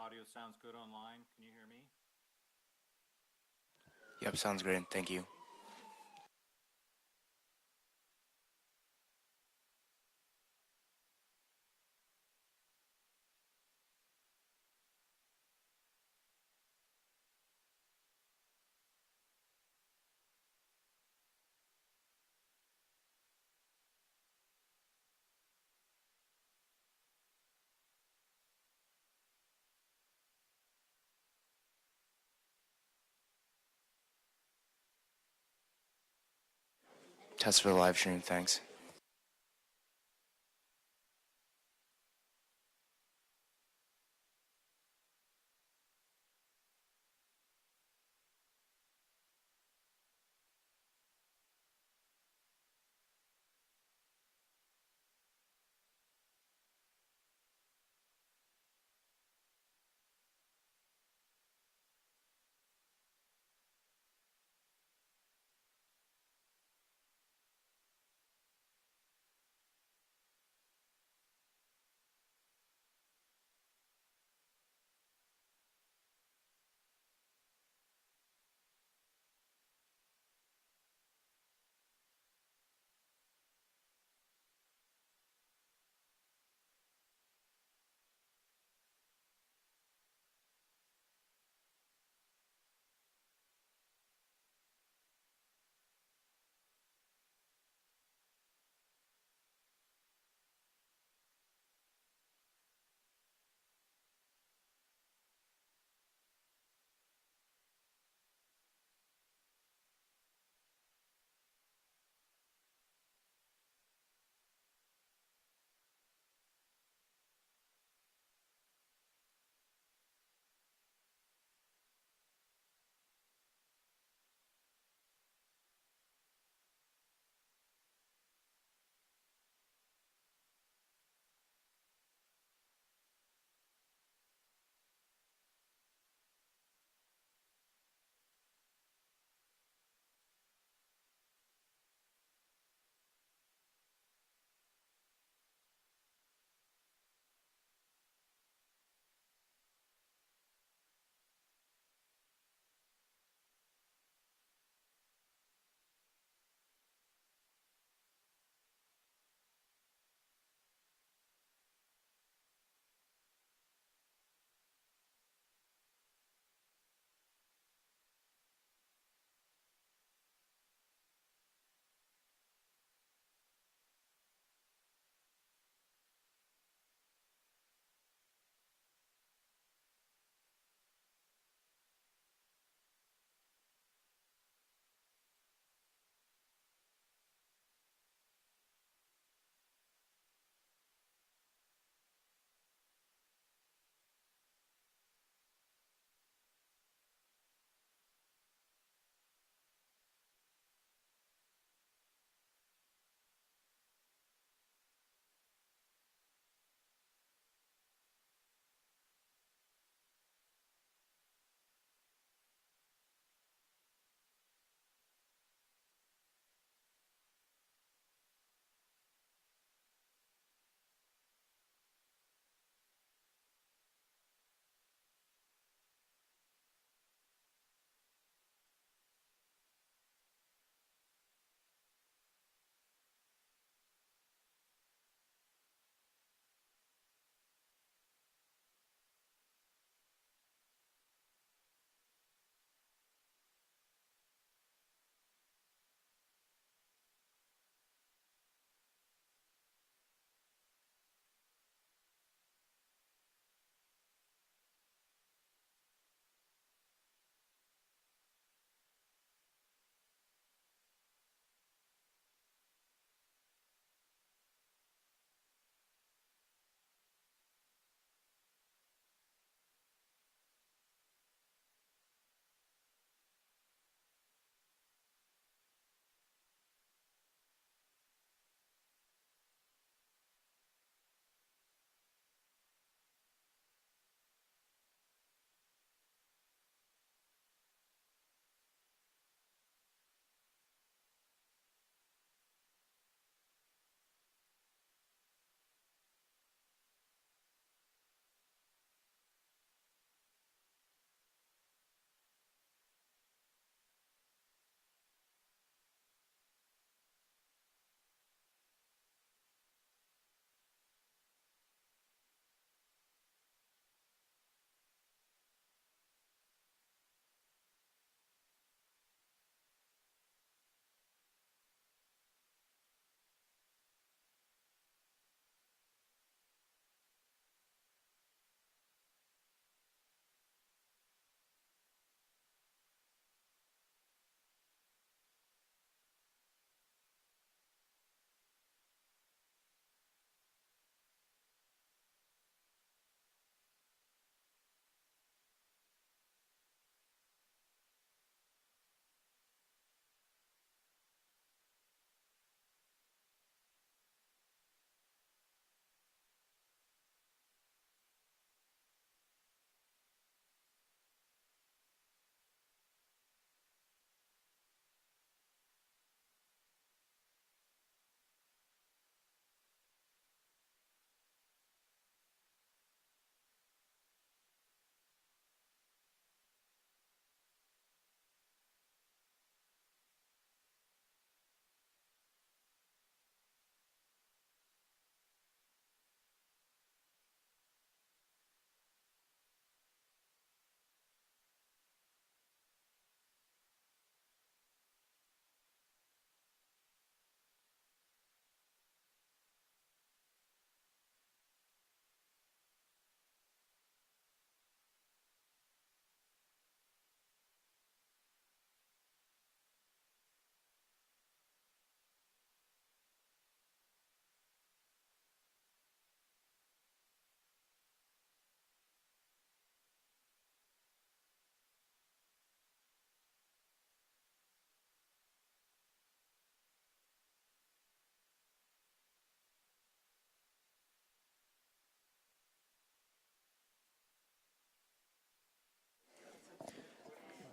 Audio sounds good online. Can you hear me? Yep, sounds great. Thank you. Test for the live stream, thanks.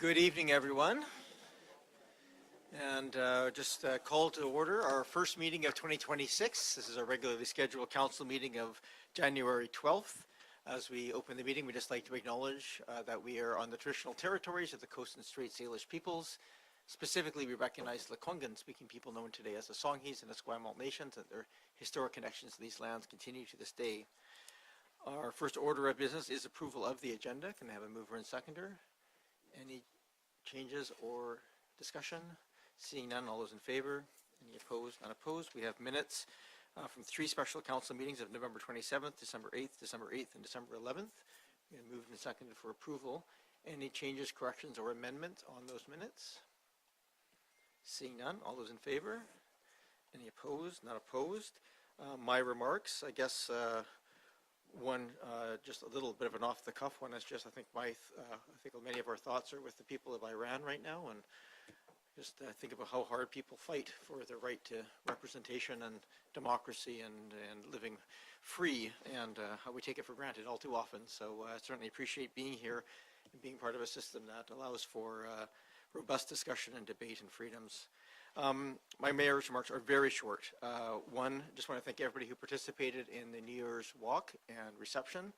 Good evening, everyone. And just call to order our first meeting of 2026. This is our regularly scheduled council meeting of January 12th. As we open the meeting, we'd just like to acknowledge that we are on the traditional territories of the Coast and Strait Salish peoples. Specifically, we recognize the Lekwungen-speaking people known today as the Songhees and Esquimalt nations, and their historic connections to these lands continue to this day. Our first order of business is approval of the agenda. Can I have a mover and seconder? Any changes or discussion? Seeing none, all those in favor? Any opposed? Unopposed? We have minutes from 3 special council meetings of November 27th, December 8th, and December 11th. Moved and seconded for approval. Any changes, corrections, or amendments on those minutes? Seeing none, all those in favor? Any opposed? Not opposed? My remarks, I guess one, just a little bit of an off-the-cuff one is just, I think many of our thoughts are with the people of Iran right now, and just think about how hard people fight for their right to representation and democracy and living free, and how we take it for granted all too often. So I certainly appreciate being here and being part of a system that allows for robust discussion and debate and freedoms. My mayor's remarks are very short. One, just want to thank everybody who participated in the New Year's walk and reception.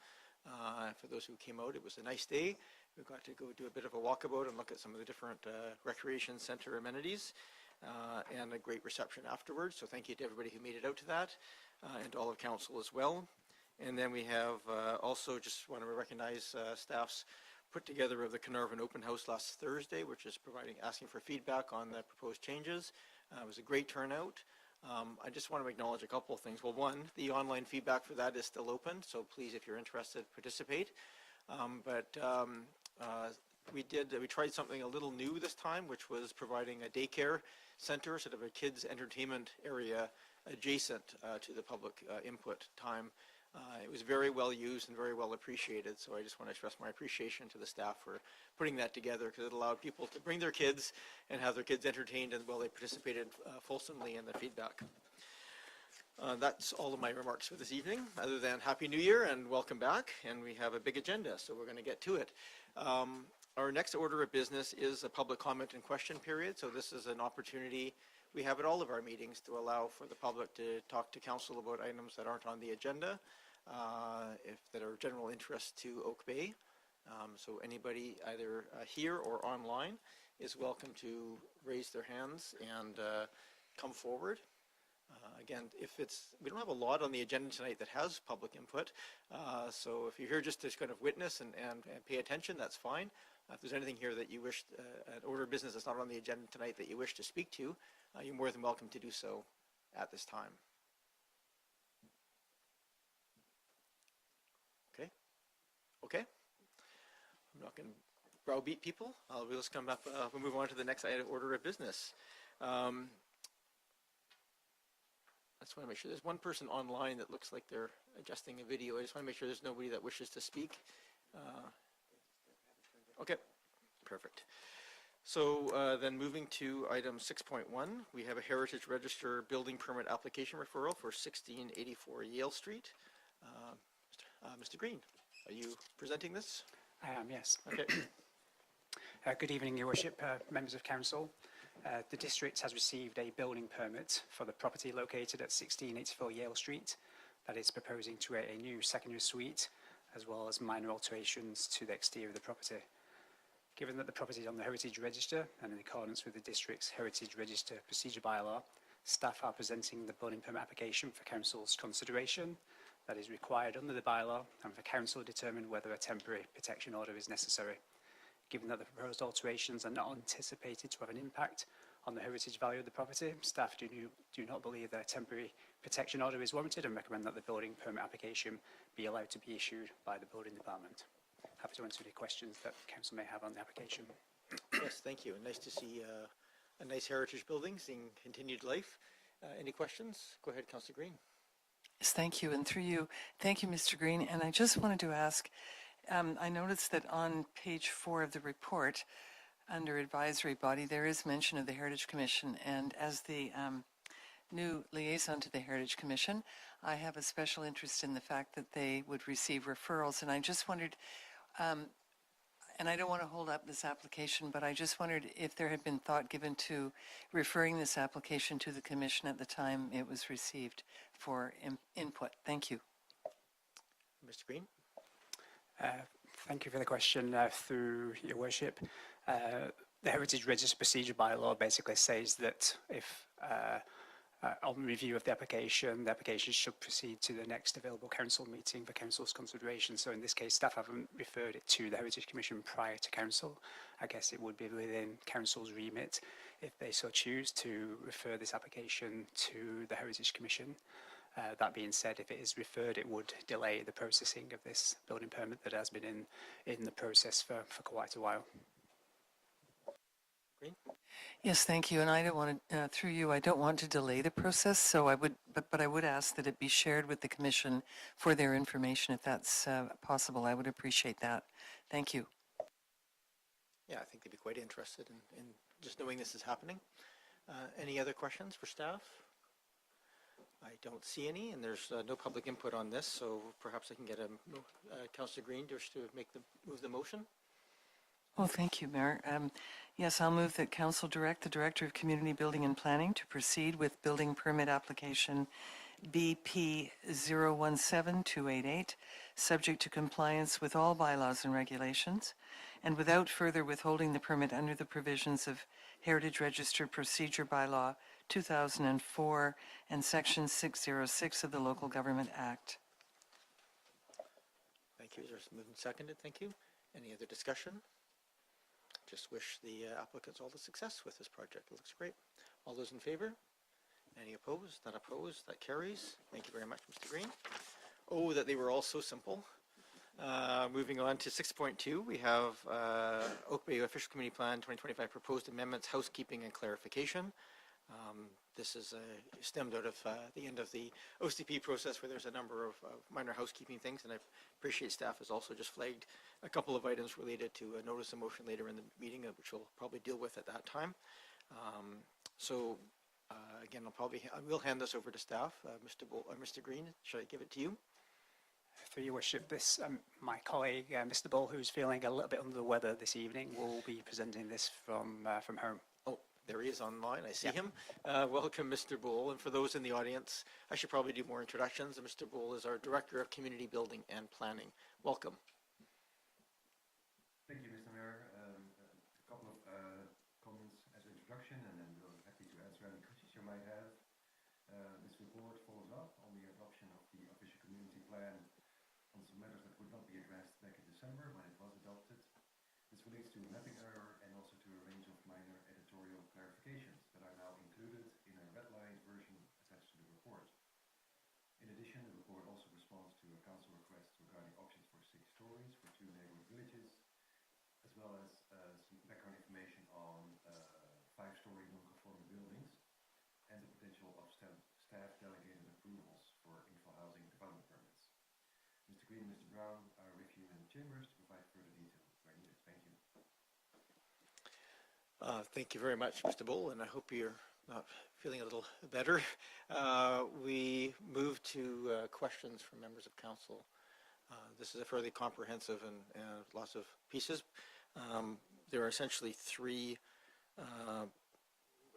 For those who came out, it was a nice day. We got to go do a bit of a walkabout and look at some of the different recreation center amenities, and a great reception afterwards. So thank you to everybody who made it out to that, and to all of council as well. And then we have also just want to recognize staff's put together of the Carnarvon Open House last Thursday, which is asking for feedback on the proposed changes. It was a great turnout. I just want to acknowledge a couple of things. Well, one, the online feedback for that is still open, so please, if you're interested, participate. We tried something a little new this time, which was providing a daycare center, sort of a kids' entertainment area adjacent to the public input time. It was very well used and very well appreciated, so I just want to express my appreciation to the staff for putting that together, because it allowed people to bring their kids and have their kids entertained, and they participated fulsomely in the feedback. That's all of my remarks for this evening, other than Happy New Year and welcome back, and we have a big agenda, so we're going to get to it. Our next order of business is a public comment and question period, so this is an opportunity we have at all of our meetings to allow for the public to talk to council about items that aren't on the agenda, that are of general interest to Oak Bay. So anybody either here or online is welcome to raise their hands and come forward. Again, we don't have a lot on the agenda tonight that has public input, so if you're here just to kind of witness and pay attention, that's fine. If there's anything here that you wish, an order of business that's not on the agenda tonight that you wish to speak to, you're more than welcome to do so at this time. Okay. I'm not going to browbeat people. We'll just come up. We'll move on to the next order of business. I just want to make sure there's one person online that looks like they're adjusting a video. I just want to make sure there's nobody that wishes to speak. Okay, perfect. So then moving to item 6.1, we have a Heritage Register building permit application referral for 1684 Yale Street. Mr. Green, are you presenting this? I am, yes. Okay. Good evening, Your Worship, members of council. The district has received a building permit for the property located at 1684 Yale Street that is proposing to create a new secondary suite as well as minor alterations to the exterior of the property. Given that the property is on the Heritage Register and in accordance with the district's Heritage Register Procedure Bylaw, staff are presenting the building permit application for council's consideration that is required under the bylaw, and for council to determine whether a temporary protection order is necessary. Given that the proposed alterations are not anticipated to have an impact on the heritage value of the property, staff do not believe that a temporary protection order is warranted and recommend that the building permit application be allowed to be issued by the building department. Happy to answer any questions that council may have on the application. Yes, thank you. Nice to see a nice heritage building seeing continued life. Any questions? Go ahead, Councillor Green. Yes, thank you. And through you, thank you, Mr. Green. And I just wanted to ask, I noticed that on page 4 of the report, under advisory body, there is mention of the Heritage Commission. And as the new liaison to the Heritage Commission, I have a special interest in the fact that they would receive referrals. And I just wondered, And I don't want to hold up this application, but I just wondered if there had been thought given to referring this application to the commission at the time it was received for input. Thank you. Mr. Green? Thank you for the question, through your worship. The Heritage Register Procedure Bylaw basically says that if on review of the application should proceed to the next available council meeting for council's consideration. So in this case, staff haven't referred it to the Heritage Commission prior to council. I guess it would be within council's remit if they so choose to refer this application to the Heritage Commission. That being said, if it is referred, it would delay the processing of this building permit that has been in the process for quite a while. Green? Yes, thank you. And I don't want to, through you, I don't want to delay the process. So I would, but I would ask that it be shared with the commission for their information if that's possible. I would appreciate that. Thank you. Yeah, I think they'd be quite interested in just knowing this is happening. Any other questions for staff? I don't see any, and there's no public input on this, so perhaps I can get Councillor Green just to move the motion. Well, thank you, Mayor. Yes, I'll move that Council direct the Director of Community Building and Planning to proceed with building permit application BP 017288, subject to compliance with all bylaws and regulations, and without further withholding the permit under the provisions of Heritage Register Procedure Bylaw 2004 and Section 606 of the Local Government Act. Thank you. Is there moved and seconded? Thank you. Any other discussion? Just wish the applicants all the success with this project. It looks great. All those in favor? Any opposed? Not opposed. That carries. Thank you very much, Mr. Green. Oh, that they were all so simple. Moving on to 6.2, we have Oak Bay Official Community Plan 2025 proposed amendments, housekeeping and clarification. This is stemmed out of the end of the OCP process where there's a number of minor housekeeping things, and I appreciate staff has also just flagged a couple of items related to a notice of motion later in the meeting, which we'll probably deal with at that time. Again, I will hand this over to staff. Mr. Green, should I give it to you? Through your worship, this my colleague, Mr. Bull, who's feeling a little bit under the weather this evening, will be presenting this from home. Oh, there he is online. I see him. Welcome, Mr. Bull. And for those in the audience, I should probably do more introductions. Mr. Bull is our Director of Community Building and Planning. Welcome. Thank you, Mr. Mayor. A couple of comments as an introduction, and then we're happy to answer any questions you might have. This report follows up on the adoption of the official community plan on some matters that would not be addressed back in December when it was adopted. This relates to a mapping error and also to a range of minor editorial clarifications that are now included in a redlined version attached to the report. In addition, the report also responds to a council request regarding options for 6 stories for 2 neighboring villages, as well as some background information on 5-story non-conforming buildings and the potential of staff delegated approvals for infill housing development permits. Mr. Green and Mr. Brown are with you in the chambers to provide further detail where needed. Thank you. Thank you very much, Mr. Bull, and I hope you're feeling a little better. We move to questions from members of council. This is a fairly comprehensive and lots of pieces. There are essentially 3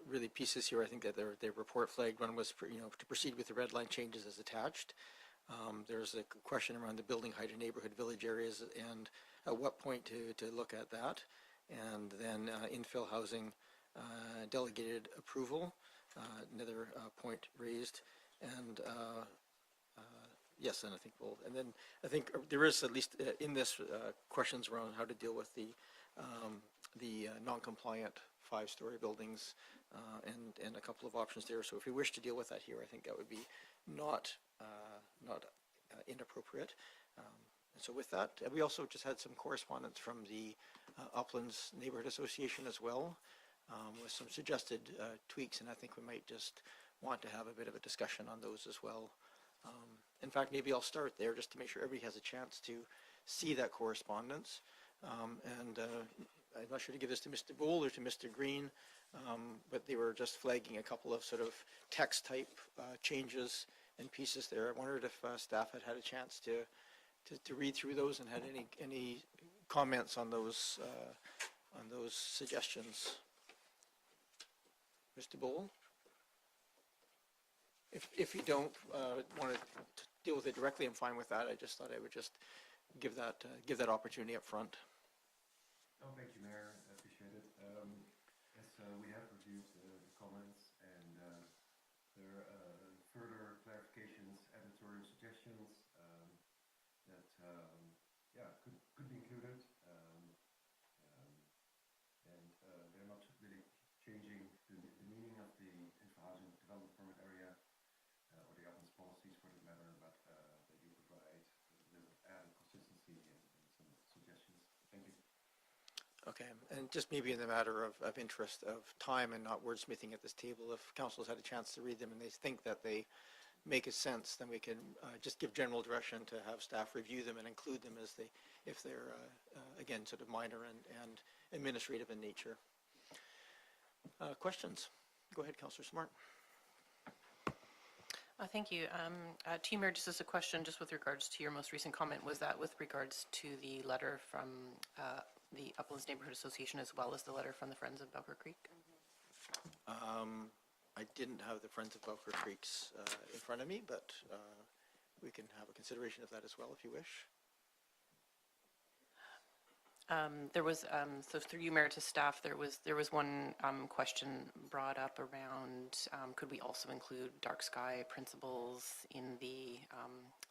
really pieces here. I think that their report flagged. One was to proceed with the red line changes as attached. There's a question around the building height in neighborhood village areas and at what point to look at that. And then infill housing delegated approval, another point raised. And yes, and I think there is at least in this questions around how to deal with the non-compliant 5-story buildings and a couple of options there. So if we wish to deal with that here, I think that would be not inappropriate. And so with that, we also just had some correspondence from the Uplands Neighborhood Association as well, with some suggested tweaks, and I think we might just want to have a bit of a discussion on those as well. In fact, maybe I'll start there just to make sure everybody has a chance to see that correspondence. I'm not sure to give this to Mr. Bull or to Mr. Green, but they were just flagging a couple of sort of text type changes and pieces there. I wondered if staff had a chance to read through those and had any comments on those suggestions? Mr. Bowl? If you don't want to deal with it directly, I'm fine with that. I just thought I would just give that opportunity up front. Oh, thank you, Mayor. I appreciate it. Yes, we have reviewed the comments, and there are further clarifications, editorial suggestions that yeah, could be included. And they're not really changing the meaning of the infrahousing development permit area or the uplands policies for that matter, but they do provide a bit of added consistency and some suggestions. Thank you. Okay, and just maybe in the matter of interest of time and not wordsmithing at this table, if council's had a chance to read them and they think that they make a sense, then we can just give general direction to have staff review them and include them as they, if they're again sort of minor and administrative in nature. Questions? Go ahead, Councillor Smart. Thank you. To you, Mayor, just as a question, just with regards to your most recent comment, was that with regards to the letter from the Uplands Neighborhood Association as well as the letter from the Friends of Backhoe Creek? I didn't have the Friends of Backhoe Creeks in front of me, but we can have a consideration of that as well if you wish. There was, so through you, Mayor, to staff, there was one question brought up around could we also include dark sky principles in the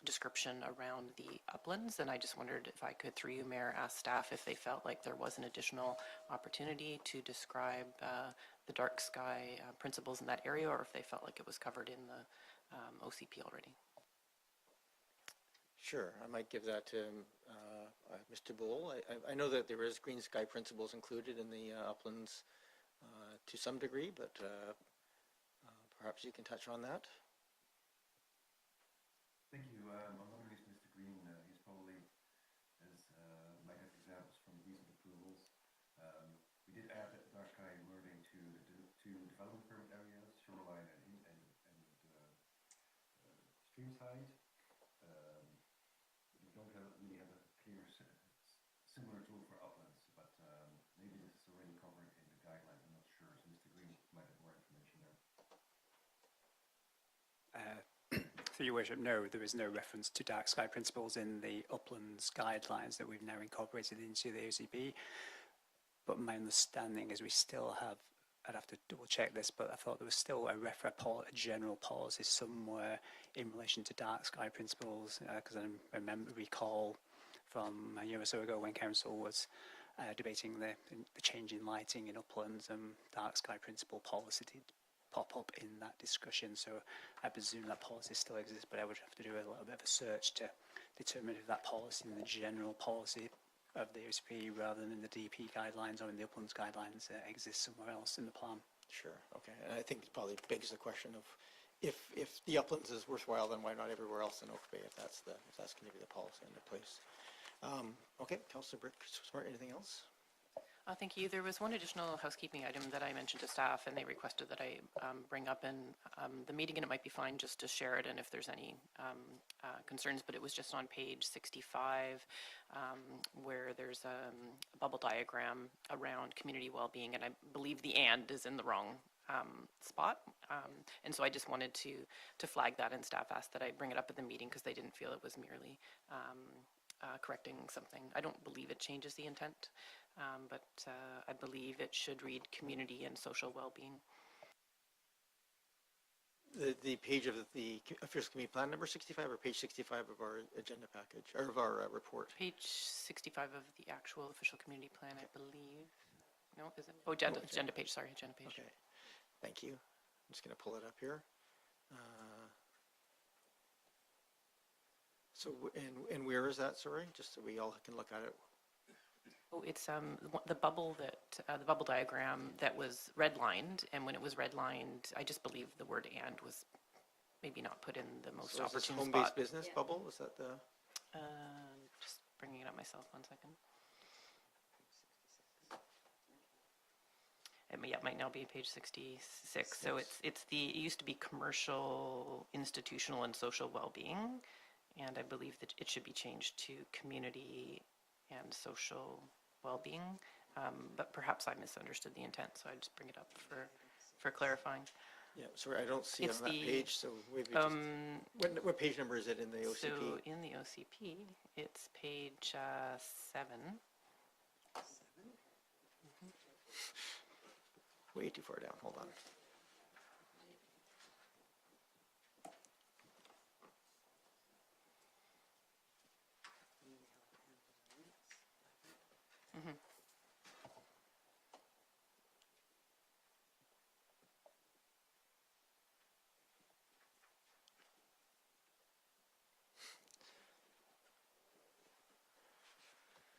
description around the uplands? And I just wondered if I could, through you, Mayor, ask staff if they felt like there was an additional opportunity to describe the dark sky principles in that area, or if they felt like it was covered in the OCP already. Sure, I might give that to Mr. Bull. I know that there is green sky principles included in the uplands to some degree, but perhaps you can touch on that. Thank you. I'm wondering if Mr. Green, he's probably might have examples from recent approvals. We did add that dark sky wording to development permit areas, shoreline and stream side. We don't really have a clear similar tool for uplands, but maybe this is already covered in the guidelines. I'm not sure. So Mr. Green might have more information there. Through your worship, no, there is no reference to dark sky principles in the uplands guidelines that we've now incorporated into the OCP. But my understanding is we still have, I'd have to double check this, but I thought there was still a a general policy somewhere in relation to dark sky principles, because I recall from a year or so ago when council was debating the change in lighting in uplands, dark sky principle policy did pop up in that discussion. So I presume that policy still exists, but I would have to do a little bit of a search to determine if that policy in the general policy of the OCP rather than in the DP guidelines or in the uplands guidelines exists somewhere else in the plan. Sure, okay. And I think it probably begs the question of if the uplands is worthwhile, then why not everywhere else in Oak Bay if that's going to be the policy in the place. Okay, Councillor Brick, Smart, anything else? Thank you. There was one additional housekeeping item that I mentioned to staff, and they requested that I bring up in the meeting, and it might be fine just to share it and if there's any concerns, but it was just on page 65 where there's a bubble diagram around community well-being, and I believe the "and" is in the wrong spot, and so I just wanted to flag that, and staff asked that I bring it up at the meeting because they didn't feel it was merely correcting something. I don't believe it changes the intent, but I believe it should read community and social well-being. The page of the official community plan number 65 or page 65 of our agenda package, or of our report? Page 65 of the actual official community plan, I believe. No, is it? Oh, agenda page, sorry, agenda page. Okay, thank you. I'm just going to pull it up here. So, and where is that, sorry? Just so we all can look at it. Oh, it's the bubble diagram that was redlined, and when it was redlined, I just believe the word "and" was maybe not put in the most So opportune home-based spot. business bubble? Is that the? Just bringing it up myself, 1 second. It might now be page 66. So it used to be commercial, institutional, and social well-being, and I believe that it should be changed to community and social well-being, but perhaps I misunderstood the intent, so I just bring it up for clarifying. Yeah, sorry, I don't see it It's on that the, page, so maybe just, what page number is it in the So OCP? in the OCP, it's page 7. Way too far down, hold on.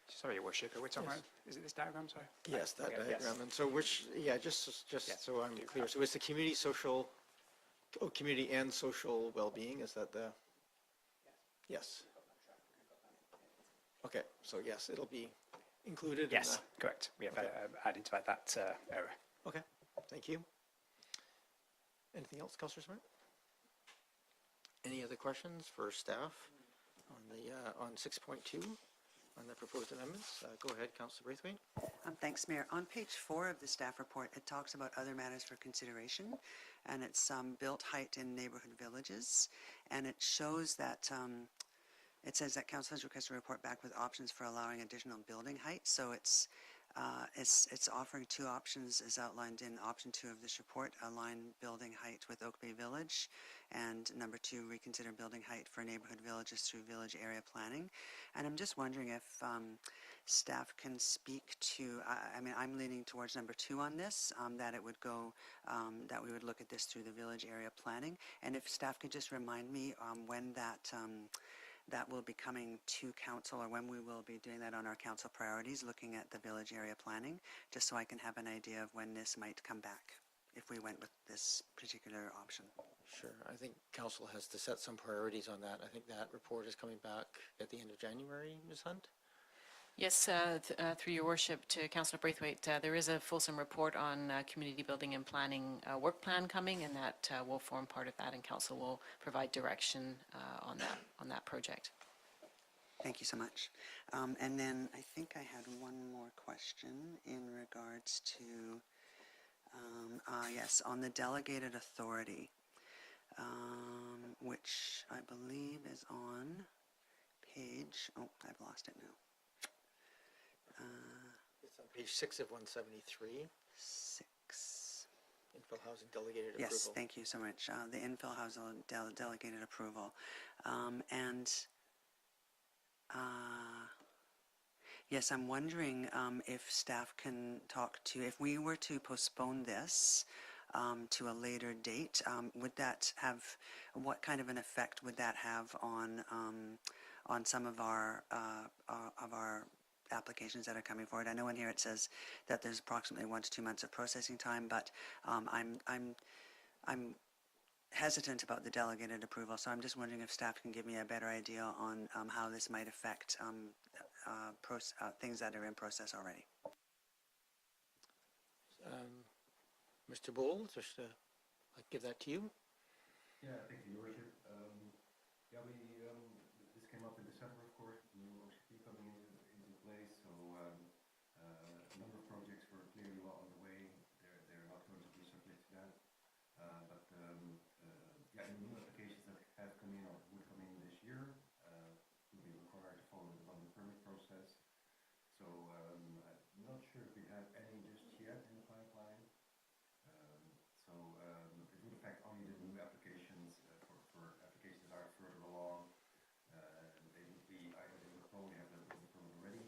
Sorry, Your Worship, are we talking about, is it this diagram, sorry? Yes, that Okay, yes. diagram, and so which, yeah, just Yeah, so I'm clear, so it's the community social, community and social well-being, is that the? Yes. Okay, so yes, it'll be included in Yes, the, correct. We have Okay. identified that error. okay, thank you. Anything else, Councillor Smart? Any other questions for staff on the, on 6.2, on the proposed amendments? Go ahead, Councillor Braithwaite. Thanks, Mayor. On page 4 of the staff report, it talks about other matters for consideration, and it's built height in neighborhood villages, and it shows that it says that council has requested a report back with options for allowing additional building height. So it's offering 2 options as outlined in option 2 of this report: align building height with Oak Bay Village, and number 2, reconsider building height for neighborhood villages through village area planning. And I'm just wondering if staff can speak to, I mean, I'm leaning towards number 2 on this, that it would go, that we would look at this through the village area planning. And if staff could just remind me when that will be coming to council, or when we will be doing that on our council priorities, looking at the village area planning, just so I can have an idea of when this might come back, if we went with this particular option. Sure, I think council has to set some priorities on that. I think that report is coming back at the end of January, Ms. Hunt? Yes, through your worship to Councillor Braithwaite, there is a fulsome report on community building and planning work plan coming, and that will form part of that, and council will provide direction on that project. Thank you so much. And then I think I had one more question in regards to, yes, on the delegated authority, which I believe is on page, oh, I've lost it now. It's on page 6 of 173, 6. infill housing delegated approval. Yes, thank you so much. The infill housing delegated approval. Yes, I'm wondering if staff can talk to, if we were to postpone this to a later date, would that have, what kind of an effect would that have on some of our applications that are coming forward? I know in here it says that there's approximately 1 to 2 months of processing time, but I'm hesitant about the delegated approval, so I'm just wondering if staff can give me a better idea on how this might affect things that are in process already. Mr. Bowl, just I'll give that to you. Yeah, thank you, Your Worship. Yeah, this came up in December, of course, the new OCP coming into place, so a number of projects were clearly well underway. They're not going to be subject to that. Yeah, any new applications that have come in or would come in this year will be required to follow the development permit process. So I'm not sure if we have any just yet in the pipeline. It would affect only the new applications for applications that are further along. They would be either they would probably have the building permit already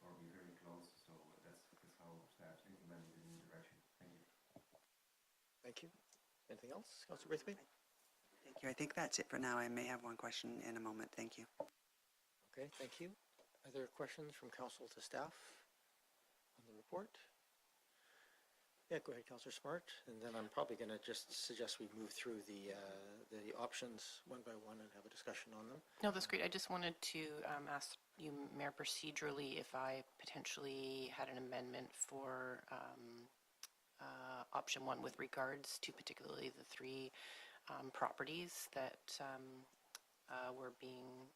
or be very close. So that's how staff's implementing the new direction. Thank you. Thank you. Anything else, Councillor Braithwaite? Thank you. I think that's it for now. I may have one question in a moment. Thank you. Okay, thank you. Other questions from council to staff on the report? Yeah, go ahead, Councillor Smart, and then I'm probably going to just suggest we move through the options one by one and have a discussion on them. No, that's great. I just wanted to ask you, Mayor, procedurally, if I potentially had an amendment for option 1 with regards to particularly the 3 properties that were being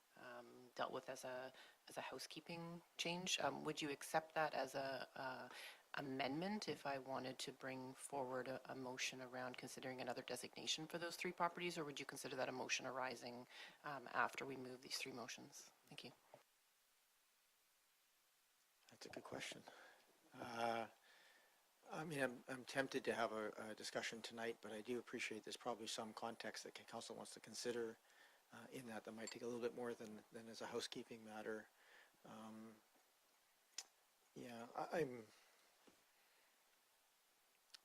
dealt with as a housekeeping change. Would you accept that as a amendment if I wanted to bring forward a motion around considering another designation for those 3 properties, or would you consider that a motion arising after we move these 3 motions? Thank you. That's a good question. I mean, I'm tempted to have a discussion tonight, but I do appreciate there's probably some context that council wants to consider in that might take a little bit more than as a housekeeping matter. Yeah,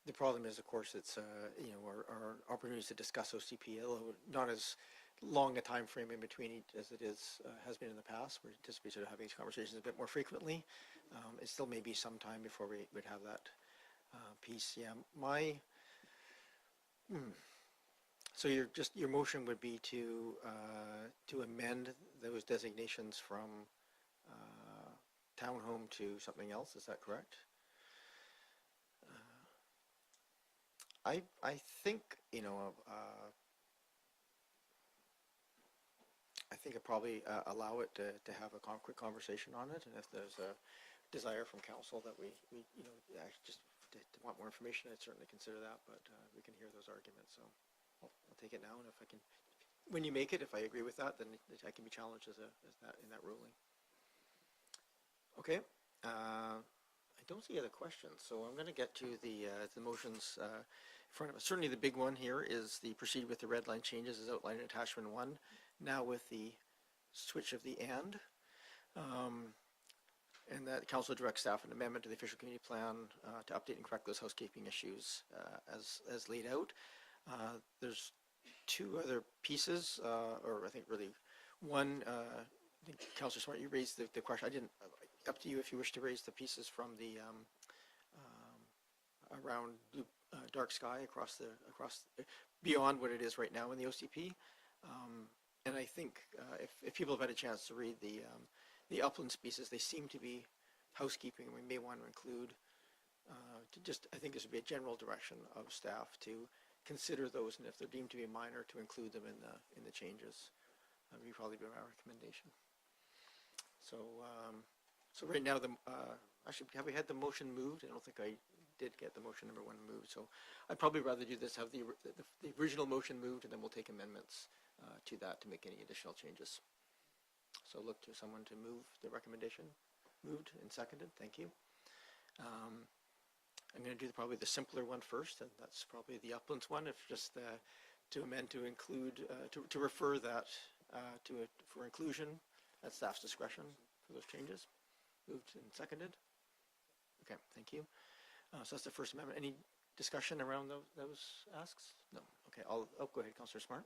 the problem is, of course, it's you know, our opportunities to discuss OCP, although not as long a time frame in between each as it is has been in the past. We anticipate sort of having these conversations a bit more frequently. It still may be some time before we would have that piece. Yeah, so your motion would be to amend those designations from townhome to something else. Is that correct? I think, you know, I think I'd probably allow it to have a quick conversation on it, and if there's a desire from council that we you know, actually just to want more information, I'd certainly consider that, but we can hear those arguments, so I'll take it now, and if I can, when you make it, if I agree with that, then I can be challenged as that in that ruling. Okay, I don't see other questions, so I'm going to get to the motions in front of us. Certainly the big one here is the proceed with the red line changes as outlined in attachment 1, now with the switch of the and that council directs staff an amendment to the official community plan to update and correct those housekeeping issues as laid out. There's 2 other pieces, or I think really one. I think Councillor Smart, you raised the question. I didn't. Up to you if you wish to raise the pieces from the around dark sky across beyond what it is right now in the OCP. And I think if people have had a chance to read the uplands pieces, they seem to be housekeeping. We may want to include, I think this would be a general direction of staff to consider those, and if they're deemed to be minor, to include them in the changes. That would probably be my recommendation. So, so right now, actually, have we had the motion moved? I don't think I did get the motion number 1 moved. So I'd probably rather do this, have the original motion moved, and then we'll take amendments to that to make any additional changes. So look to someone to move the recommendation. Moved and seconded. Thank you. I'm going to do probably the simpler one first, and that's probably the uplands one. If just to amend to include to refer that for inclusion at staff's discretion for those changes. Moved and seconded. Okay. Thank you. So that's the first amendment. Any discussion around those asks? No. Okay. I'll go ahead, Councillor Smart.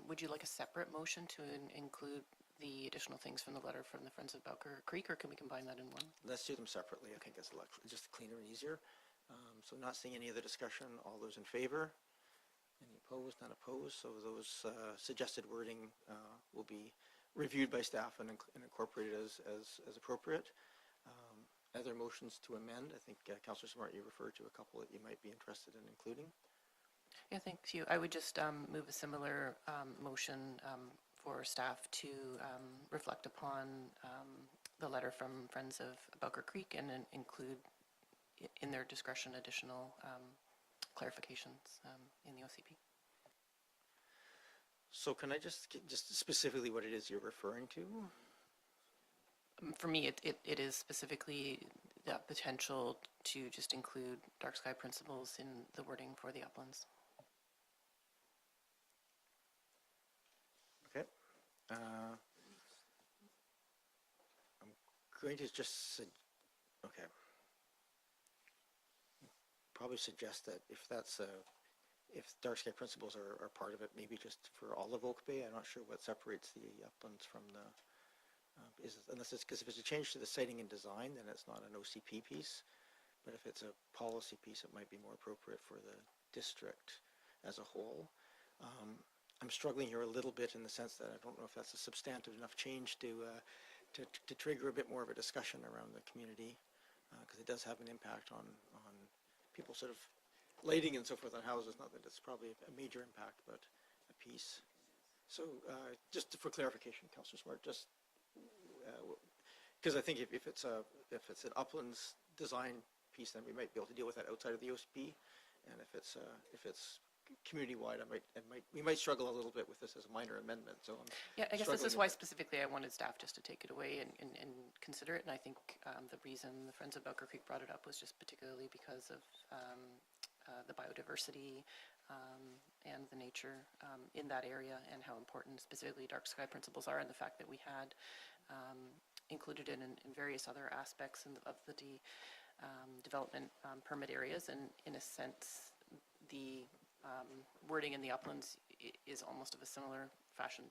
Would you like a separate motion to include the additional things from the letter from the Friends of Backhoe Creek, or can we combine that in one? Let's do them separately. I think it's a lot just cleaner and easier. So not seeing any other discussion. All those in favor? Any opposed? Not opposed. So those suggested wording will be reviewed by staff and incorporated as appropriate. Other motions to amend? I think Councillor Smart, you referred to a couple that you might be interested in including. Yeah, thank you. I would just move a similar motion for staff to reflect upon the letter from Friends of Backhoe Creek and include in their discretion additional clarifications in the OCP. So can I just specifically what it is you're referring to? For me, it is specifically the potential to just include dark sky principles in the wording for the uplands. Okay. I'm going to just okay. Probably suggest that if dark sky principles are part of it, maybe just for all of Oak Bay. I'm not sure what separates the uplands from the unless it's because if it's a change to the siting and design, then it's not an OCP piece. But if it's a policy piece, it might be more appropriate for the district as a whole. I'm struggling here a little bit in the sense that I don't know if that's a substantive enough change to trigger a bit more of a discussion around the community, because it does have an impact on people sort of lighting and so forth on houses. Not that it's probably a major impact, but a piece. So just for clarification, Councillor Smart, just because I think if it's an uplands design piece, then we might be able to deal with that outside of the OCP, and if it's community-wide, we might struggle a little bit with this as a minor amendment. So Yeah, I guess this is struggling why with it. specifically I wanted staff just to take it away and consider it. And I think the reason the Friends of Backhoe Creek brought it up was just particularly because of the biodiversity and the nature in that area, and how important specifically dark sky principles are, and the fact that we had included it in various other aspects of the development permit areas. And in a sense, the wording in the uplands is almost of a similar fashion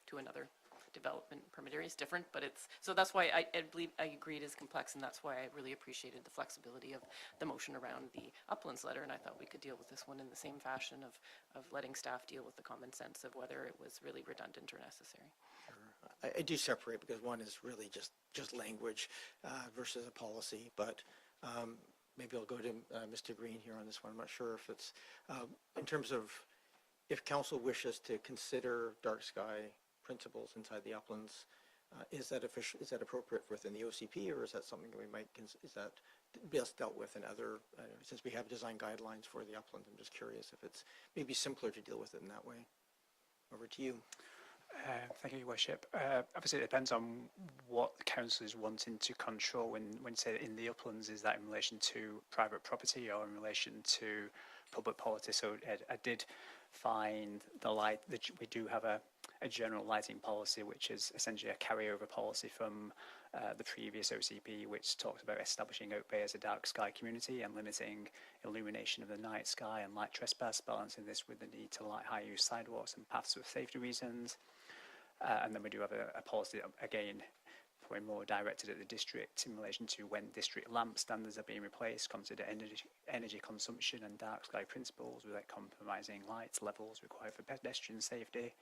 to another development permit area. It's different, but it's, so that's why I believe, I agree it is complex, and that's why I really appreciated the flexibility of the motion around the uplands letter, and I thought we could deal with this one in the same fashion of letting staff deal with the common sense of whether it was really redundant or necessary. I do separate, because one is really just language versus a policy, but maybe I'll go to Mr. Green here on this one. I'm not sure if it's, in terms of if council wishes to consider dark sky principles inside the uplands, is that appropriate within the OCP, or is that something that we might, is that best dealt with in other, since we have design guidelines for the uplands? I'm just curious if it's maybe simpler to deal with it in that way. Over to you. Thank you, Your Worship. Obviously, it depends on what the council is wanting to control when say in the uplands. Is that in relation to private property or in relation to public policy? So I did find that we do have a general lighting policy, which is essentially a carryover policy from the previous OCP, which talks about establishing Oak Bay as a dark sky community and limiting illumination of the night sky and light trespass, balancing this with the need to light high-use sidewalks and paths for safety reasons. And then we do have a policy, again, probably more directed at the district in relation to when district lamp standards are being replaced, consider energy consumption and dark sky principles without compromising light levels required for pedestrian safety.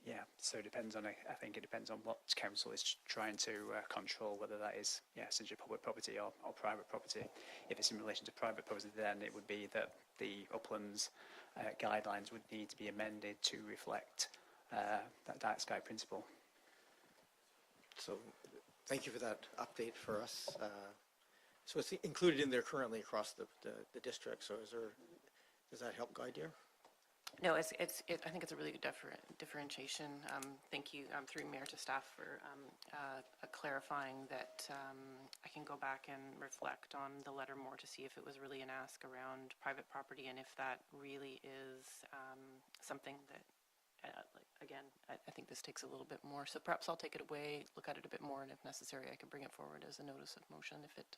Yeah, so it depends on, I think it depends on what council is trying to control, whether that is, essentially public property or private property. If it's in relation to private property, then it would be that the uplands guidelines would need to be amended to reflect that dark sky principle. So thank you for that update for us. So it's included in there currently across the district. So does that help guide you? No, I think it's a really good differentiation. Thank you through Mayor to staff for clarifying that. I can go back and reflect on the letter more to see if it was really an ask around private property, and if that really is something that, again, I think this takes a little bit more. So perhaps I'll take it away, look at it a bit more, and if necessary, I can bring it forward as a notice of motion if it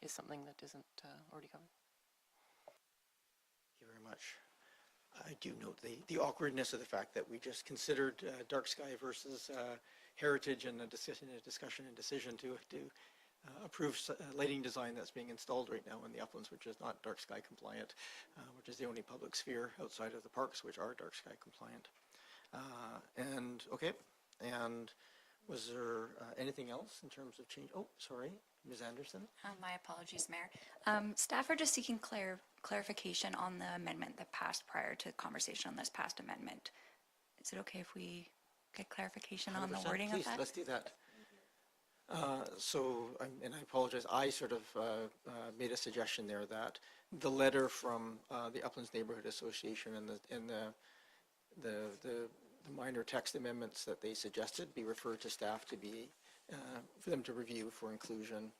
is something that isn't already covered. Thank you very much. I do note the awkwardness of the fact that we just considered dark sky versus heritage and a discussion and decision to approve lighting design that's being installed right now in the uplands, which is not dark sky compliant, which is the only public sphere outside of the parks which are dark sky compliant. And was there anything else in terms of change? Oh, sorry, Ms. Anderson. My apologies, Mayor. Staff are just seeking clarification on the amendment that passed prior to conversation on this past amendment. Is it okay if we get clarification on the wording Please, of that? let's do that. And I apologize, I sort of made a suggestion there that the letter from the Uplands Neighborhood Association and the minor text amendments that they suggested be referred to staff to be, for them to review for inclusion,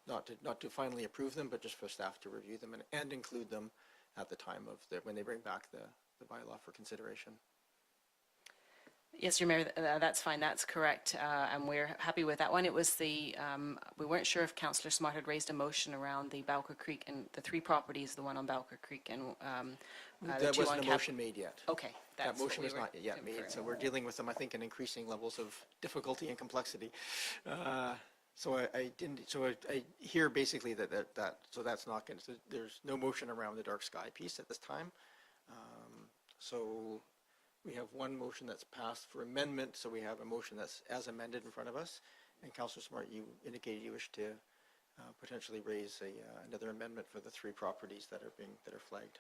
not to finally approve them, but just for staff to review them and include them at the time of when they bring back the bylaw for consideration. Yes, Your Mayor, that's fine, that's correct, and we're happy with that one. It was we weren't sure if Councillor Smart had raised a motion around the Backhoe Creek and the three properties, the one on Backhoe Creek and the That two wasn't on a motion made yet. Okay, that's That motion what was we were not yet made, inferring. so we're dealing with them, I think, in increasing levels of difficulty and complexity. So I hear basically so that's not going to, there's no motion around the dark sky piece at this time. So we have one motion that's passed for amendment, so we have a motion that's as amended in front of us. And Councillor Smart, you indicated you wish to potentially raise another amendment for the three properties that are flagged.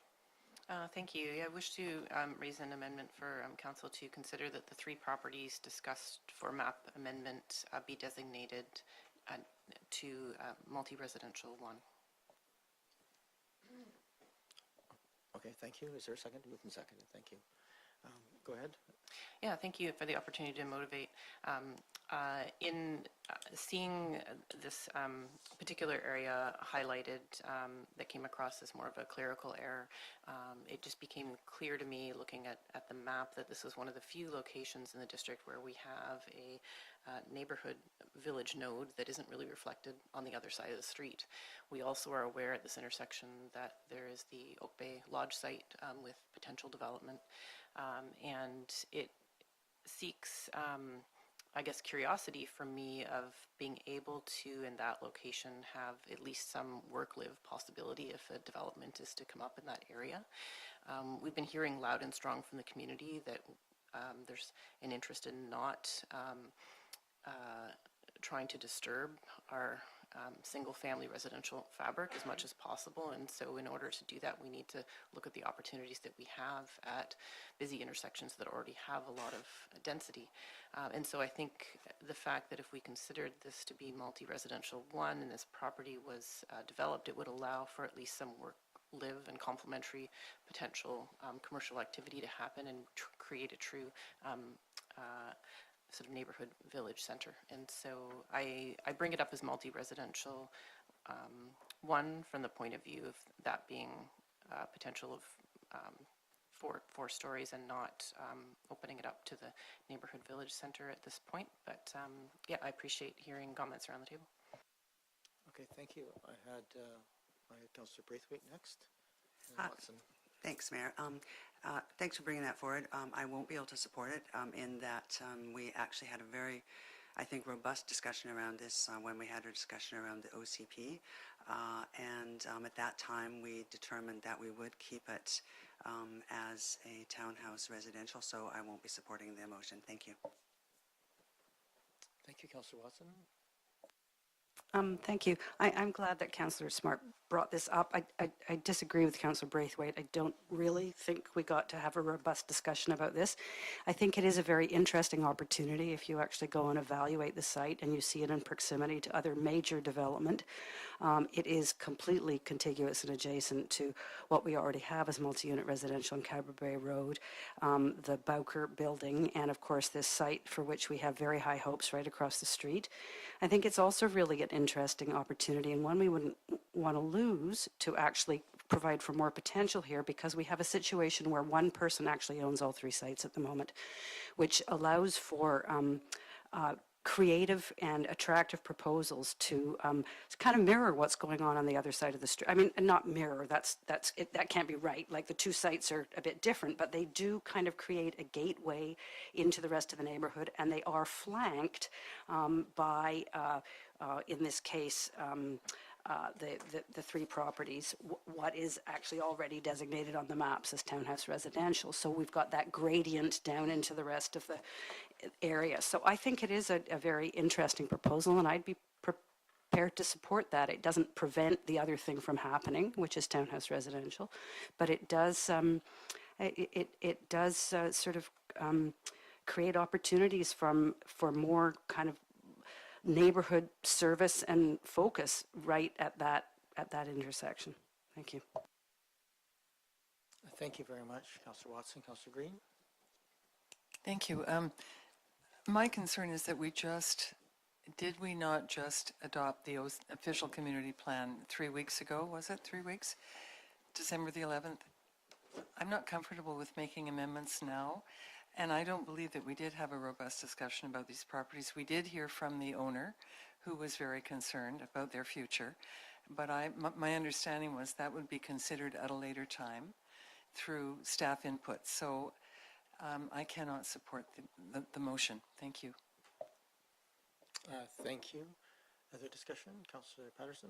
Thank you. Yeah, I wish to raise an amendment for council to consider that the 3 properties discussed for map amendment be designated to multi-residential 1. Okay, thank you. Is there a second? Moved and seconded. Thank you. Go ahead. Yeah, thank you for the opportunity to motivate. In seeing this particular area highlighted that came across as more of a clerical error, it just became clear to me looking at the map that this is one of the few locations in the district where we have a neighborhood village node that isn't really reflected on the other side of the street. We also are aware at this intersection that there is the Oak Bay Lodge site with potential development, and it seeks, I guess, curiosity from me of being able to, in that location, have at least some work-live possibility if a development is to come up in that area. We've been hearing loud and strong from the community that there's an interest in not trying to disturb our single-family residential fabric as much as possible, and so in order to do that we need to look at the opportunities that we have at busy intersections that already have a lot of density. And so I think the fact that if we considered this to be multi-residential 1 and this property was developed, it would allow for at least some work, live and complementary potential commercial activity to happen and create a true sort of neighborhood village center. And so I bring it up as multi-residential 1 from the point of view of that being potential of 4 stories and not opening it up to the neighborhood village center at this point. But yeah, I appreciate hearing comments around the table. Okay, thank you. I had Councillor Braithwaite next. Watson. Thanks, Mayor. Thanks for bringing that forward. I won't be able to support it in that we actually had a very, I think, robust discussion around this when we had our discussion around the OCP. And at that time, we determined that we would keep it as a townhouse residential, so I won't be supporting the motion. Thank you. Thank you, Councillor Watson. Thank you. I'm glad that Councillor Smart brought this up. I disagree with Councillor Braithwaite. I don't really think we got to have a robust discussion about this. I think it is a very interesting opportunity if you actually go and evaluate the site and you see it in proximity to other major development. It is completely contiguous and adjacent to what we already have as multi-unit residential on Cabra Bay Road, the Backhoe building, and of course this site for which we have very high hopes right across the street. I think it's also really an interesting opportunity and one we wouldn't want to lose to actually provide for more potential here, because we have a situation where one person actually owns all 3 sites at the moment, which allows for creative and attractive proposals to kind of mirror what's going on the other side of the street. I mean, not mirror, that can't be right. Like the 2 sites are a bit different, but they do kind of create a gateway into the rest of the neighborhood, and they are flanked by, in this case, the 3 properties, what is actually already designated on the maps as townhouse residential. So we've got that gradient down into the rest of the area. So I think it is a very interesting proposal, and I'd be prepared to support that. It doesn't prevent the other thing from happening, which is townhouse residential, but it does sort of create opportunities for more kind of neighborhood service and focus right at that intersection. Thank you. Thank you very much, Councillor Watson. Councillor Green. Thank you. My concern is that did we not just adopt the official community plan 3 weeks ago? Was it 3 weeks? December the 11th? I'm not comfortable with making amendments now. And I don't believe that we did have a robust discussion about these properties. We did hear from the owner, who was very concerned about their future. But my understanding was that would be considered at a later time through staff input. So I cannot support the motion. Thank you. Thank you. Other discussion? Councillor Patterson?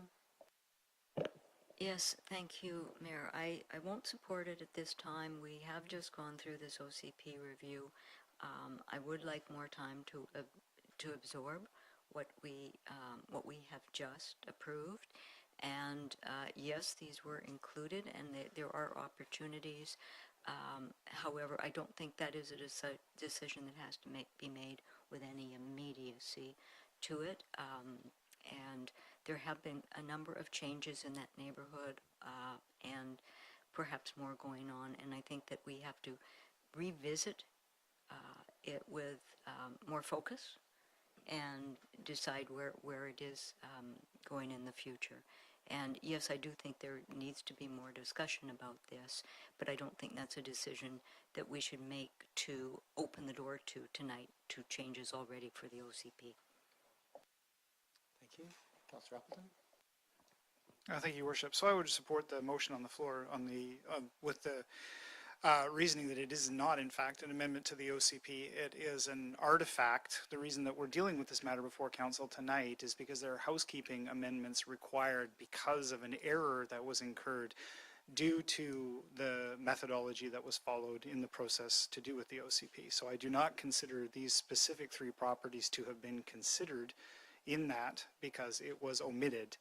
Yes, thank you, Mayor. I won't support it at this time. We have just gone through this OCP review. I would like more time to absorb what we have just approved, And yes, these were included, and there are opportunities. However, I don't think that is a decision that has to be made with any immediacy to it. And there have been a number of changes in that neighborhood, and perhaps more going on. And I think that we have to revisit it with more focus and decide where it is going in the future. And yes, I do think there needs to be more discussion about this, but I don't think that's a decision that we should make to open the door to tonight to changes already for the OCP. Thank you. Councillor Appleton? Thank you, Your Worship. So I would support the motion on the floor on the with the reasoning that it is not, in fact, an amendment to the OCP. It is an artifact. The reason that we're dealing with this matter before Council tonight is because there are housekeeping amendments required because of an error that was incurred due to the methodology that was followed in the process to do with the OCP. So I do not consider these specific 3 properties to have been considered in that because it was omitted.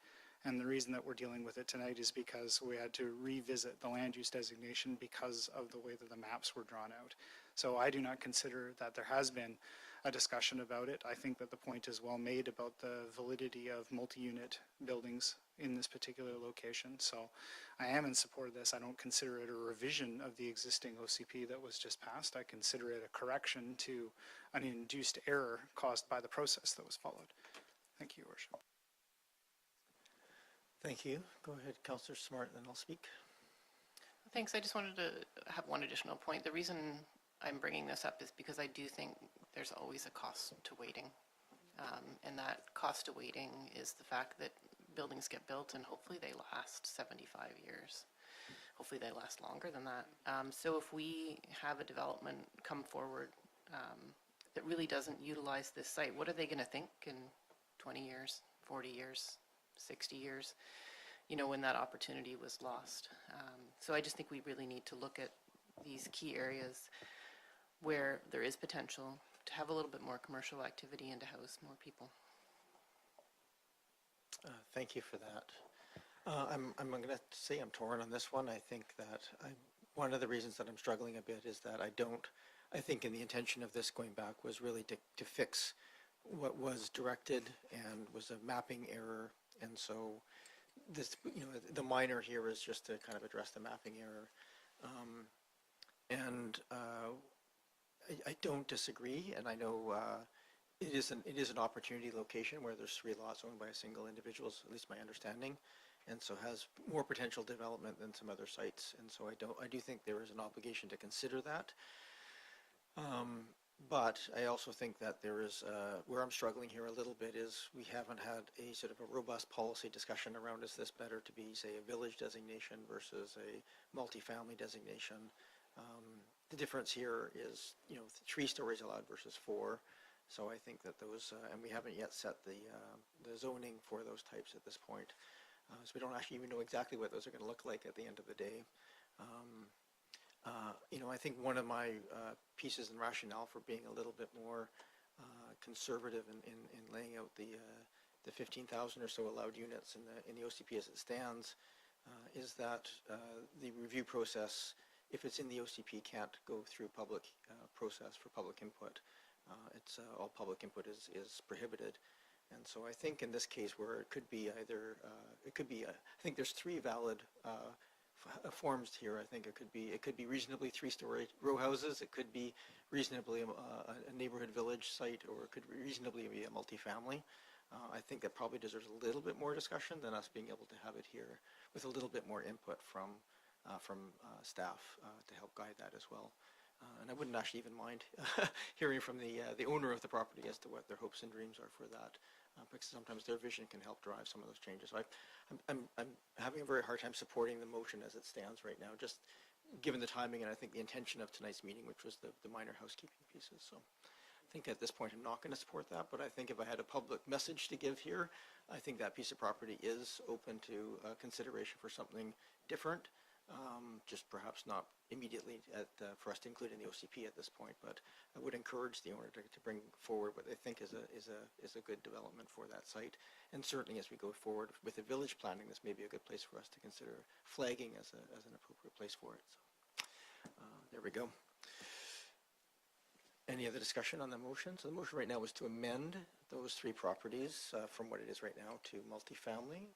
And the reason that we're dealing with it tonight is because we had to revisit the land use designation because of the way that the maps were drawn out. So I do not consider that there has been a discussion about it. I think that the point is well made about the validity of multi-unit buildings in this particular location. So I am in support of this. I don't consider it a revision of the existing OCP that was just passed. I consider it a correction to an induced error caused by the process that was followed. Thank you, Your Worship. Thank you. Go ahead, Councillor Smart, and then I'll speak. Thanks. I just wanted to have one additional point. The reason I'm bringing this up is because I do think there's always a cost to waiting. And that cost to waiting is the fact that buildings get built and hopefully they last 75 years. Hopefully they last longer than that. So if we have a development come forward that really doesn't utilize this site, what are they going to think in 20 years, 40 years, 60 years, you know, when that opportunity was lost. So I just think we really need to look at these key areas where there is potential to have a little bit more commercial activity and to house more people. Thank you for that. I'm going to say I'm torn on this one. I think that one of the reasons that I'm struggling a bit is that I think in the intention of this going back was really to fix what was directed and was a mapping error. And so this, you know, the minor here is just to kind of address the mapping error. I don't disagree, and I know it is an opportunity location where there's 3 lots owned by a single individual, at least my understanding, and so has more potential development than some other sites. And so I do think there is an obligation to consider that. But I also think that there is, where I'm struggling here a little bit is we haven't had a sort of a robust policy discussion around is this better to be, say, a village designation versus a multifamily designation. The difference here is, you know, 3 stories allowed versus 4. So I think that those, and we haven't yet set the zoning for those types at this point. So we don't actually even know exactly what those are going to look like at the end of the day. You know, I think one of my pieces and rationale for being a little bit more conservative in laying out the 15,000 or so allowed units in the OCP as it stands is that the review process, if it's in the OCP, can't go through public process for public input. It's all public input is prohibited. And so I think in this case where it could be either, I think there's 3 valid forms here. I think it could be reasonably 3-story row houses. It could be reasonably a neighborhood village site, or it could reasonably be a multifamily. I think that probably deserves a little bit more discussion than us being able to have it here with a little bit more input from staff to help guide that as well. And I wouldn't actually even mind hearing from the owner of the property as to what their hopes and dreams are for that, because sometimes their vision can help drive some of those changes. So I'm having a very hard time supporting the motion as it stands right now, just given the timing and I think the intention of tonight's meeting, which was the minor housekeeping pieces. So I think at this point I'm not going to support that, but I think if I had a public message to give here, I think that piece of property is open to consideration for something different. just perhaps not immediately for us to include in the OCP at this point, but I would encourage the owner to bring forward what they think is a good development for that site. And certainly as we go forward with the village planning, this may be a good place for us to consider flagging as an appropriate place for it. So there we go. Any other discussion on the motion? So the motion right now is to amend those 3 properties from what it is right now to multifamily.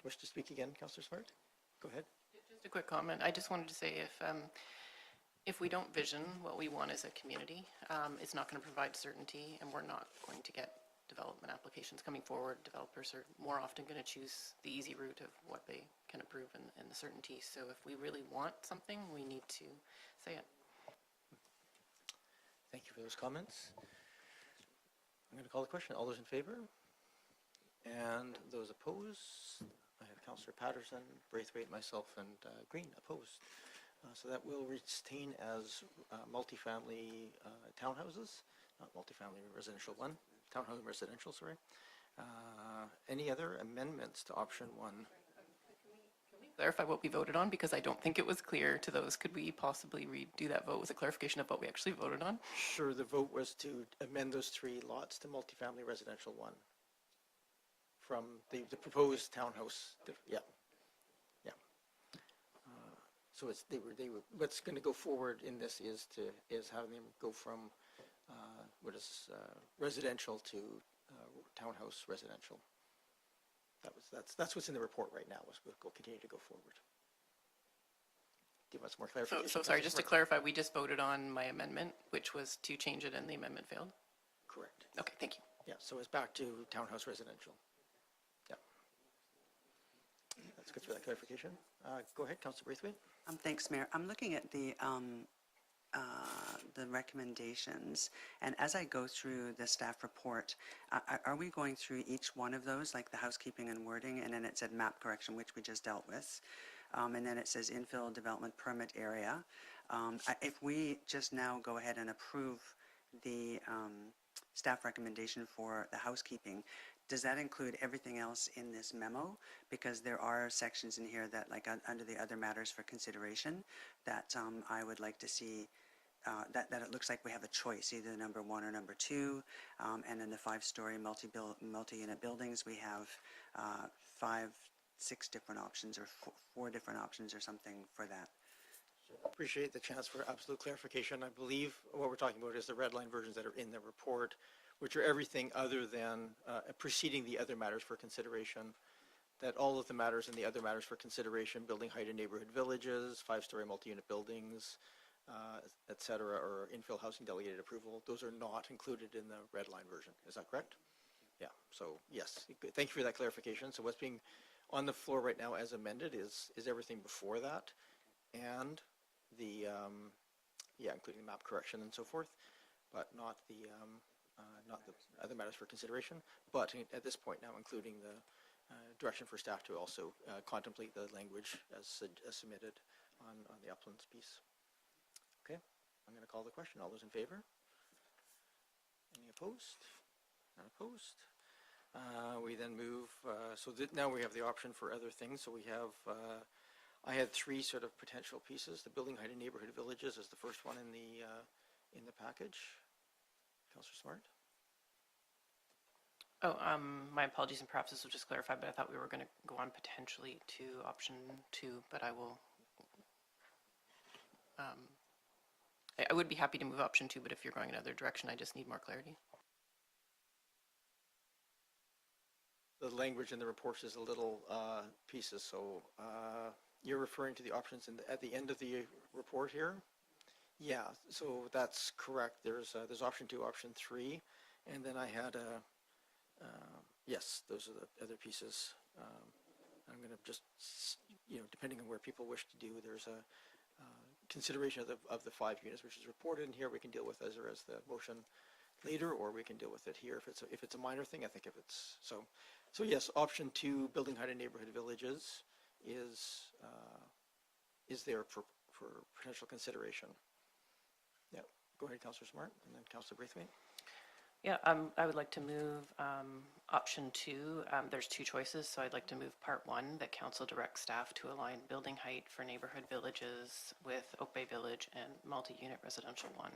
Wish to speak again, Councillor Smart? Go ahead. Just a quick comment. I just wanted to say if we don't vision what we want as a community, it's not going to provide certainty, and we're not going to get development applications coming forward. Developers are more often going to choose the easy route of what they can approve and the certainty. So if we really want something, we need to say it. Thank you for those comments. I'm going to call the question. All those in favor? And those opposed? I have Councillor Patterson, Braithwaite, myself, and Green opposed. So that will retain as multifamily townhouses, not multifamily residential 1, townhouse residential, sorry. Any other amendments to option 1? Clarify what we voted on, because I don't think it was clear to those. Could we possibly redo that vote with a clarification of what we actually voted on? Sure, the vote was to amend those 3 lots to multifamily residential 1 from the proposed townhouse. Yeah. So it's what's going to go forward in this is having them go from residential to townhouse residential. That's what's in the report right now. We'll continue to go forward. Do you want some more clarification? So sorry, just to clarify, we just voted on my amendment, which was to change it, and the amendment failed? Correct. Okay, thank you. Yeah, so it's back to townhouse residential. Yeah. That's good for that clarification. Go ahead, Councillor Braithwaite. Thanks, Mayor. I'm looking at the recommendations, and as I go through the staff report, are we going through each one of those, like the housekeeping and wording, and then it said map correction, which we just dealt with, and then it says infill development permit area. If we just now go ahead and approve the staff recommendation for the housekeeping, does that include everything else in this memo? Because there are sections in here that, like under the other matters for consideration, that I would like to see that it looks like we have a choice, either number 1 or number 2, and in the 5-story multi-unit buildings, we have 5, 6 different options, or 4 different options, or something for that. Appreciate the chance for absolute clarification. I believe what we're talking about is the red line versions that are in the report, which are everything other than preceding the other matters for consideration. That all of the matters and the other matters for consideration, building height in neighborhood villages, 5-story multi-unit buildings, et cetera, or infill housing delegated approval, those are not included in the red line version. Is that correct? Yeah, so yes, thank you for that clarification. So what's being on the floor right now as amended is everything before that, and the, including map correction and so forth, but not the other matters for consideration, but at this point now including the direction for staff to also contemplate the language as submitted on the uplands piece. Okay, I'm going to call the question. All those in favor? Any opposed? None opposed. We then move, so now we have the option for other things. So we have, I had 3 sort of potential pieces. The building height in neighborhood villages is the first one in the package. Councillor Smart? Oh, my apologies, and perhaps this will just clarify, but I thought we were going to go on potentially to option 2, but I will, I would be happy to move option 2, but if you're going another direction, I just need more clarity. The language in the reports is a little pieces, so you're referring to the options at the end of the report here? Yeah, so that's correct. There's option 2, option 3, and then I had a, yes, those are the other pieces. I'm going to just, depending on where people wish to do, there's a consideration of the 5 units, which is reported in here. We can deal with as the motion later, or we can deal with it here if it's a minor thing. I think if it's so yes, option 2, building height in neighborhood villages, is there for potential consideration. Yeah, go ahead, Councillor Smart, and then Councillor Braithwaite. Yeah, I would like to move option 2. There's 2 choices, so I'd like to move part 1, that council directs staff to align building height for neighborhood villages with Oak Bay Village and multi-unit residential 1.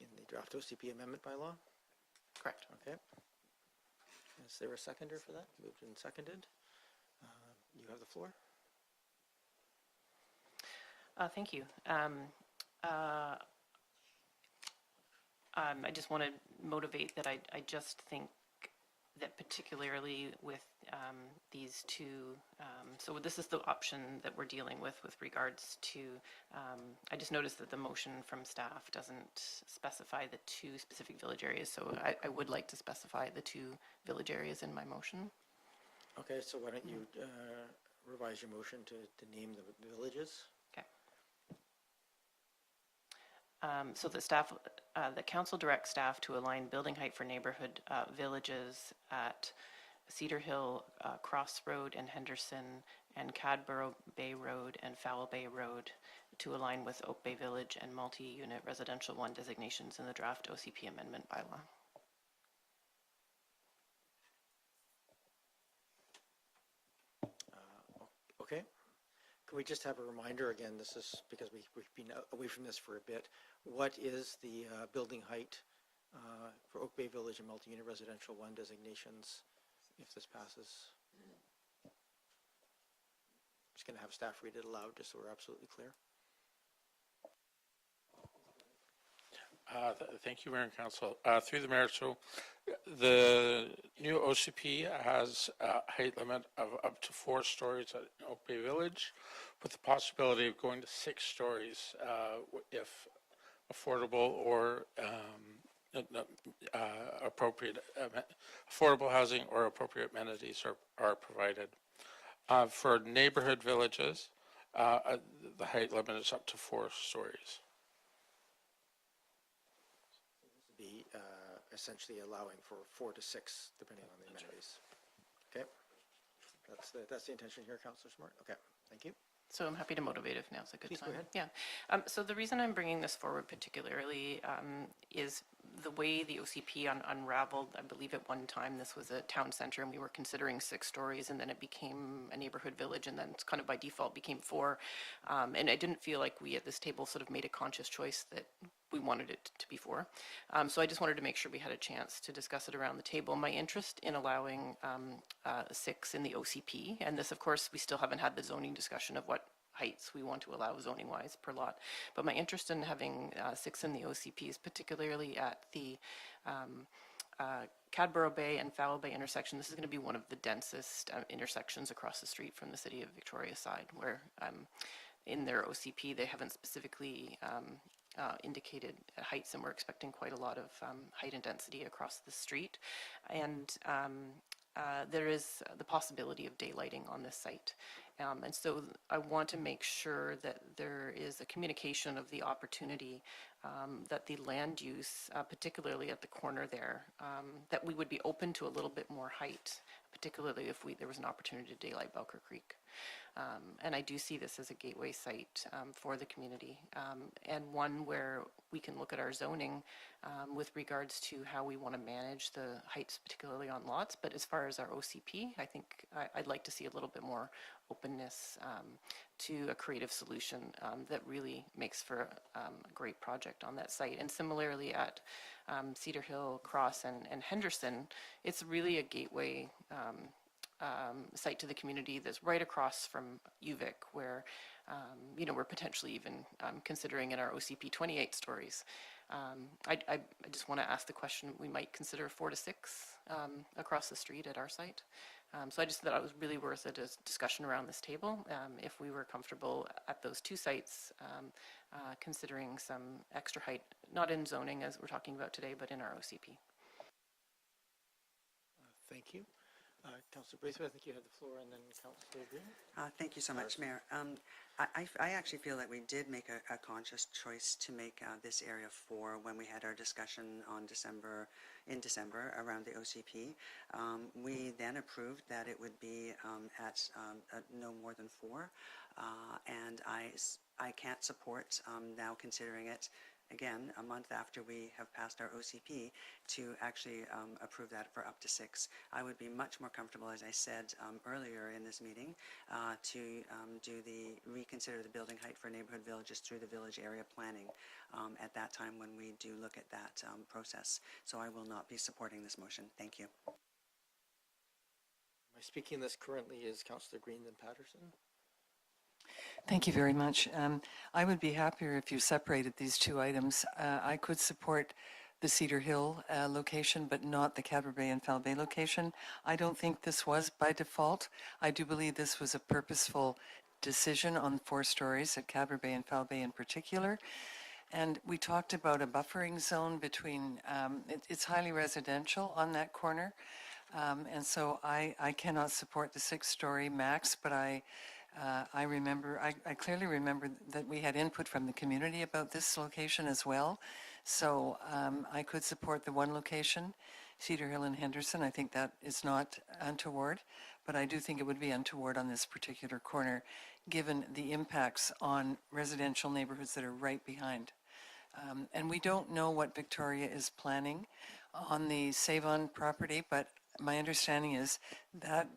In the draft OCP amendment bylaw? Correct. Okay. Is there a seconder for that? Moved and seconded. You have the floor. Thank you. I just want to motivate that I just think that particularly with these 2, so this is the option that we're dealing with regards to, I just noticed that the motion from staff doesn't specify the 2 specific village areas, so I would like to specify the 2 village areas in my motion. Okay, so why don't you revise your motion to name the villages? Okay. So the council directs staff to align building height for neighborhood villages at Cedar Hill Cross Road and Henderson, and Cadborough Bay Road and Fowl Bay Road to align with Oak Bay Village and multi-unit residential 1 designations in the draft OCP amendment bylaw. Okay. Can we just have a reminder again, this is because we've been away from this for a bit. What is the building height for Oak Bay Village and multi-unit residential 1 designations if this passes? I'm just going to have staff read it aloud just so we're absolutely clear. Thank you, Mayor and Council. Through the Mayor, so the new OCP has a height limit of up to 4 stories at Oak Bay Village, with the possibility of going to 6 stories if affordable or affordable housing or appropriate amenities are provided. For neighborhood villages, the height limit is up to 4 stories. Be essentially allowing for 4 to 6 depending on the amenities. Okay, that's the intention here, Councillor Smart. Okay, thank you. So I'm happy to motivate if now's a good Please time. go ahead. Yeah. So the reason I'm bringing this forward particularly is the way the OCP unraveled. I believe at one time this was a town center and we were considering 6 stories, and then it became a neighborhood village, and then it's kind of by default became 4. And I didn't feel like we at this table sort of made a conscious choice that we wanted it to be 4. So I just wanted to make sure we had a chance to discuss it around the table. My interest in allowing 6 in the OCP, and this of course we still haven't had the zoning discussion of what heights we want to allow zoning wise per lot, but my interest in having 6 in the OCP is particularly at the Cadborough Bay and Fowl Bay intersection. This is going to be one of the densest intersections across the street from the City of Victoria side, where in their OCP they haven't specifically indicated heights, and we're expecting quite a lot of height and density across the street. And there is the possibility of daylighting on this site. And so I want to make sure that there is a communication of the opportunity that the land use, particularly at the corner there, that we would be open to a little bit more height, particularly if there was an opportunity to daylight Belker Creek. And I do see this as a gateway site for the community, and one where we can look at our zoning with regards to how we want to manage the heights, particularly on lots. But as far as our OCP, I think I'd like to see a little bit more openness to a creative solution that really makes for a great project on that site. And similarly at Cedar Hill Cross and Henderson, it's really a gateway site to the community that's right across from UVic, where we're potentially even considering in our OCP 28 stories. I just want to ask the question, we might consider 4 to 6 across the street at our site. So I just thought it was really worth a discussion around this table if we were comfortable at those 2 sites considering some extra height, not in zoning as we're talking about today, but in our OCP. Thank you. Councillor Braithwaite, I think you had the floor, and then Councillor Green. Thank you so much, Mayor. I actually feel that we did make a conscious choice to make this area 4 when we had our discussion in December around the OCP. We then approved that it would be at no more than 4, and I can't support now considering it again, a month after we have passed our OCP, to actually approve that for up to 6. I would be much more comfortable, as I said earlier in this meeting, to reconsider the building height for neighborhood villages through the village area planning at that time when we do look at that process. So I will not be supporting this motion. Thank you. Am I speaking this currently is Councillor Green and Patterson? Thank you very much. I would be happier if you separated these two items. I could support the Cedar Hill location, but not the Cadbury Bay and Foul Bay location. I don't think this was by default. I do believe this was a purposeful decision on 4 stories at Cadbury Bay and Foul Bay in particular. And we talked about a buffering zone between, it's highly residential on that corner. And so I cannot support the 6-story max, but I clearly remember that we had input from the community about this location as well. So I could support the one location, Cedar Hill and Henderson. I think that is not untoward, but I do think it would be untoward on this particular corner, given the impacts on residential neighborhoods that are right behind. And we don't know what Victoria is planning on the Save-On property, but my understanding is that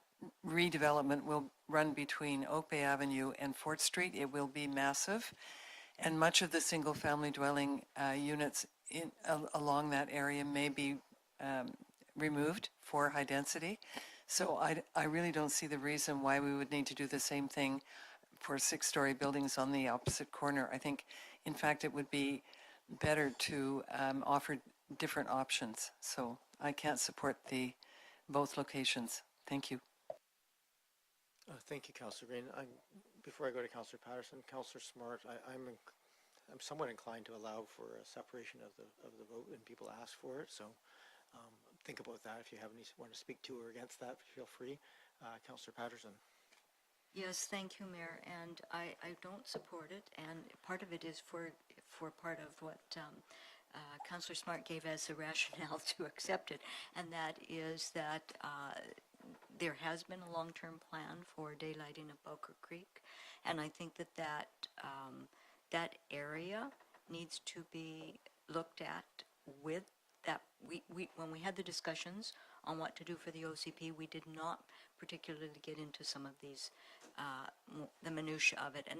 redevelopment will run between Oak Bay Avenue and Fort Street. It will be massive, and much of the single-family dwelling units along that area may be removed for high density. So I really don't see the reason why we would need to do the same thing for 6-story buildings on the opposite corner. I think, in fact, it would be better to offer different options. So I can't support both locations. Thank you. Thank you, Councillor Green. Before I go to Councillor Patterson, Councillor Smart, I'm somewhat inclined to allow for a separation of the vote when people ask for it. So think about that. If you have any want to speak to or against that, feel free. Councillor Patterson. Yes, thank you, Mayor, and I don't support it, and part of it is for part of what Councillor Smart gave as a rationale to accept it, and that is that there has been a long-term plan for daylighting of Backhoe Creek, and I think that that area needs to be looked at with that. When we had the discussions on what to do for the OCP, we did not particularly get into some of these the minutiae of it, and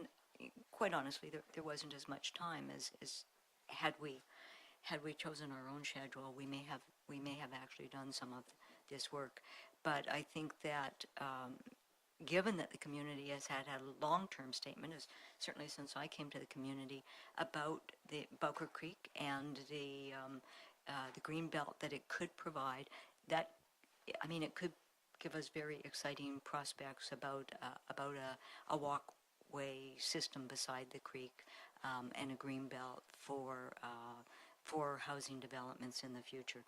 quite honestly, there wasn't as much time as had we chosen our own schedule. We may have actually done some of this work, but I think that given that the community has had a long-term statement, is certainly since I came to the community, about the Backhoe Creek and the green belt that it could provide, that it could give us very exciting prospects about a walkway system beside the creek and a green belt for housing developments in the future.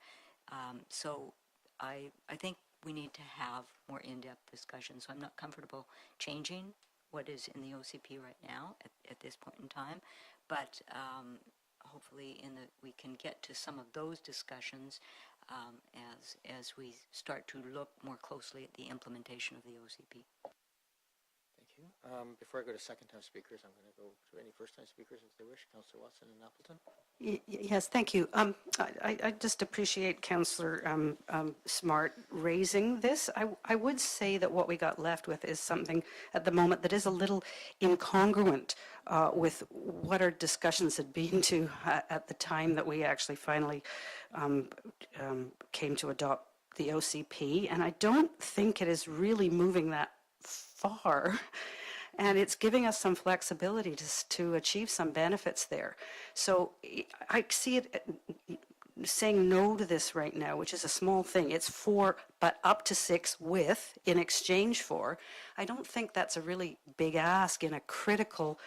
So I think we need to have more in-depth discussions. So I'm not comfortable changing what is in the OCP right now at this point in time, but hopefully we can get to some of those discussions as we start to look more closely at the implementation of the OCP. Thank you. Before I go to second-time speakers, I'm going to go to any first-time speakers if they wish. Councillor Watson and Appleton. Yes, thank you. I just appreciate Councillor Smart raising this. I would say that what we got left with is something at the moment that is a little incongruent with what our discussions had been to at the time that we actually finally came to adopt the OCP. And I don't think it is really moving that far. And it's giving us some flexibility to achieve some benefits there. So I see it saying no to this right now, which is a small thing. It's 4, but up to 6 with, in exchange for. I don't think that's a really big ask in a critical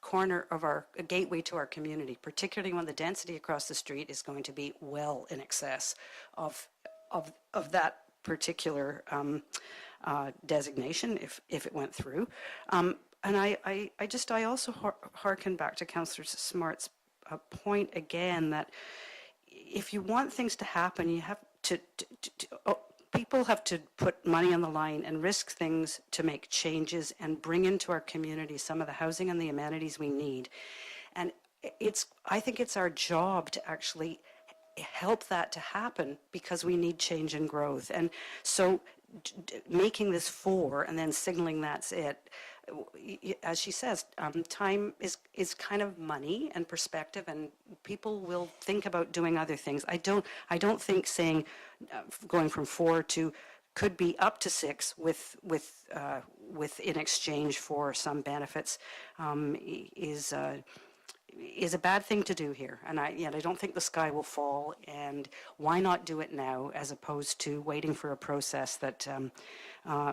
corner of a gateway to our community, particularly when the density across the street is going to be well in excess of that particular designation if it went through. And I also hearken back to Councillor Smart's point again that if you want things to happen, you have to people have to put money on the line and risk things to make changes and bring into our community some of the housing and the amenities we need. And I think it's our job to actually help that to happen because we need change and growth. And so making this 4 and then signaling that's it, as she says, time is kind of money and perspective, and people will think about doing other things. I don't think saying going from 4 to could be up to 6 with in exchange for some benefits is a bad thing to do here. And I don't think the sky will fall, and why not do it now as opposed to waiting for a process that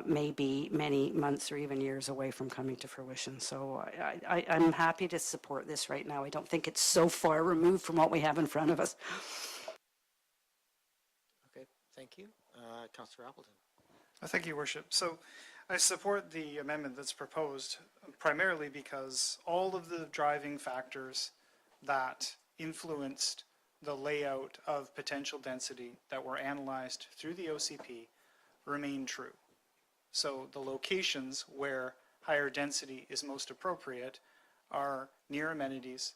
may be many months or even years away from coming to fruition. So I'm happy to support this right now. I don't think it's so far removed from what we have in front of us. Okay, thank you. Councillor Appleton. Thank you, Worship. So I support the amendment that's proposed primarily because all of the driving factors that influenced the layout of potential density that were analyzed through the OCP remain true. So the locations where higher density is most appropriate are near amenities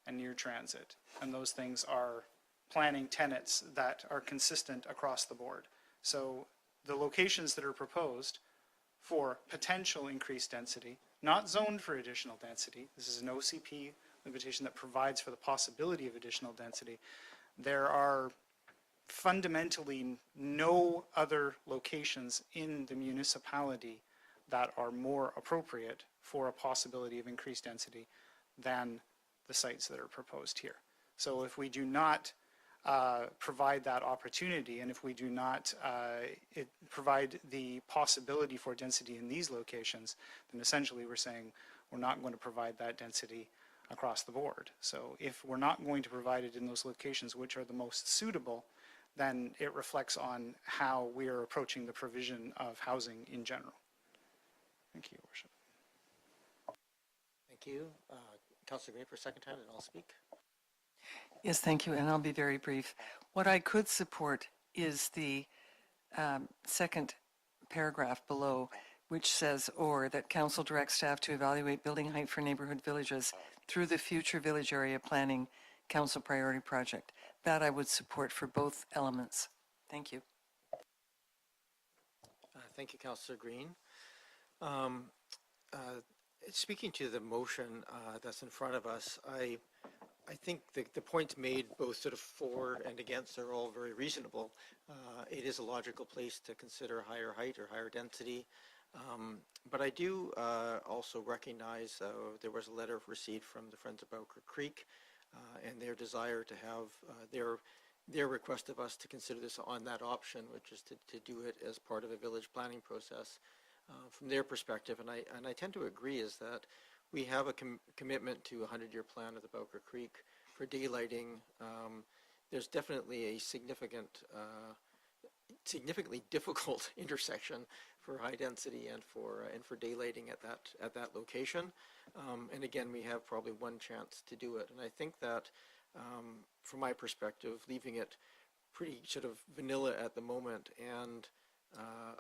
and near transit. And those things are planning tenets that are consistent across the board. So the locations that are proposed for potential increased density, not zoned for additional density. This is an OCP limitation that provides for the possibility of additional density. There are fundamentally no other locations in the municipality that are more appropriate for a possibility of increased density than the sites that are proposed here. So if we do not provide that opportunity, and if we do not provide the possibility for density in these locations, then essentially we're saying we're not going to provide that density across the board. So if we're not going to provide it in those locations which are the most suitable, then it reflects on how we are approaching the provision of housing in general. Thank you, Your Worship. Thank you. Councillor Green for a second time, and I'll speak. Yes, thank you, and I'll be very brief. What I could support is the second paragraph below, which says, or that council directs staff to evaluate building height for neighborhood villages through the future village area planning council priority project. That I would support for both elements. Thank you. Thank you, Councillor Green. Speaking to the motion that's in front of us, I think the points made both sort of for and against are all very reasonable. It is a logical place to consider higher height or higher density. But I do also recognize there was a letter received from the Friends of Backhoe Creek and their desire to have their request of us to consider this on that option, which is to do it as part of a village planning process. From their perspective, and I tend to agree, is that we have a commitment to a 100-year plan of the Backhoe Creek for daylighting. There's definitely a significantly difficult intersection for high density and for daylighting at that location. And again, we have probably one chance to do it. And I think that, from my perspective, leaving it pretty sort of vanilla at the moment and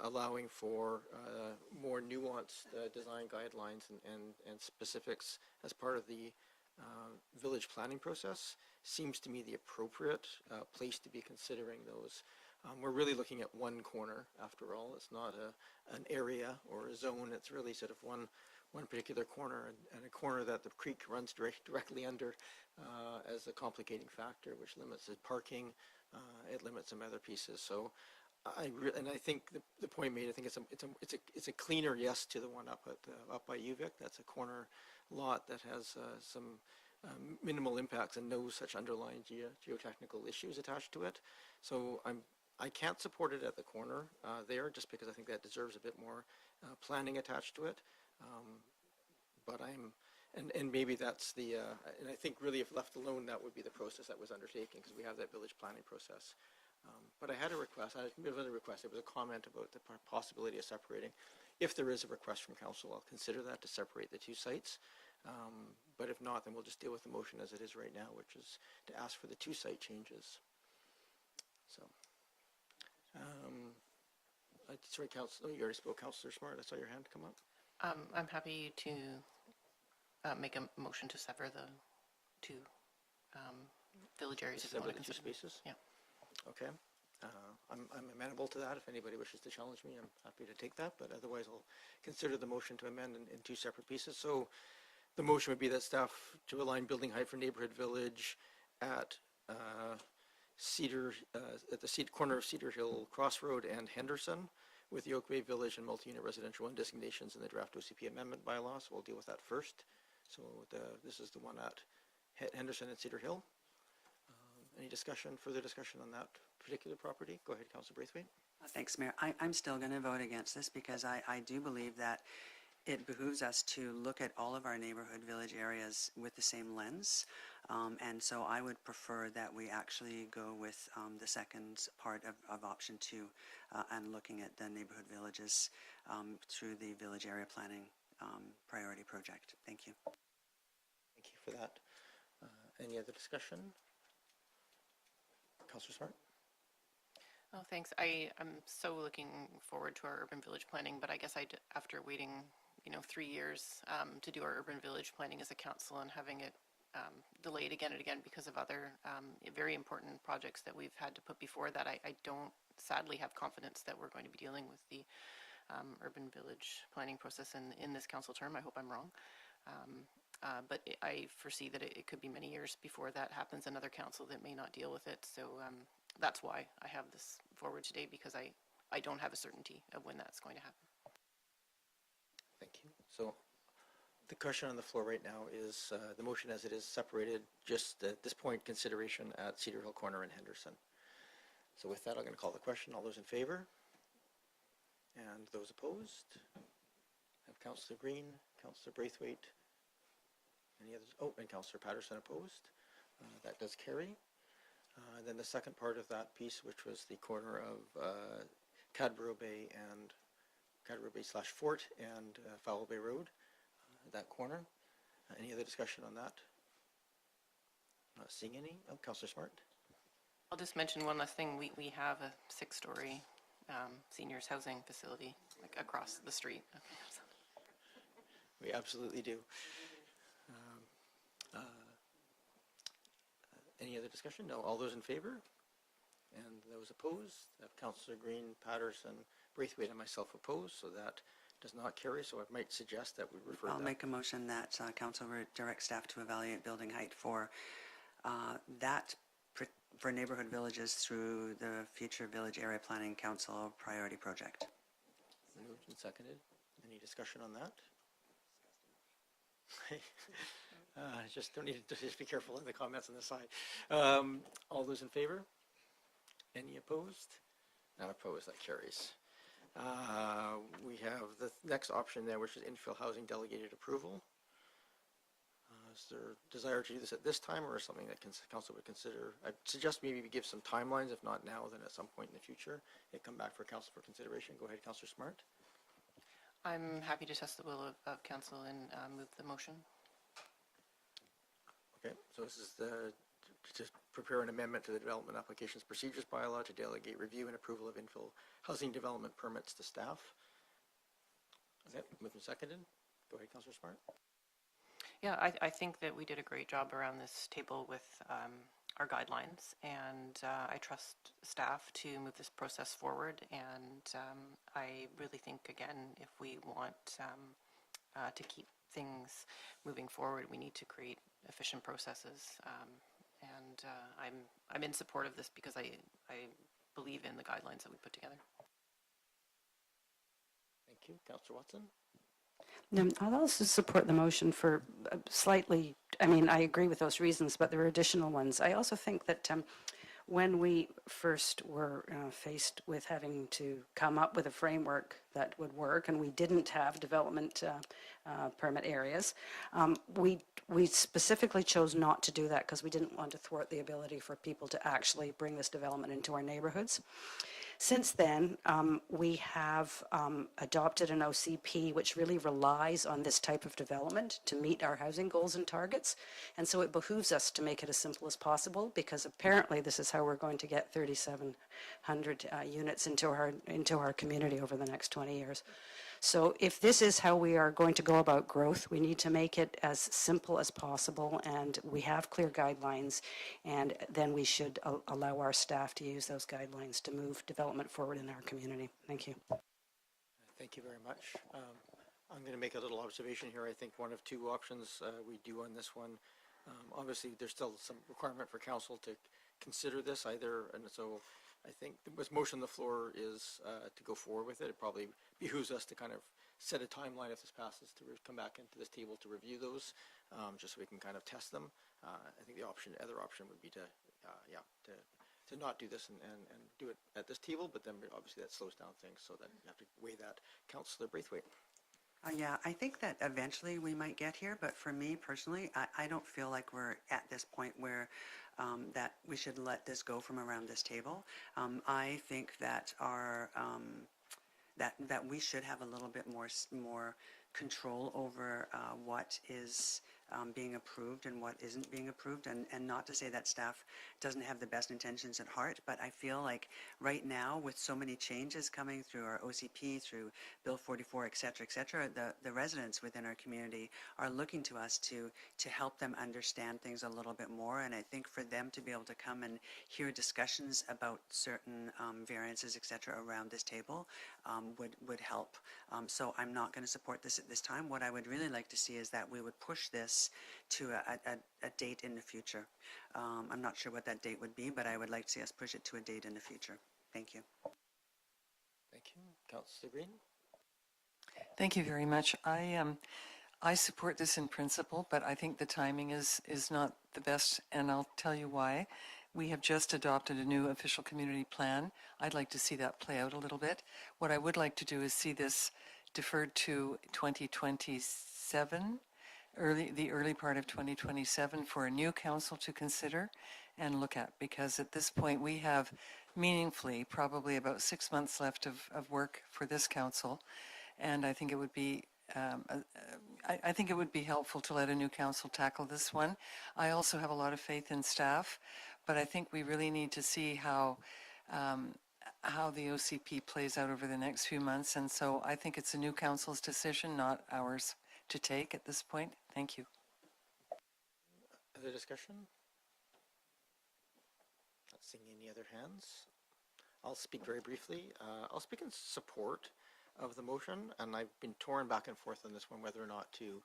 allowing for more nuanced design guidelines and specifics as part of the village planning process seems to me the appropriate place to be considering those. We're really looking at one corner, after all. It's not an area or a zone. It's really sort of one particular corner, and a corner that the creek runs directly under as a complicating factor, which limits the parking. It limits some other pieces. So. And I think the point made, I think it's a cleaner yes to the one up by UVic. That's a corner lot that has some minimal impacts and no such underlying geotechnical issues attached to it. So I can't support it at the corner there, just because I think that deserves a bit more planning attached to it. But and maybe that's and I think really if left alone, that would be the process that was undertaken, because we have that village planning process. But I had a request. There was a comment about the possibility of separating. If there is a request from council, I'll consider that to separate the two sites. But if not, then we'll just deal with the motion as it is right now, which is to ask for the two site changes. So, sorry, Councillor, you already spoke, Councillor Smart. I saw your hand come up. I'm happy to make a motion to sever two village areas if you want to Separate two consider them. spaces? Yeah. Okay. I'm amenable to that. If anybody wishes to challenge me, I'm happy to take that, but otherwise I'll consider the motion to amend in two separate pieces. So the motion would be that staff to align building height for neighborhood village at at the corner of Cedar Hill Crossroad and Henderson with the Oak Bay Village and multi-unit residential one designations in the draft OCP amendment bylaw. So we'll deal with that first. So this is the one at Henderson and Cedar Hill. Any further discussion on that particular property? Go ahead, Councillor Braithwaite. Thanks, Mayor. I'm still going to vote against this because I do believe that it behooves us to look at all of our neighborhood village areas with the same lens. And so I would prefer that we actually go with the second part of option 2 and looking at the neighborhood villages through the village area planning priority project. Thank you. Thank you for that. Any other discussion? Councillor Smart? Oh, thanks. I'm so looking forward to our urban village planning, but I guess after waiting, 3 years to do our urban village planning as a council and having it delayed again and again because of other very important projects that we've had to put before that, I don't sadly have confidence that we're going to be dealing with the urban village planning process in this council term. I hope I'm wrong. But I foresee that it could be many years before that happens, another council that may not deal with it. So that's why I have this forward today, because I don't have a certainty of when that's going to happen. Thank you. So the question on the floor right now is the motion as it is separated, just at this point consideration at Cedar Hill Corner and Henderson. So with that, I'm going to call the question. All those in favor? And those opposed? I have Councillor Green, Councillor Braithwaite, any others? Oh, and Councillor Patterson opposed. That does carry. Then the second part of that piece, which was the corner of Cadborough Bay and Cadborough Bay / Fort and Fowl Bay Road, that corner. Any other discussion on that? Not seeing any. Oh, Councillor Smart. I'll just mention one last thing. We have a 6-story seniors housing facility across the street. Okay, so. We absolutely do. Any other discussion? No. All those in favor? And those opposed? Councillor Green, Patterson, Braithwaite, and myself opposed, so that does not carry. So I might suggest that we refer I'll make a motion that council direct staff to evaluate building height for for neighborhood villages through the future village area planning council priority project. Moved and seconded. Any discussion on that? Just don't need to just be careful in the comments on the side. All those in favor? Any opposed? Not opposed. That carries. We have the next option there, which is infill housing delegated approval. Is there desire to do this at this time, or something that council would consider? I suggest maybe we give some timelines. If not now, then at some point in the future, it come back for council for consideration. Go ahead, Councillor Smart. I'm happy to test the will of council and move the motion. Okay, so this is to prepare an amendment to the Development Applications Procedures Bylaw to delegate review and approval of infill housing development permits to staff. Okay, moved and seconded. Go ahead, Councillor Smart. Yeah, I think that we did a great job around this table with our guidelines, and I trust staff to move this process forward. And I really think, again, if we want to keep things moving forward, we need to create efficient processes. And I'm in support of this because I believe in the guidelines that we put together. Thank you. Councillor Watson. I'll also support the motion for slightly, I agree with those reasons, but there are additional ones. I also think that when we first were faced with having to come up with a framework that would work, and we didn't have development permit areas, we specifically chose not to do that because we didn't want to thwart the ability for people to actually bring this development into our neighborhoods. Since then, we have adopted an OCP which really relies on this type of development to meet our housing goals and targets. And so it behooves us to make it as simple as possible, because apparently this is how we're going to get 3,700 units into our community over the next 20 years. So if this is how we are going to go about growth, we need to make it as simple as possible, and we have clear guidelines, and then we should allow our staff to use those guidelines to move development forward in our community. Thank you. Thank you very much. I'm going to make a little observation here. I think one of two options we do on this one. Obviously, there's still some requirement for council to consider this either, and so I think the motion on the floor is to go forward with it. It probably behooves us to kind of set a timeline if this passes to come back into this table to review those, just so we can kind of test them. I think the other option would be to not do this and do it at this table, but then obviously that slows down things, so that you have to weigh that. Councillor Braithwaite. Yeah, I think that eventually we might get here, but for me personally, I don't feel like we're at this point where that we should let this go from around this table. I think that our that we should have a little bit more control over what is being approved and what isn't being approved, and not to say that staff doesn't have the best intentions at heart, but I feel like right now with so many changes coming through our OCP, through Bill 44, et cetera, the residents within our community are looking to us to help them understand things a little bit more, and I think for them to be able to come and hear discussions about certain variances, et cetera, around this table would help. So I'm not going to support this at this time. What I would really like to see is that we would push this to a date in the future. I'm not sure what that date would be, but I would like to see us push it to a date in the future. Thank you. Thank you. Councillor Green. Thank you very much. I support this in principle, but I think the timing is not the best, and I'll tell you why. We have just adopted a new official community plan. I'd like to see that play out a little bit. What I would like to do is see this deferred to 2027, the early part of 2027, for a new council to consider and look at, because at this point we have meaningfully probably about 6 months left of work for this council, and I think it would be I think it would be helpful to let a new council tackle this one. I also have a lot of faith in staff, but I think we really need to see how the OCP plays out over the next few months, and so I think it's a new council's decision, not ours to take at this point. Thank you. Other discussion? Not seeing any other hands. I'll speak very briefly. I'll speak in support of the motion, and I've been torn back and forth on this one, whether or not to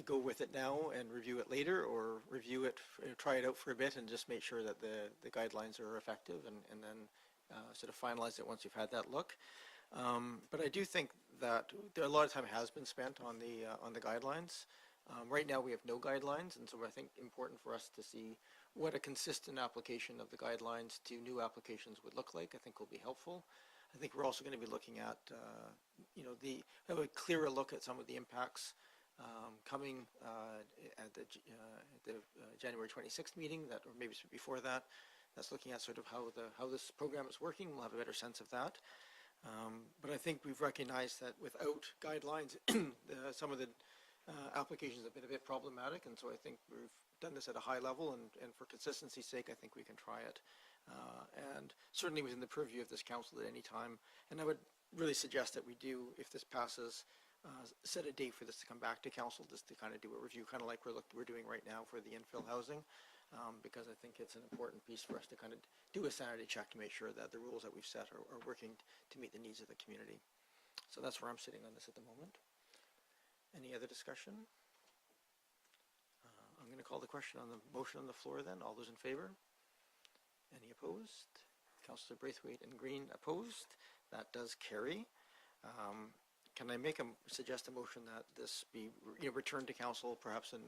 go with it now and review it later, or review it, try it out for a bit and just make sure that the guidelines are effective, and then sort of finalize it once you've had that look. But I do think that a lot of time has been spent on the guidelines. Right now we have no guidelines, and so I think important for us to see what a consistent application of the guidelines to new applications would look like. I think will be helpful. I think we're also going to be looking at, have a clearer look at some of the impacts coming at the January 26th meeting, or maybe before that. That's looking at sort of how this program is working. We'll have a better sense of that. But I think we've recognized that without guidelines, some of the applications have been a bit problematic, and so I think we've done this at a high level, and for consistency's sake, I think we can try it. And certainly within the purview of this council at any time. And I would really suggest that we do, if this passes, set a date for this to come back to council, just to kind of do a review, kind of like we're doing right now for the infill housing, because I think it's an important piece for us to kind of do a sanity check to make sure that the rules that we've set are working to meet the needs of the community. So that's where I'm sitting on this at the moment. Any other discussion? I'm going to call the question on the motion on the floor then. All those in favor? Any opposed? Councillor Braithwaite and Green opposed. That does carry. Can I suggest a motion that this be returned to council perhaps in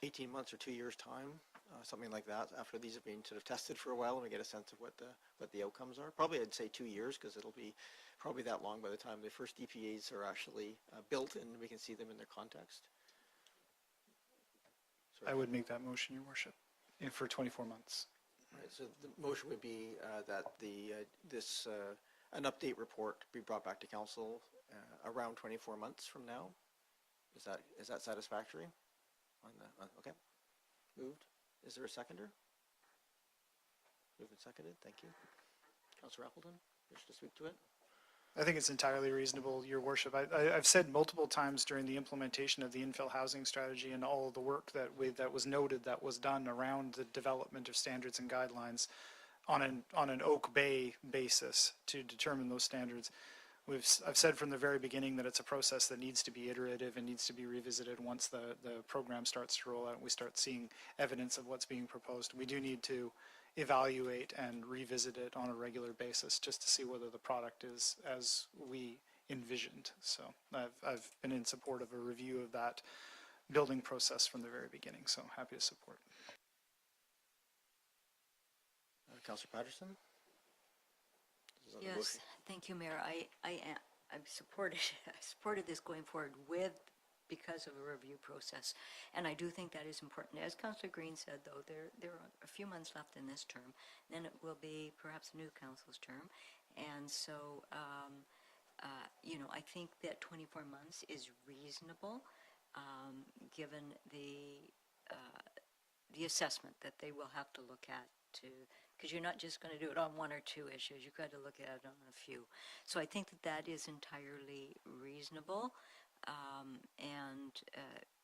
18 months or 2 years' time, something like that, after these have been sort of tested for a while and we get a sense of what the outcomes are? Probably I'd say 2 years, because it'll be probably that long by the time the first DPAs are actually built and we can see them in their context. I would make that motion, Your Worship, for 24 months. Right, so the motion would be that an update report be brought back to council around 24 months from now. Is that satisfactory? Okay. Moved. Is there a seconder? Moved and seconded. Thank you. Councillor Appleton, wish to speak to it? I think it's entirely reasonable, Your Worship. I've said multiple times during the implementation of the infill housing strategy and all of the work that was noted that was done around the development of standards and guidelines on an Oak Bay basis to determine those standards. I've said from the very beginning that it's a process that needs to be iterative and needs to be revisited once the program starts to roll out and we start seeing evidence of what's being proposed. We do need to evaluate and revisit it on a regular basis just to see whether the product is as we envisioned. So I've been in support of a review of that building process from the very beginning, so happy to support. Councillor Patterson? This is on the Yes, motion. thank you, Mayor. I've supported I supported this going forward because of a review process, and I do think that is important. As Councillor Green said, though, there are a few months left in this term, then it will be perhaps a new council's term, and so you know, I think that 24 months is reasonable, given the assessment that they will have to look at because you're not just going to do it on one or two issues. You've got to look at it on a few. So I think that is entirely reasonable, and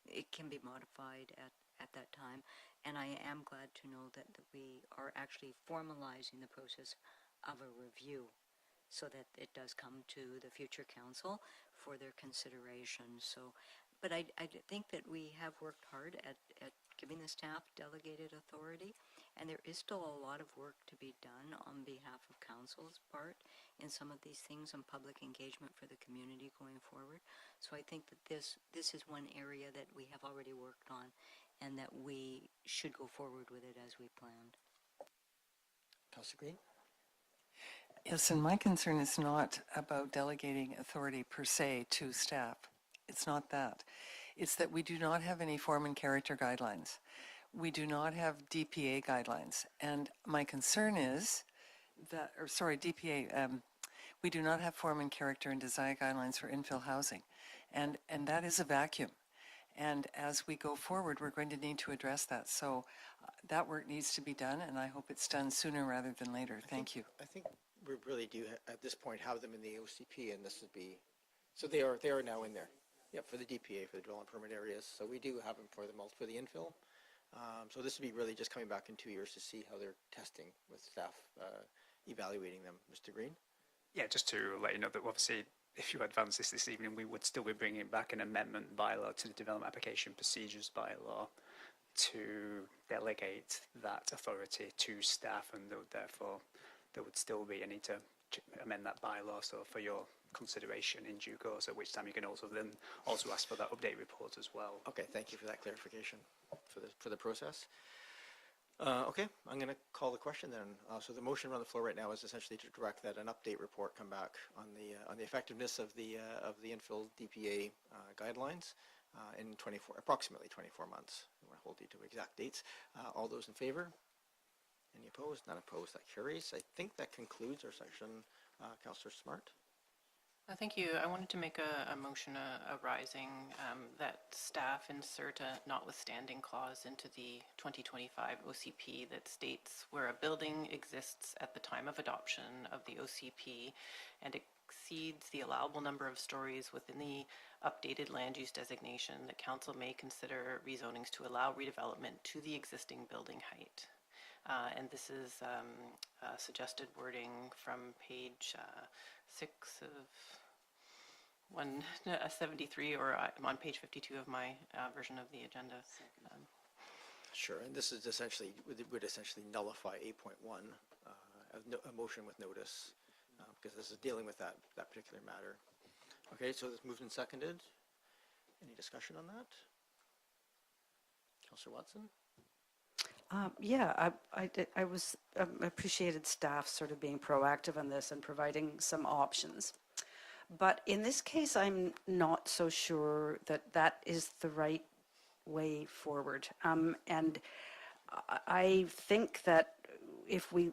it can be modified at that time. And I am glad to know that we are actually formalizing the process of a review so that it does come to the future council for their consideration. So, but I think that we have worked hard at giving the staff delegated authority, and there is still a lot of work to be done on behalf of council's part in some of these things on public engagement for the community going forward. So I think that this is one area that we have already worked on and that we should go forward with it as we planned. Councillor Green? Yes, and my concern is not about delegating authority per se to staff. It's not that. It's that we do not have any form and character guidelines. We do not have DPA guidelines. And my concern is that, DPA, we do not have form and character and design guidelines for infill housing. And that is a vacuum. And as we go forward, we're going to need to address that. So that work needs to be done, and I hope it's done sooner rather than later. Thank you. I think we really do at this point have them in the OCP, and this would be, so they are now in there. Yep, for the DPA, for the development permit areas. So we do have them for the infill. So this would be really just coming back in 2 years to see how they're testing with staff evaluating them. Mr. Green? Yeah, just to let you know that obviously if you advance this evening, we would still be bringing back an amendment bylaw to the Development Application Procedures bylaw to delegate that authority to staff, and therefore there would still be a need to amend that bylaw, so for your consideration in due course, at which time you can also ask for that update report as well. Okay, thank you for that clarification for the process. Okay, I'm going to call the question then. So the motion on the floor right now is essentially to direct that an update report come back on the effectiveness of the infill DPA guidelines in approximately 24 months. I want to hold you to exact dates. All those in favor? Any opposed? None opposed. That carries. I think that concludes our section. Councillor Smart. Thank you. I wanted to make a motion arising that staff insert a notwithstanding clause into the 2025 OCP that states where a building exists at the time of adoption of the OCP and exceeds the allowable number of stories within the updated land use designation, that council may consider rezonings to allow redevelopment to the existing building height. And this is suggested wording from page 6 of 173, or I'm on page 52 of my version of the agenda. Sure, and this is essentially would essentially nullify 8.1, a motion with notice, because this is dealing with that particular matter. Okay, so this moved and seconded. Any discussion on that? Councillor Watson? Yeah, I appreciated staff sort of being proactive on this and providing some options. But in this case, I'm not so sure that that is the right way forward. And I think that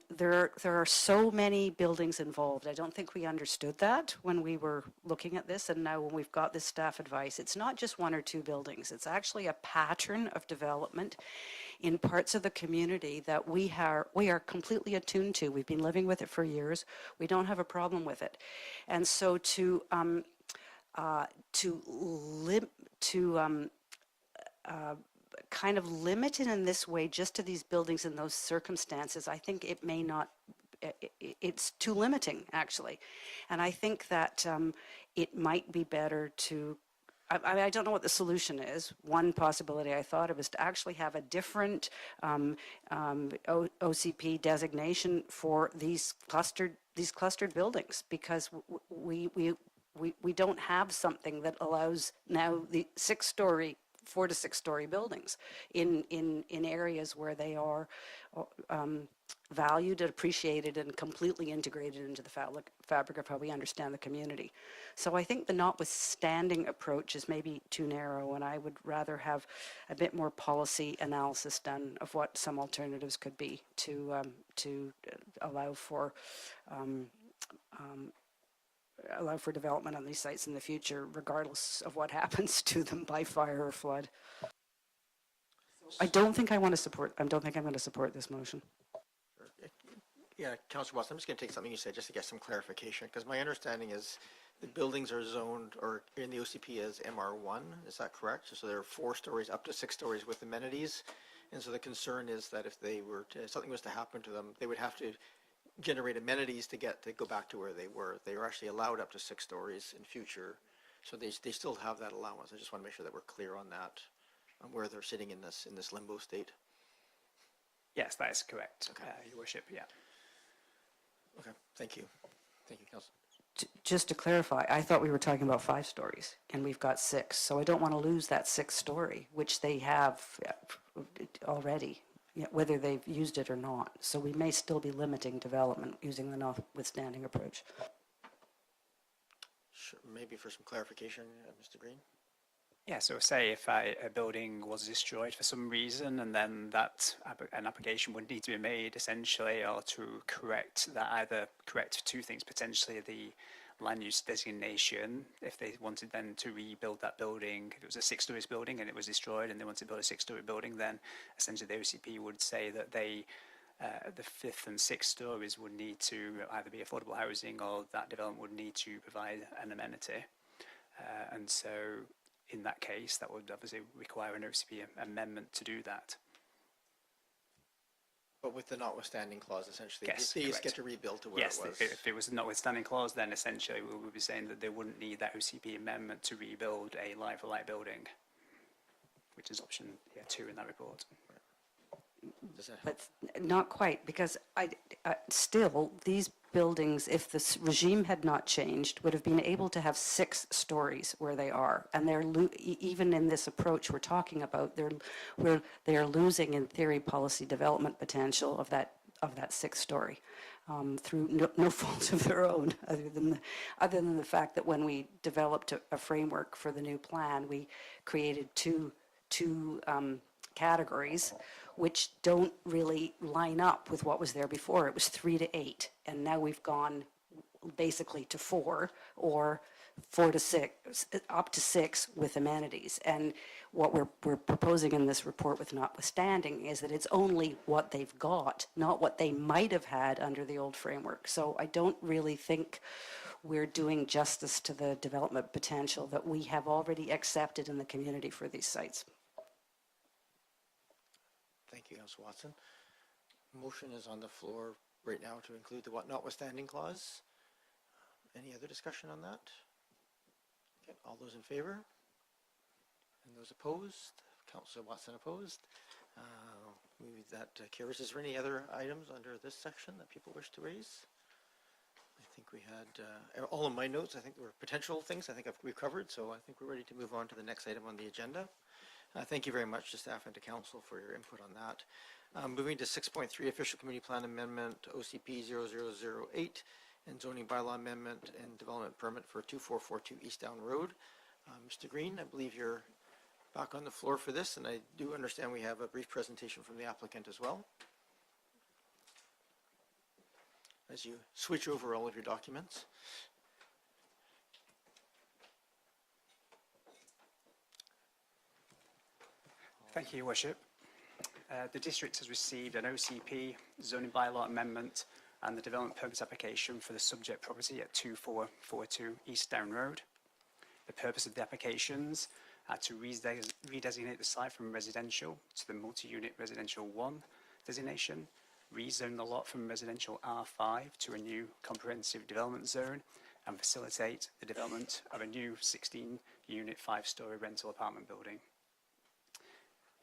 there are so many buildings involved. I don't think we understood that when we were looking at this, and now when we've got this staff advice, it's not just one or two buildings. It's actually a pattern of development in parts of the community that we are completely attuned to. We've been living with it for years. We don't have a problem with it, and so to kind of limit it in this way just to these buildings in those circumstances, I think it may not, it's too limiting, actually. And I think that it might be better to, I don't know what the solution is. One possibility I thought of is to actually have a different OCP designation for these clustered buildings, because we don't have something that allows now the 4 to 6 story buildings in areas where they are valued and appreciated and completely integrated into the fabric of how we understand the community. So I think the notwithstanding approach is maybe too narrow, and I would rather have a bit more policy analysis done of what some alternatives could be to allow for development on these sites in the future, regardless of what happens to them by fire or flood. I don't think I'm going to support this motion. Yeah, Councillor Watson, I'm just going to take something you said just to get some clarification, because my understanding is the buildings are zoned or in the OCP as MR1. Is that correct? So there are 4 stories up to 6 stories with amenities, and so the concern is that if something was to happen to them, they would have to generate amenities to go back to where they were. They were actually allowed up to 6 stories in future, so they still have that allowance. I just want to make sure that we're clear on that, on where they're sitting in this limbo state. Yes, that is correct, Okay. Your Worship, yeah. Okay, thank you. Thank you, Councillor. Just to clarify, I thought we were talking about 5 stories, and we've got 6, so I don't want to lose that 6th story, which they have already, whether they've used it or not. So we may still be limiting development using the notwithstanding approach. Sure, maybe for some clarification, Mr. Green? Yeah, so say if a building was destroyed for some reason, and then an application would need to be made essentially, or to correct that, either correct 2 things, potentially the land use designation, if they wanted then to rebuild that building, if it was a 6-story building and it was destroyed and they wanted to build a 6-story building, then essentially the OCP would say that the 5th and 6th stories would need to either be affordable housing, or that development would need to provide an amenity. And so in that case, that would obviously require an OCP amendment to do that. But with the notwithstanding clause, essentially, Yes, they just correct. get to rebuild to where Yes, it was. if it was a notwithstanding clause, then essentially we would be saying that they wouldn't need that OCP amendment to rebuild a like-for-like building, which is option 2 in that report. Does that help? But not quite, because still, these buildings, if this regime had not changed, would have been able to have 6 stories where they are. And they're even in this approach we're talking about, they are losing, in theory, policy development potential of that 6th story through no fault of their own, other than the fact that when we developed a framework for the new plan, we created two categories which don't really line up with what was there before. It was 3 to 8, and now we've gone basically to 4, or 4 to 6, up to 6 with amenities. And what we're proposing in this report with notwithstanding is that it's only what they've got, not what they might have had under the old framework. So I don't really think we're doing justice to the development potential that we have already accepted in the community for these sites. Thank you, Councillor Watson. Motion is on the floor right now to include the notwithstanding clause. Any other discussion on that? Okay, all those in favor? And those opposed? Councillor Watson opposed. That carries. Is there any other items under this section that people wish to raise? I think we had all of my notes. I think there were potential things I think we've covered, so I think we're ready to move on to the next item on the agenda. Thank you very much to staff and to council for your input on that. Moving to 6.3, Official Community Plan Amendment, OCP 0008, and Zoning Bylaw Amendment and Development Permit for 2442 Eastdowne Road. Mr. Green, I believe you're back on the floor for this, and I do understand we have a brief presentation from the applicant as well. as you switch over all of your documents. Thank you, Your Worship. The district has received an OCP, zoning bylaw amendment, and the development permit application for the subject property at 2442 Eastdowne Road. The purpose of the applications are to redesignate the site from residential to the multi-unit residential 1 designation, rezone the lot from residential R5 to a new comprehensive development zone, and facilitate the development of a new 16-unit 5-storey rental apartment building.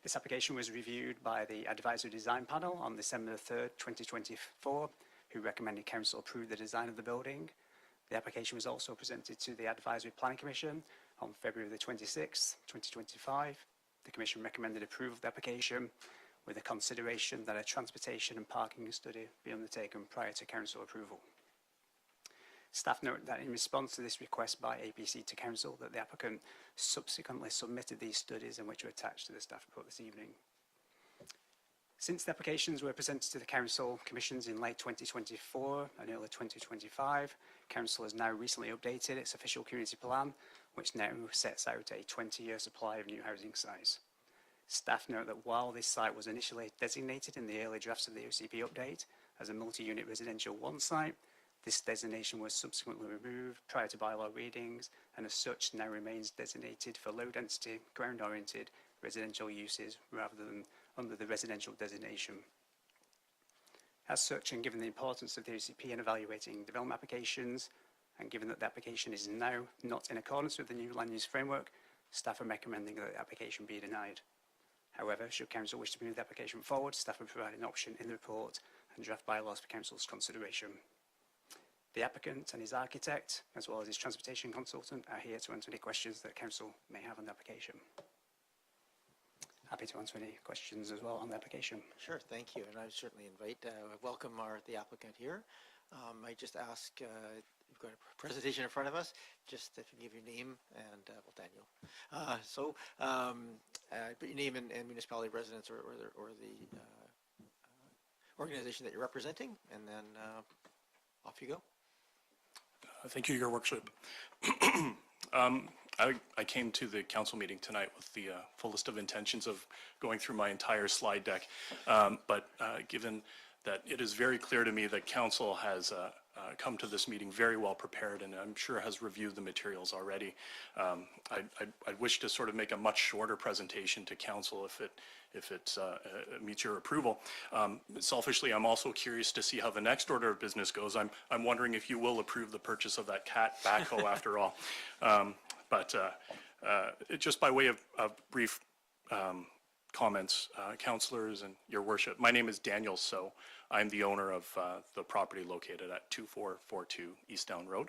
This application was reviewed by the Advisory Design Panel on December 3rd, 2024, who recommended Council approve the design of the building. The application was also presented to the Advisory Planning Commission on February the 26th, 2025. The Commission recommended approval of the application with the consideration that a transportation and parking study be undertaken prior to Council approval. Staff note that in response to this request by APC to Council, that the applicant subsequently submitted these studies and which are attached to the staff report this evening. Since the applications were presented to the Council Commissions in late 2024 and early 2025, Council has now recently updated its official community plan, which now sets out a 20-year supply of new housing sites. Staff note that while this site was initially designated in the early drafts of the OCP update as a multi-unit residential 1 site, this designation was subsequently removed prior to bylaw readings and as such now remains designated for low-density, ground-oriented residential uses rather than under the residential designation. As such, and given the importance of the OCP in evaluating development applications, and given that the application is now not in accordance with the new land use framework, staff are recommending that the application be denied. However, should Council wish to move the application forward, staff will provide an option in the report and draft bylaws for Council's consideration. The applicant and his architect, as well as his transportation consultant, are here to answer any questions that Council may have on the application. Happy to answer any questions as well on the application. Sure, thank you. And I certainly welcome the applicant here. I just ask, we've got a presentation in front of us, just if you give your name and, well, Daniel. Put your name and municipality residence or the organization that you're representing, and then off you go. Thank you, Your Worship. I came to the council meeting tonight with the full list of intentions of going through my entire slide deck. Given that it is very clear to me that council has come to this meeting very well prepared and I'm sure has reviewed the materials already, I'd wish to sort of make a much shorter presentation to council if it meets your approval. Selfishly, I'm also curious to see how the next order of business goes. I'm wondering if you will approve the purchase of that cat backhoe after all. Just by way of brief comments, councillors and Your Worship, my name is Daniel So. I'm the owner of the property located at 2442 Eastdowne Road.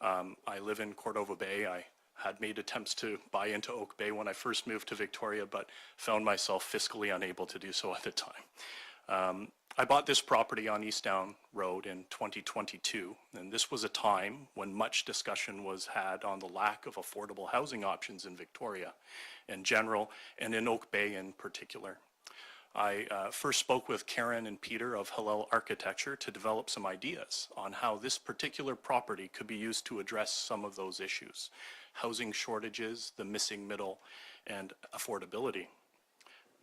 I live in Cordova Bay. I had made attempts to buy into Oak Bay when I first moved to Victoria, but found myself fiscally unable to do so at the time. I bought this property on Eastdowne Road in 2022, and this was a time when much discussion was had on the lack of affordable housing options in Victoria in general, and in Oak Bay in particular. I first spoke with Karen and Peter of Hillel Architecture to develop some ideas on how this particular property could be used to address some of those issues: housing shortages, the missing middle, and affordability.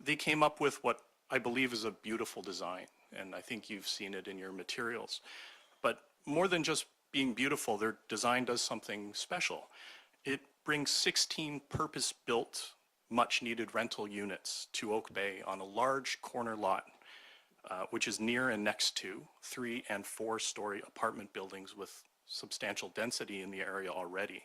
They came up with what I believe is a beautiful design, and I think you've seen it in your materials. But more than just being beautiful, their design does something special. It brings 16 purpose-built, much-needed rental units to Oak Bay on a large corner lot, which is near and next to 3- and 4-story apartment buildings with substantial density in the area already.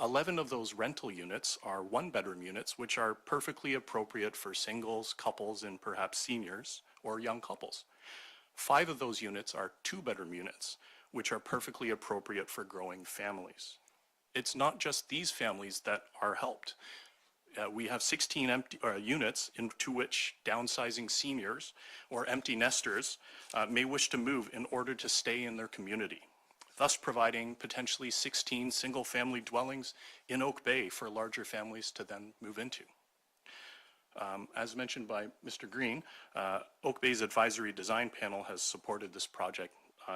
11 of those rental units are 1-bedroom units, which are perfectly appropriate for singles, couples, and perhaps seniors or young couples. 5 of those units are 2-bedroom units, which are perfectly appropriate for growing families. It's not just these families that are helped. We have 16 empty units into which downsizing seniors or empty nesters may wish to move in order to stay in their community, thus providing potentially 16 single-family dwellings in Oak Bay for larger families to then move into. As mentioned by Mr. Green, Oak Bay's Advisory Design Panel has supported this project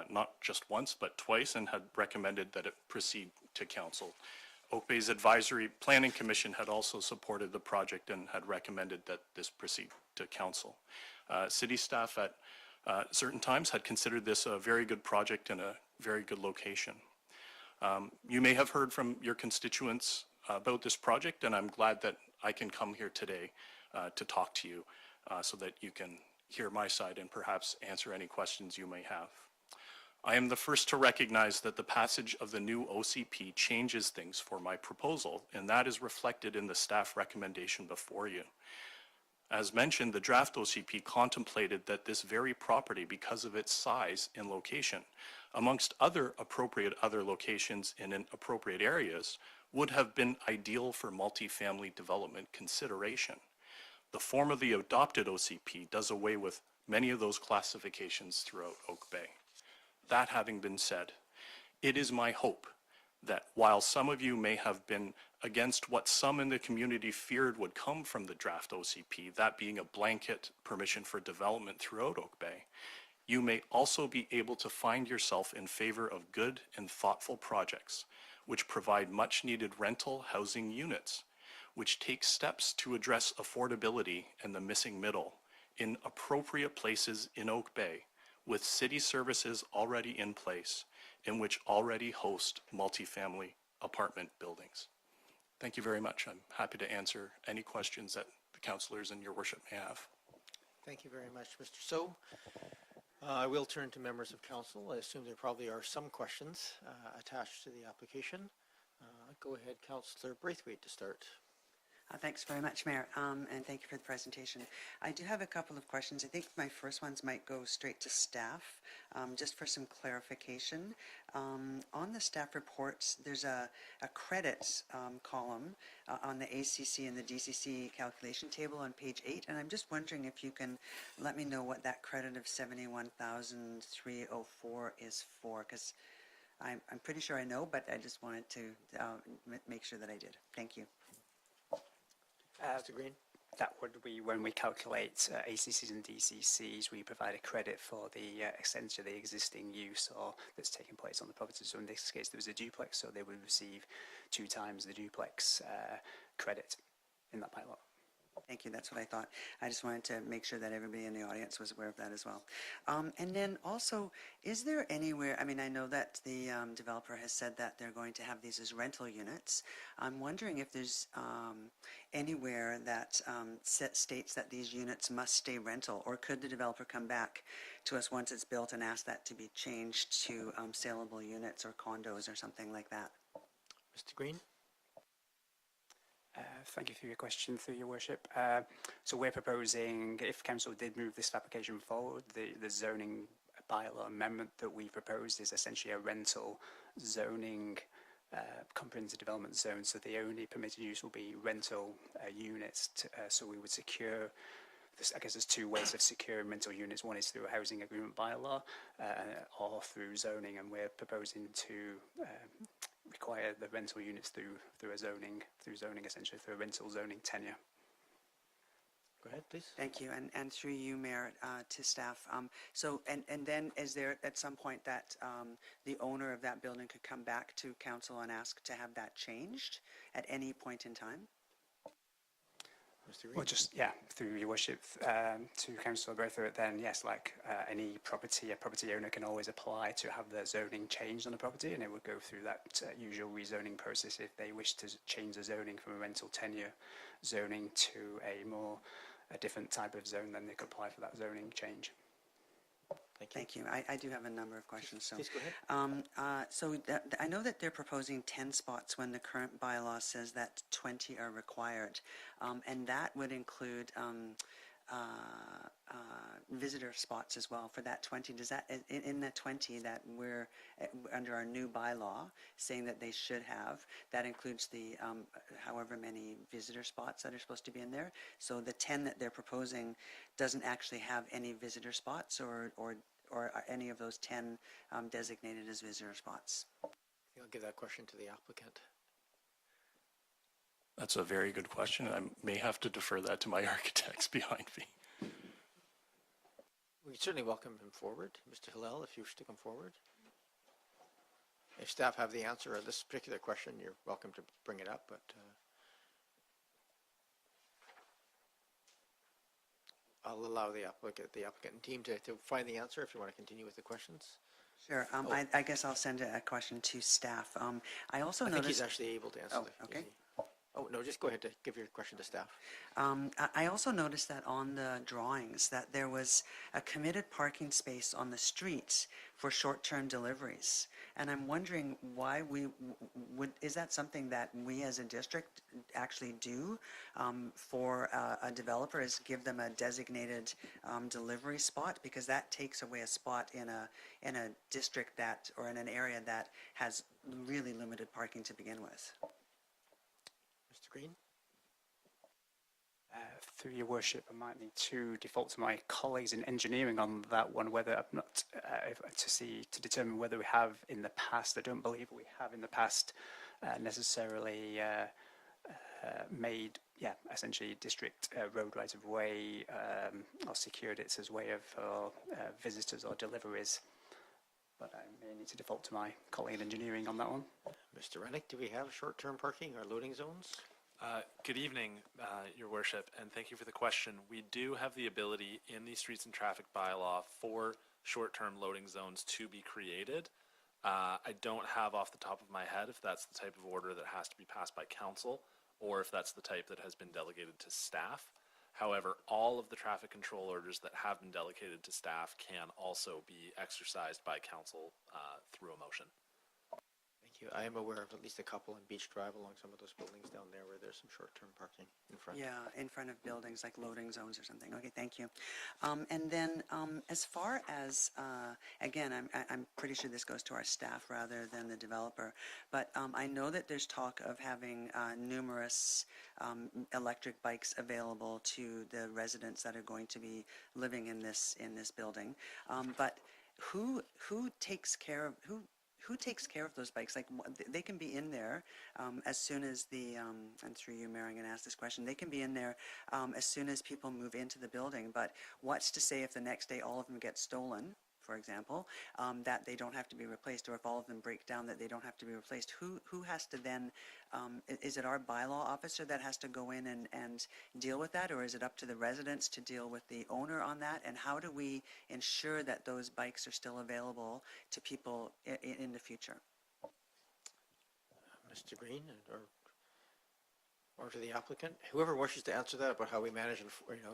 not just once, but twice, and had recommended that it proceed to council. Oak Bay's Advisory Planning Commission had also supported the project and had recommended that this proceed to council. City staff at certain times had considered this a very good project and a very good location. You may have heard from your constituents about this project, and I'm glad that I can come here today to talk to you so that you can hear my side and perhaps answer any questions you may have. I am the first to recognize that the passage of the new OCP changes things for my proposal, and that is reflected in the staff recommendation before you. As mentioned, the draft OCP contemplated that this very property, because of its size and location, amongst other appropriate other locations in appropriate areas, would have been ideal for multifamily development consideration. The form of the adopted OCP does away with many of those classifications throughout Oak Bay. That having been said, it is my hope that while some of you may have been against what some in the community feared would come from the draft OCP, that being a blanket permission for development throughout Oak Bay, you may also be able to find yourself in favor of good and thoughtful projects which provide much needed rental housing units, which take steps to address affordability and the missing middle in appropriate places in Oak Bay, with city services already in place and which already host multifamily apartment buildings. Thank you very much. I'm happy to answer any questions that the councillors and your worship may have. Thank you very much, Mr. So. I will turn to members of council. I assume there probably are some questions attached to the application. Go ahead, Councillor Braithwaite, to start. Thanks very much, Mayor, and thank you for the presentation. I do have a couple of questions. I think my first ones might go straight to staff, just for some clarification. On the staff reports, there's a credits column on the ACC and the DCC calculation table on page 8, and I'm just wondering if you can let me know what that credit of $71,304 is for, because I'm pretty sure I know, but I just wanted to make sure that I did. Thank you. Mr. Green? That would be when we calculate ACCs and DCCs, we provide a credit for the extent of the existing use or that's taking place on the property. So in this case, there was a duplex, so they would receive 2 times the duplex credit in that bylaw. Thank you. That's what I thought. I just wanted to make sure that everybody in the audience was aware of that as well. And then also, is there anywhere, I mean, I know that the developer has said that they're going to have these as rental units. I'm wondering if there's anywhere that states that these units must stay rental, or could the developer come back to us once it's built and ask that to be changed to saleable units or condos or something like that? Mr. Green? Thank you for your question, through your worship. So we're proposing, if council did move this application forward, the zoning bylaw amendment that we proposed is essentially a rental zoning comprehensive development zone. So the only permitted use will be rental units. So we would secure, I guess there's 2 ways of securing rental units. One is through a housing agreement bylaw or through zoning, and we're proposing to require the rental units through zoning essentially through a rental zoning tenure. Go ahead, please. Thank you, and through you, Mayor, to staff. So, and then is there at some point that the owner of that building could come back to council and ask to have that changed at any point in time? Mr. Green? Well, just, yeah, through your worship, to Councillor Braithwaite, then yes, like any property, a property owner can always apply to have their zoning changed on the property, and it would go through that usual rezoning process if they wish to change the zoning from a rental tenure zoning to a different type of zone, then they could apply for that zoning change. Thank you. I do have a number of questions. So, please go ahead. So I know that they're proposing 10 spots when the current bylaw says that 20 are required, and that would include visitor spots as well for that 20. Does that, in that 20 that we're under our new bylaw saying that they should have, that includes the however many visitor spots that are supposed to be in there? So the 10 that they're proposing doesn't actually have any visitor spots, or are any of those 10 designated as visitor spots? I'll give that question to the applicant. That's a very good question. I may have to defer that to my architects behind me. We certainly welcome him forward. Mr. Hillel, if you wish to come forward. If staff have the answer on this particular question, you're welcome to bring it up, but I'll allow the applicant team to find the answer if you want to continue with the questions. Sure. I guess I'll send a question to staff. I also I think he's noticed. actually able to answer. Okay. Oh, no, just go ahead to give your question to staff. I also noticed that on the drawings that there was a committed parking space on the streets for short-term deliveries. And I'm wondering why is that something that we as a district actually do for a developer, is give them a designated delivery spot? Because that takes away a spot in a district that, or in an area that has really limited parking to begin with. Mr. Green? Through your worship, I might need to default to my colleagues in engineering on that one, whether I'm not to determine whether we have in the past. I don't believe we have in the past necessarily made, essentially district road right of way or secured it as way of visitors or deliveries. But I may need to default to my colleague in engineering on that one. Mr. Rennick, do we have short-term parking or loading zones? Good evening, Your Worship, and thank you for the question. We do have the ability in the Streets and Traffic Bylaw for short-term loading zones to be created. I don't have off the top of my head if that's the type of order that has to be passed by council or if that's the type that has been delegated to staff. However, all of the traffic control orders that have been delegated to staff can also be exercised by council through a motion. Thank you. I am aware of at least a couple on Beach Drive along some of those buildings down there where there's some short-term parking in front. Yeah, in front of buildings like loading zones or something. Okay, thank you. And then as far as, again, I'm pretty sure this goes to our staff rather than the developer, but I know that there's talk of having numerous electric bikes available to the residents that are going to be living in this building. But who takes care of, who takes care of those bikes? Like, they can be in there as soon as the, and through you, Mayor, I'm going to ask this question, they can be in there as soon as people move into the building, but what's to say if the next day all of them get stolen, for example, that they don't have to be replaced, or if all of them break down that they don't have to be replaced? Who has to then, is it our bylaw officer that has to go in and deal with that, or is it up to the residents to deal with the owner on that? And how do we ensure that those bikes are still available to people in the future? Mr. Green, or to the applicant, whoever wishes to answer that about how we manage,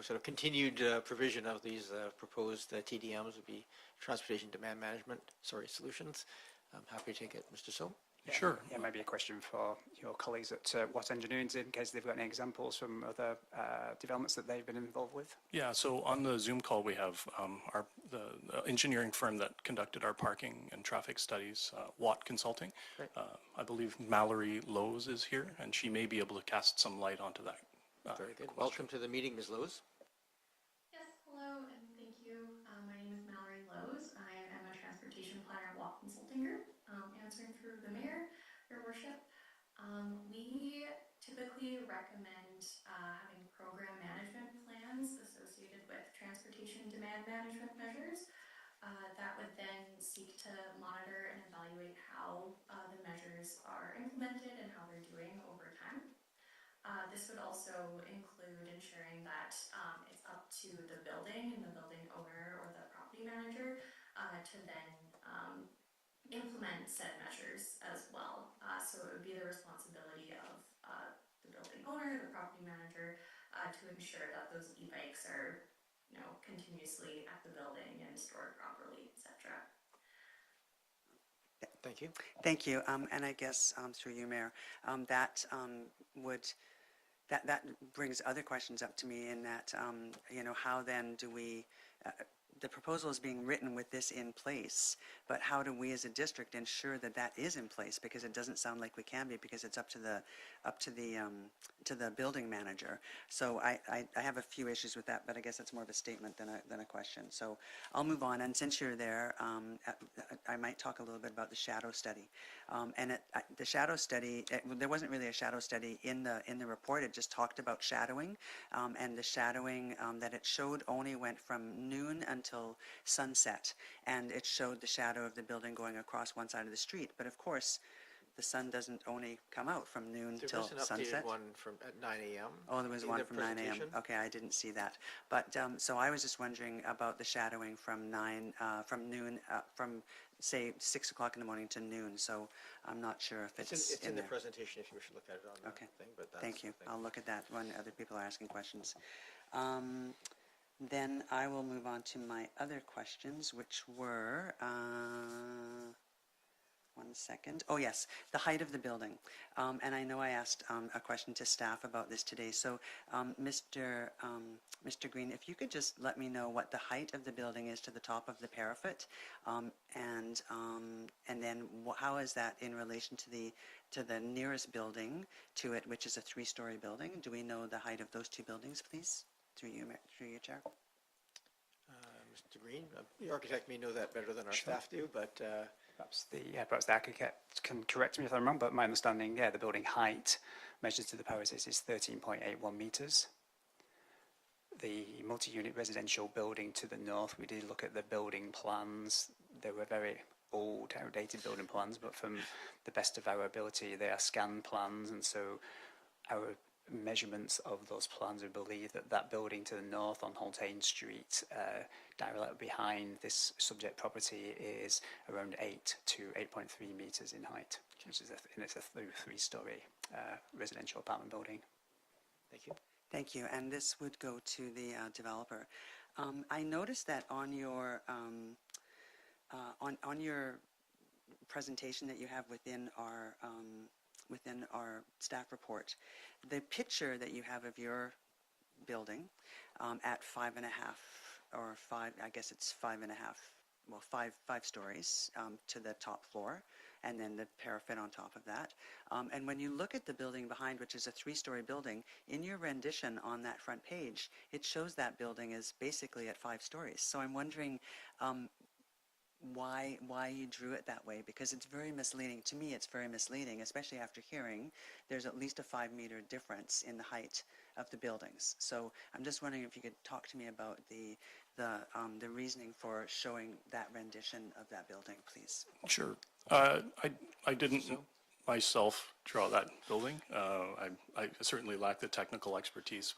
sort of continued provision of these proposed TDMs would be Transportation Demand Management, solutions. I'm happy to take it. Mr. So. Sure. Yeah, maybe a question for your colleagues at What Engineering, in case they've got any examples from other developments that they've been involved with. Yeah, so on the Zoom call we have the engineering firm that conducted our parking and traffic studies, Watt Consulting. I believe Mallory Lowe's is here, and she may be able to cast some light onto that. Very good. Welcome to the meeting, Ms. Lowe's. Yes, hello, and thank you. My name is Mallory Lowe's. I am a transportation planner at Watt Consulting Group. Answering through the mayor, your worship. We typically recommend having program management plans associated with transportation demand management measures that would then seek to monitor and evaluate how the measures are implemented and how they're doing over time. This would also include ensuring that it's up to the building and the building owner or the property manager to then implement said measures as well. So it would be the responsibility of the building owner, the property manager, to ensure that those e-bikes are, continuously at the building and stored properly, etc. Thank you. Thank you. And I guess through you, Mayor, that brings other questions up to me in that, how then do we, the proposal is being written with this in place, but how do we as a district ensure that that is in place? Because it doesn't sound like we can be, because it's up to the building manager. So I have a few issues with that, but I guess that's more of a statement than a question. So I'll move on. And since you're there, I might talk a little bit about the shadow study. The shadow study, there wasn't really a shadow study in the report. It just talked about shadowing, and the shadowing that it showed only went from noon until until sunset, and it showed the shadow of the building going across one side of the street. But of course, the sun doesn't only come out from noon There till was an sunset. updated one from at 9 a.m. Oh, there was in one the from 9 a.m. presentation. Okay, I didn't see that. But so I was just wondering about the shadowing from noon, from say 6 o'clock in the morning to noon. So I'm not sure if it's It's in the there. presentation if you wish to look at it on the Okay. thing. But that's Thank you. the thing. I'll look at that when other people are asking questions. Then I will move on to my other questions, which were, one second. Oh, yes, the height of the building. And I know I asked a question to staff about this today. So, Mr. Green, if you could just let me know what the height of the building is to the top of the parapet, and then how is that in relation to the nearest building to it, which is a 3-story building? Do we know the height of those two buildings, please? Through you, Chair. Mr. Green, the architect may know that better than our staff do, but Perhaps the architect can correct me if I'm wrong, but my understanding, the building height measured to the parapet is 13.81 metres. The multi-unit residential building to the north, we did look at the building plans. They were very old, outdated building plans, but from the best of our ability, they are scanned plans, and so our measurements of those plans, we believe that that building to the north on Haultain Street, directly behind this subject property, is around 8 to 8.3 metres in height, which is it's a 3-story residential apartment building. thank you. Thank you. And this would go to the developer. I noticed that on your presentation that you have within our staff report, the picture that you have of your building at 5.5 or 5, I guess it's 5.5, well, five stories to the top floor, and then the parapet on top of that. And when you look at the building behind, which is a 3-story building, in your rendition on that front page, it shows that building is basically at 5 stories. So I'm wondering why you drew it that way, because it's very misleading. To me, it's very misleading, especially after hearing there's at least a 5-meter difference in the height of the buildings. So I'm just wondering if you could talk to me about the reasoning for showing that rendition of that building, please. Sure. I didn't myself draw that building. I certainly lack the technical expertise.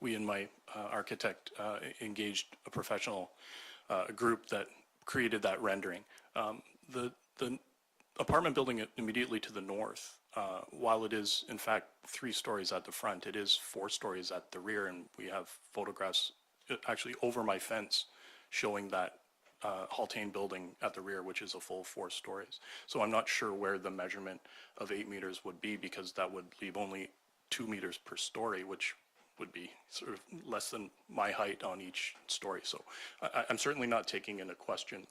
We and my architect engaged a professional group that created that rendering. The apartment building immediately to the north, while it is in fact 3 stories at the front, it is 4 stories at the rear, and we have photographs actually over my fence showing that Haultain building at the rear, which is a full 4 stories. So I'm not sure where the measurement of 8 meters would be, because that would leave only 2 meters per story, which would be sort of less than my height on each story. So I'm certainly not taking into question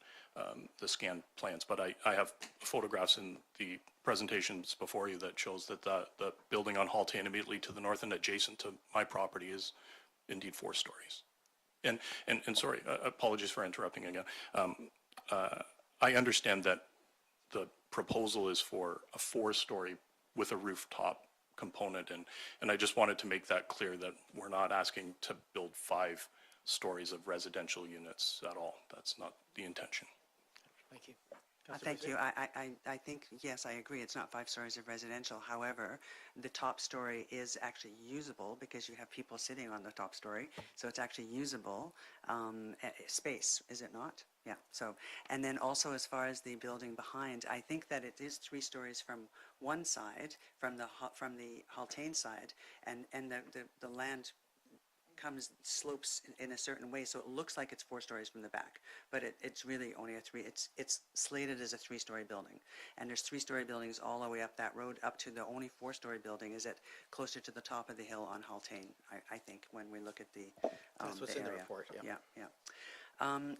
the scanned plans, but I have photographs in the presentations before you that shows that the building on Haultain immediately to the north and adjacent to my property is indeed 4 stories. And sorry, apologies for interrupting again. I understand that the proposal is for a 4-story with a rooftop component, and I just wanted to make that clear that we're not asking to build 5 stories of residential units at all. That's not the intention. Thank you. Thank you. I think, yes, I agree. It's not 5 stories of residential. However, the top story is actually usable because you have people sitting on the top story. So it's actually usable space, is it not? Yeah. So, and then also as far as the building behind, I think that it is 3 stories from one side, from the Haultain side, and the land slopes in a certain way, so it looks like it's 4 stories from the back, but it's really only it's slated as a 3-story building, and there's 3-story buildings all the way up that road. Up to the only 4-story building is closer to the top of the hill on Haultain, I think, when we look at the That's what's in the report, yeah.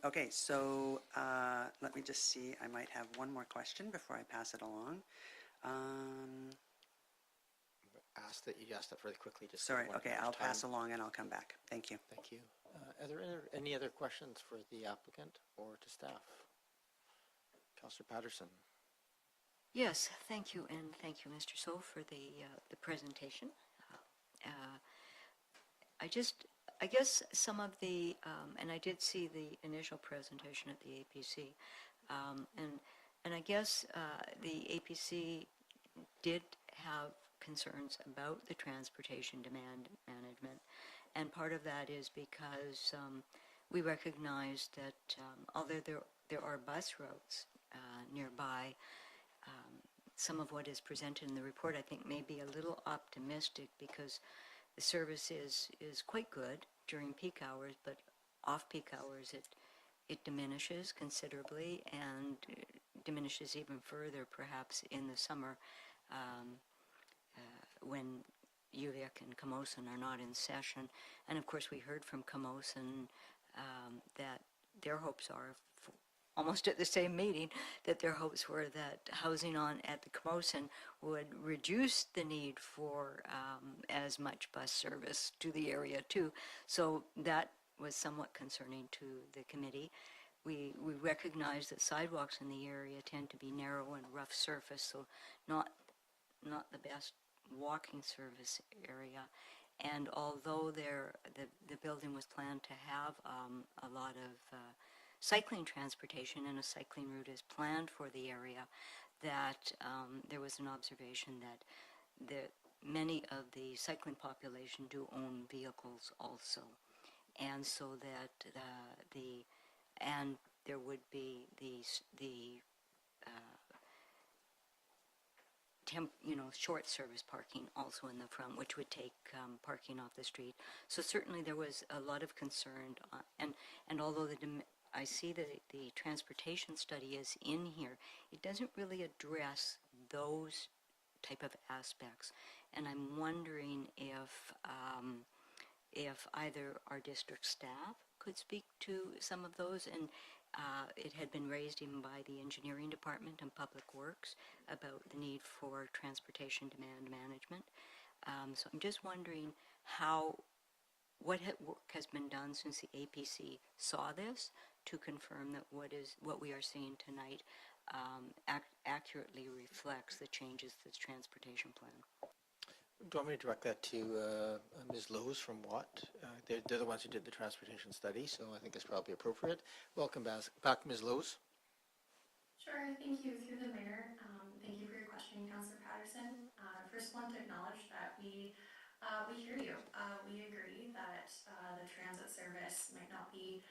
Okay, so let me just see, I might have one more question before I pass it along. You asked that fairly quickly. Just Sorry, one okay, at a I'll time. pass along and I'll come back. Thank you. Thank you. Are there any other questions for the applicant or to staff? Councillor Patterson. Yes, thank you, and thank you, Mr. So, for the presentation. I guess some of the, and I did see the initial presentation at the APC, and I guess the APC did have concerns about the transportation demand management, and part of that is because we recognize that although there are bus routes nearby, some of what is presented in the report I think may be a little optimistic because the service is quite good during peak hours, but off-peak hours it diminishes considerably and diminishes even further perhaps in the summer when UVic and Camosun are not in session. And of course we heard from Camosun that their hopes are, almost at the same meeting, that their hopes were that housing on at the Camosun would reduce the need for as much bus service to the area too. So that was somewhat concerning to the committee. We recognize that sidewalks in the area tend to be narrow and rough surface, so not the best walking service area. And although the building was planned to have a lot of cycling transportation and a cycling route is planned for the area, that there was an observation that many of the cycling population do own vehicles also, and so that and there would be the short service parking also in the front, which would take parking off the street. So certainly there was a lot of concern, and although I see that the transportation study is in here, it doesn't really address those type of aspects. And I'm wondering if either our district staff could speak to some of those, and it had been raised even by the engineering department and public works about the need for transportation demand management. So I'm just wondering what work has been done since the APC saw this to confirm that what we are seeing tonight accurately reflects the changes to the transportation plan. Do you want me to direct that to Ms. Lowe's from Watt? They're the ones who did the transportation study, so I think it's probably appropriate. Welcome back, Ms. Lowe's. Sure, thank you. Through the mayor, thank you for your question, Councillor Patterson. First, want to acknowledge that we hear you. We agree that the transit service might not be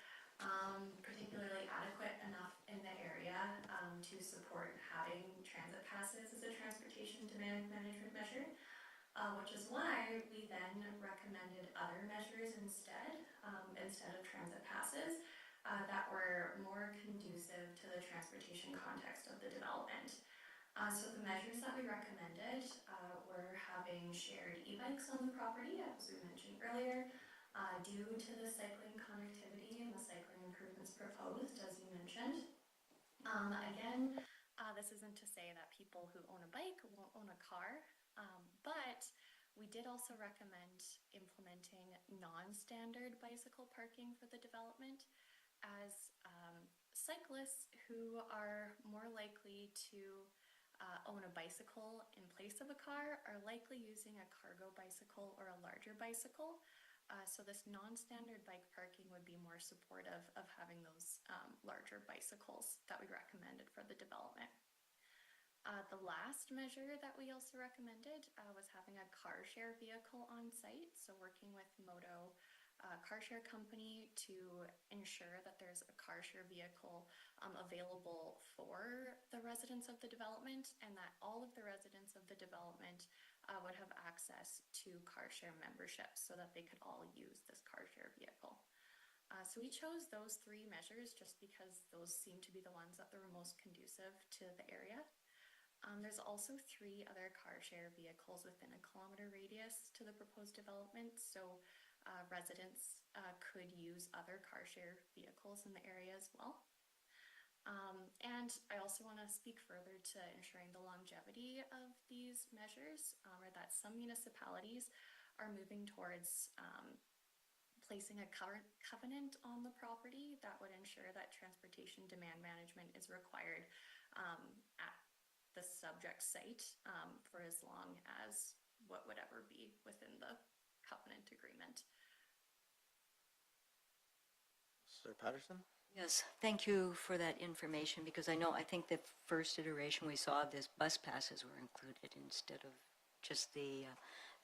particularly adequate enough in the area to support having transit passes as a transportation demand management measure. Which is why we then recommended other measures instead of transit passes that were more conducive to the transportation context of the development. So the measures that we recommended were having shared e-bikes on the property, as we mentioned earlier, due to the cycling connectivity and the cycling improvements proposed, as you mentioned. Again, this isn't to say that people who own a bike won't own a car, but we did also recommend implementing non-standard bicycle parking for the development, as cyclists who are more likely to own a bicycle in place of a car are likely using a cargo bicycle or a larger bicycle. So this non-standard bike parking would be more supportive of having those larger bicycles that we recommended for the development. The last measure that we also recommended was having a car share vehicle on site. So working with Moto car share company to ensure that there's a car share vehicle available for the residents of the development, and that all of the residents of the development would have access to car share memberships so that they could all use this car share vehicle. So we chose those three measures just because those seem to be the ones that were most conducive to the area. There's also 3 other car share vehicles within a kilometer radius to the proposed development, so residents could use other car share vehicles in the area as well. And I also want to speak further to ensuring the longevity of these measures, or that some municipalities are moving towards placing a covenant on the property that would ensure that transportation demand management is required at the subject site for as long as what would ever be within the covenant agreement. Councillor Patterson? Yes, thank you for that information, because I think the first iteration we saw of this, bus passes were included instead of just the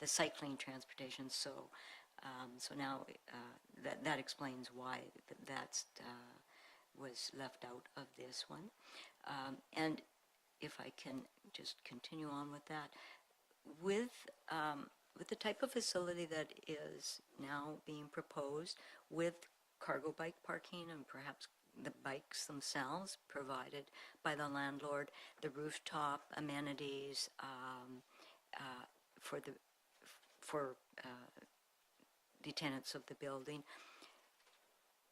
cycling transportation. So, so now that explains why that's was left out of this one. And if I can just continue on with that, with the type of facility that is now being proposed, with cargo bike parking and perhaps the bikes themselves provided by the landlord, the rooftop amenities for the tenants of the building.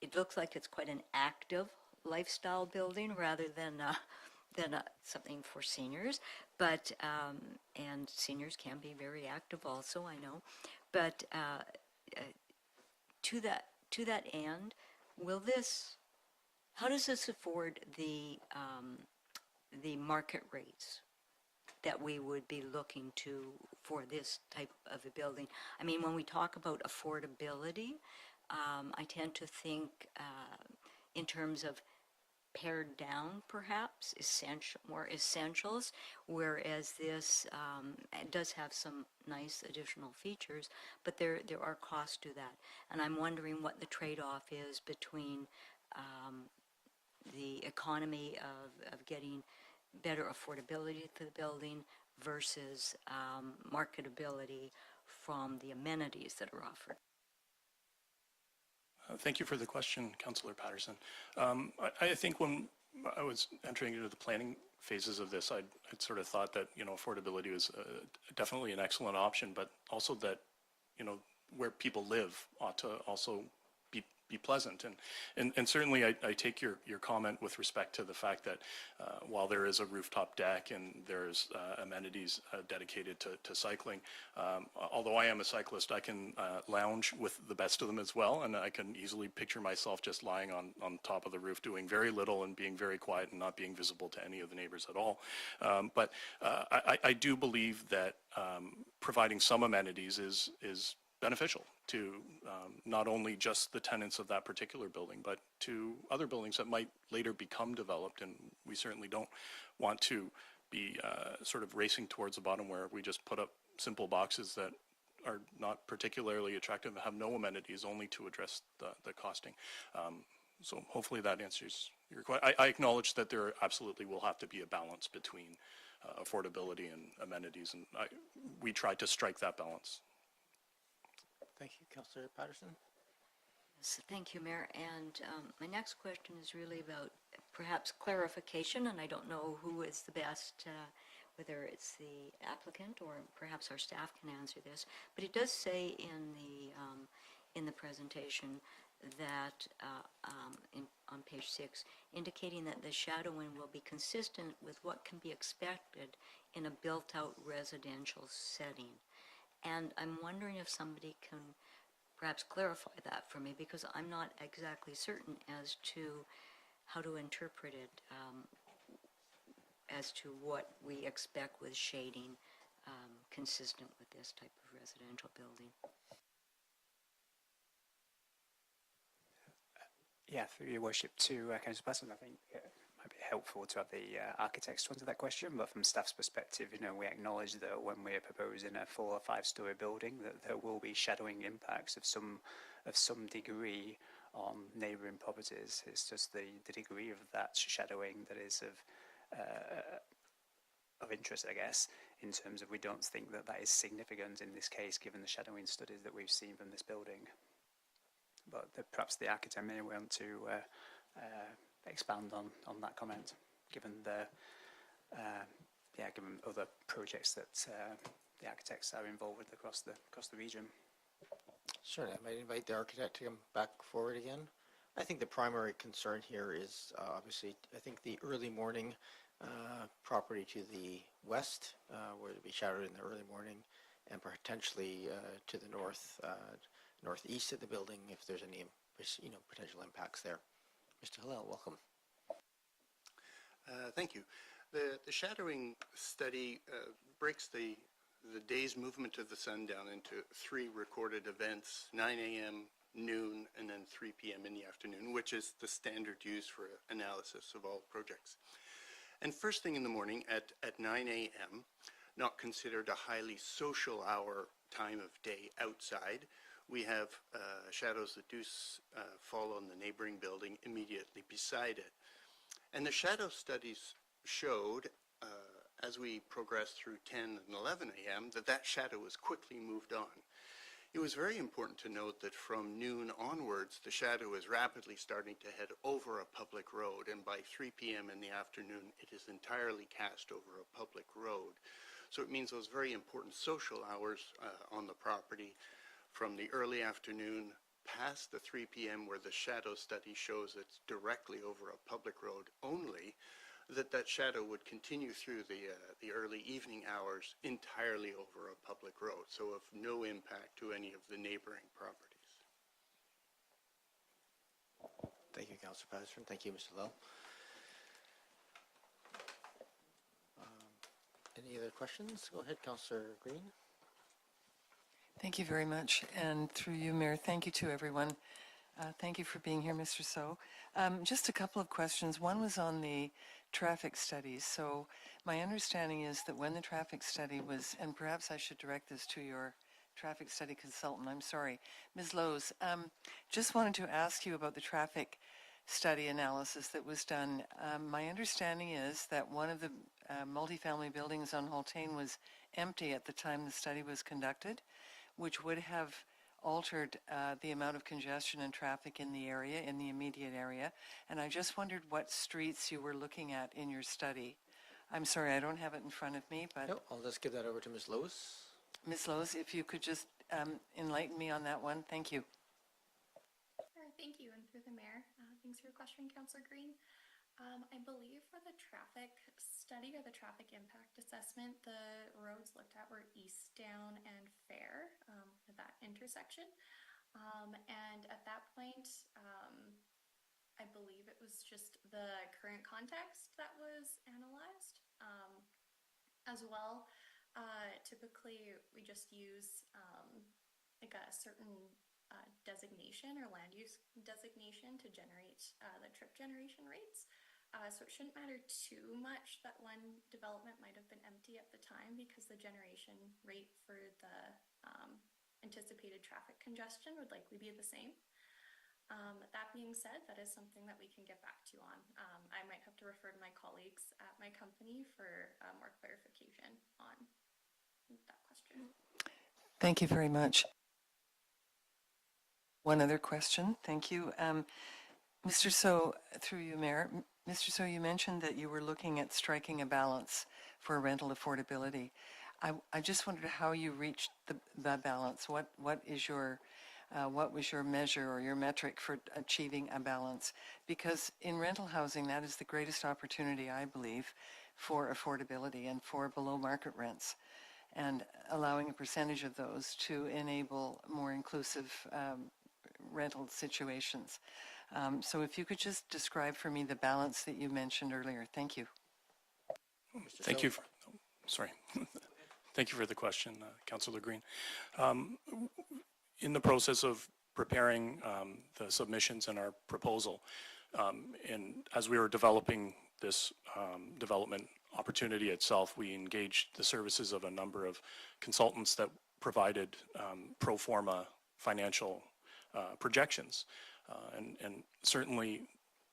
It looks like it's quite an active lifestyle building rather than something for seniors, but and seniors can be very active also, I know, but to that end, how does this afford the market rates that we would be looking to for this type of a building? I mean, when we talk about affordability, I tend to think in terms of pared down, perhaps, more essentials, whereas this it does have some nice additional features, but there are costs to that. And I'm wondering what the trade-off is between the economy of getting better affordability to the building versus marketability from the amenities that are offered. Thank you for the question, Councillor Patterson. I think when I was entering into the planning phases of this, I'd sort of thought that, affordability was definitely an excellent option, but also that, where people live ought to also be pleasant. And certainly I take your comment with respect to the fact that while there is a rooftop deck and there's amenities dedicated to cycling, although I am a cyclist, I can lounge with the best of them as well, and I can easily picture myself just lying on top of the roof doing very little and being very quiet and not being visible to any of the neighbors at all. But I do believe that providing some amenities is beneficial to not only just the tenants of that particular building, but to other buildings that might later become developed. And we certainly don't want to be sort of racing towards the bottom where we just put up simple boxes that are not particularly attractive and have no amenities, only to address the costing. So hopefully that answers your question. I acknowledge that there absolutely will have to be a balance between affordability and amenities, and we try to strike that balance. Thank you, Councillor Patterson. Yes, thank you, Mayor. And my next question is really about perhaps clarification, and I don't know who is the best, whether it's the applicant or perhaps our staff can answer this, but it does say in the presentation that on page 6, indicating that the shadowing will be consistent with what can be expected in a built-out residential setting. And I'm wondering if somebody can perhaps clarify that for me, because I'm not exactly certain as to how to interpret it, as to what we expect with shading consistent with this type of residential building. Yeah, through your worship to Councillor Patterson, I think it might be helpful to have the architects to answer that question, but from staff's perspective, we acknowledge that when we're proposing a 4 or 5 story building, that there will be shadowing impacts of some degree on neighbouring properties. It's just the degree of that shadowing that is of interest, I guess, in terms of we don't think that is significant in this case, given the shadowing studies that we've seen from this building. But perhaps the architect may want to expand on that comment, given given other projects that the architects are involved with across the region. Sure, I might invite the architect to come back forward again. I think the primary concern here is obviously, I think the early morning property to the west, where it will be shadowed in the early morning, and potentially to the northeast of the building, if there's any potential impacts there. Mr. Hillel, welcome. Thank you. The shadowing study breaks the day's movement of the sun down into 3 recorded events: 9 a.m., noon, and then 3 p.m. in the afternoon, which is the standard used for analysis of all projects. And first thing in the morning at 9 a.m., not considered a highly social hour time of day outside, we have shadows that do fall on the neighboring building immediately beside it. And the shadow studies showed, as we progressed through 10 and 11 a.m., that shadow was quickly moved on. It was very important to note that from noon onwards, the shadow is rapidly starting to head over a public road, and by 3 p.m. in the afternoon, it is entirely cast over a public road. So it means those very important social hours on the property from the early afternoon past the 3 p.m. where the shadow study shows it's directly over a public road only, that shadow would continue through the early evening hours entirely over a public road, so of no impact to any of the neighboring properties. Thank you, Councillor Patterson. Thank you, Mr. Lowe. Any other questions? Go ahead, Councillor Green. Thank you very much. And through you, Mayor, thank you to everyone. Thank you for being here, Mr. So. Just a couple of questions. One was on the traffic studies. So my understanding is that when the traffic study was, and perhaps I should direct this to your traffic study consultant, I'm sorry, Ms. Lowe's, just wanted to ask you about the traffic study analysis that was done. My understanding is that one of the multifamily buildings on Haultain was empty at the time the study was conducted, which would have altered the amount of congestion and traffic in the area, in the immediate area. And I just wondered what streets you were looking at in your study. I'm sorry, I don't have it in front of me, but... No, I'll just give that over to Ms. Lowe's. Ms. Lowe's, if you could just enlighten me on that one. Thank you. Sure, thank you, and through the mayor, thanks for your question, Councillor Green. I believe for the traffic study or the traffic impact assessment, the roads looked at were Eastdowne and Fair, at that intersection. And at that point, I believe it was just the current context that was analyzed. As well, typically we just use like a certain designation or land use designation to generate the trip generation rates. So it shouldn't matter too much that one development might have been empty at the time because the generation rate for the anticipated traffic congestion would likely be the same. That being said, that is something that we can get back to you on. I might have to refer to my colleagues at my company for more clarification on that question. Thank you very much. One other question. Thank you. Mr. So, through you, Mayor. Mr. So, you mentioned that you were looking at striking a balance for rental affordability. I just wondered how you reached the balance. What was your measure or your metric for achieving a balance? Because in rental housing, that is the greatest opportunity, I believe, for affordability and for below market rents, and allowing a percentage of those to enable more inclusive rental situations. So if you could just describe for me the balance that you mentioned earlier. Thank you. Thank you. Sorry. Thank you for the question, Councillor Green. In the process of preparing the submissions and our proposal, and as we were developing this development opportunity itself, we engaged the services of a number of consultants that provided pro forma financial projections. And certainly,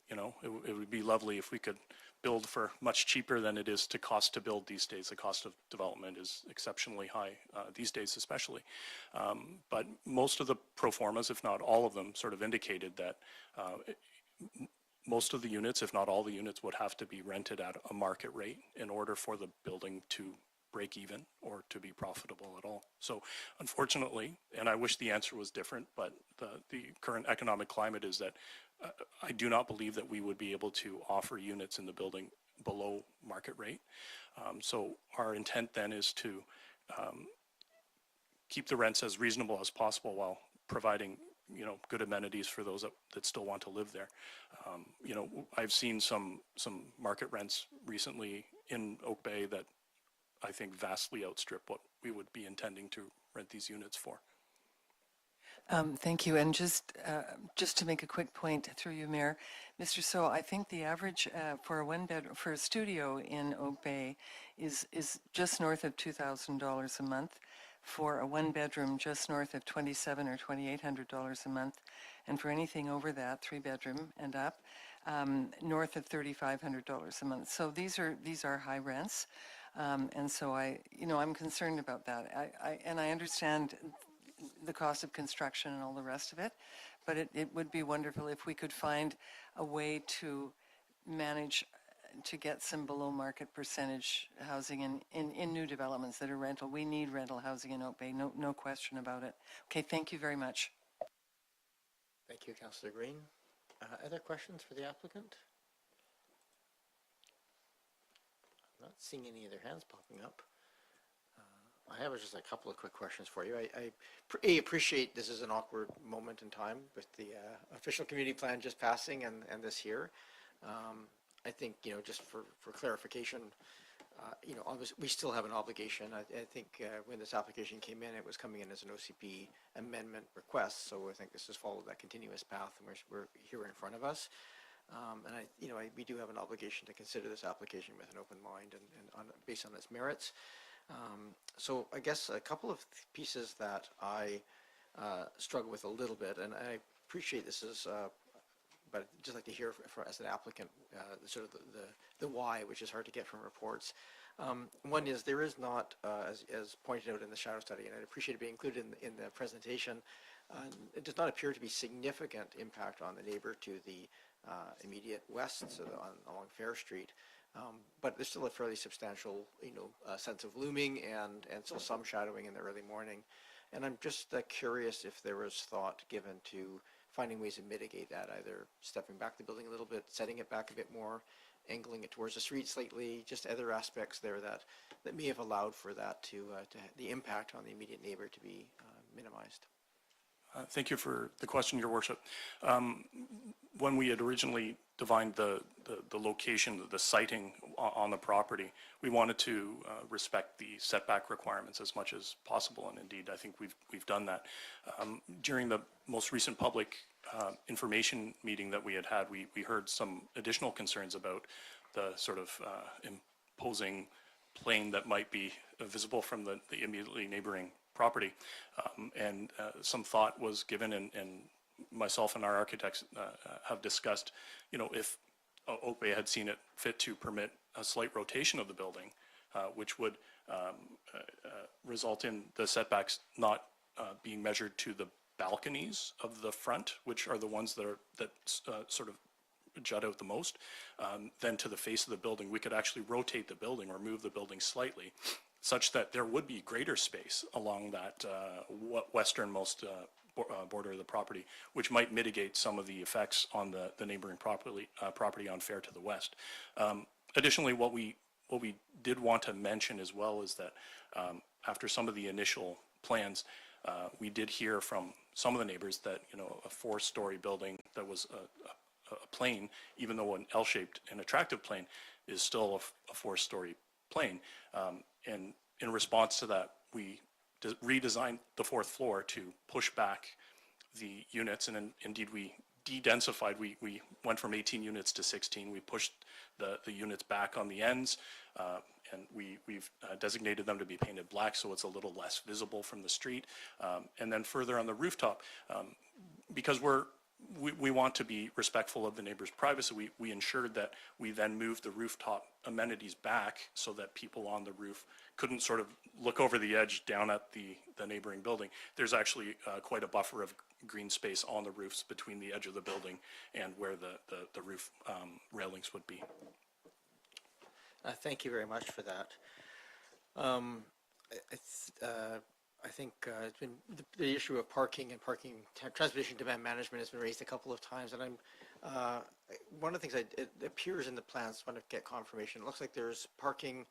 you know, it would be lovely if we could build for much cheaper than it is to cost to build these days. The cost of development is exceptionally high these days especially. But most of the pro formas, if not all of them, sort of indicated that most of the units, if not all the units, would have to be rented at a market rate in order for the building to break even or to be profitable at all. So unfortunately, and I wish the answer was different, but the current economic climate is that I do not believe that we would be able to offer units in the building below market rate. So our intent then is to keep the rents as reasonable as possible while providing, you know, good amenities for those that still want to live there. You know, I've seen some market rents recently in Oak Bay that I think vastly outstrip what we would be intending to rent these units for. Thank you. And just to make a quick point through you, Mayor, Mr. So, I think the average for a studio in Oak Bay is just north of $2,000 a month. For a one-bedroom, just north of $2,700 or $2,800 a month, and for anything over that, three-bedroom and up, north of $3,500 a month. So these are high rents, and so I'm concerned about that. I understand the cost of construction and all the rest of it, but it would be wonderful if we could find a way to manage to get some below market percentage housing in new developments that are rental. We need rental housing in Oak Bay, no question about it. Okay, thank you very much. Thank you, Councillor Green. Other questions for the applicant? I'm not seeing any other hands popping up. I have just a couple of quick questions for you. I appreciate this is an awkward moment in time with the official community plan just passing and this here. I think, just for clarification, obviously we still have an obligation. I think when this application came in, it was coming in as an OCP amendment request. So I think this has followed that continuous path, and we're here in front of us. And we do have an obligation to consider this application with an open mind and based on its merits. So I guess a couple of pieces that I struggle with a little bit, and I appreciate this is. But I'd just like to hear as an applicant sort of the why, which is hard to get from reports. One is there is not, as pointed out in the shadow study, and I'd appreciate it being included in the presentation, it does not appear to be significant impact on the neighbor to the immediate west, so along Fair Street. But there's still a fairly substantial, sense of looming and still some shadowing in the early morning. And I'm just curious if there was thought given to finding ways to mitigate that, either stepping back the building a little bit, setting it back a bit more, angling it towards the street slightly, just other aspects there that may have allowed for that to the impact on the immediate neighbor to be minimized. Thank you for the question, Your Worship. When we had originally defined the location, the siting on the property, we wanted to respect the setback requirements as much as possible, and indeed, I think we've done that. During the most recent public information meeting that we had, we heard some additional concerns about the sort of imposing plane that might be visible from the immediately neighboring property, and some thought was given, and myself and our architects have discussed, if Oak Bay had seen it fit to permit a slight rotation of the building, which would result in the setbacks not being measured to the balconies of the front, which are the ones that sort of jut out the most, then to the face of the building. We could actually rotate the building or move the building slightly, such that there would be greater space along that westernmost border of the property, which might mitigate some of the effects on the neighboring property on Fair to the west. Additionally, what we did want to mention as well is that after some of the initial plans, we did hear from some of the neighbors that a four-story building that was a plane, even though an L-shaped and attractive plane, is still a four-story plane. And in response to that, we redesigned the fourth floor to push back the units, and indeed we de-densified. We went from 18 units to 16. We pushed the units back on the ends, and we've designated them to be painted black so it's a little less visible from the street. And then further on the rooftop, because we want to be respectful of the neighbor's privacy, we ensured that we then moved the rooftop amenities back so that people on the roof couldn't sort of look over the edge down at the neighboring building. There's actually quite a buffer of green space on the roofs between the edge of the building and where the roof railings would be. Thank you very much for that. I think it's been the issue of parking and transportation demand management has been raised a couple of times, and one of the things it appears in the plans. I want to get confirmation. It looks like there's parking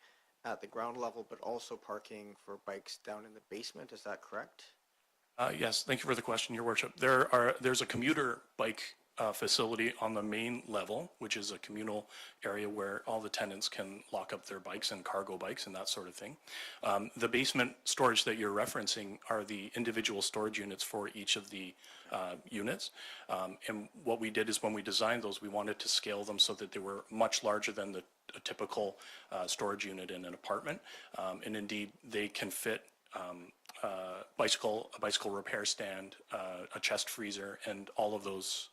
at the ground level, but also parking for bikes down in the basement. Is that correct? Yes, thank you for the question, Your Worship. There's a commuter bike facility on the main level, which is a communal area where all the tenants can lock up their bikes and cargo bikes and that sort of thing. The basement storage that you're referencing are the individual storage units for each of the units. And what we did is when we designed those, we wanted to scale them so that they were much larger than a typical storage unit in an apartment. And indeed, they can fit a bicycle repair stand, a chest freezer, and all of those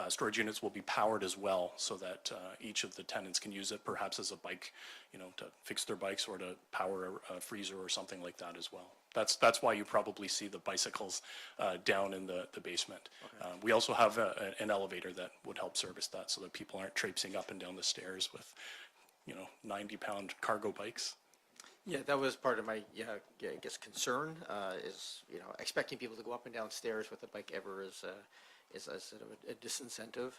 storage units will be powered as well, so that each of the tenants can use it perhaps as a bike, to fix their bikes or to power a freezer or something like that as well. That's why you probably see the bicycles down in the basement. Okay. We also have an elevator that would help service that, so that people aren't traipsing up and down the stairs with 90-pound cargo bikes. Yeah, that was part of my, I guess, concern, is, expecting people to go up and down stairs with a bike ever is a sort of a disincentive.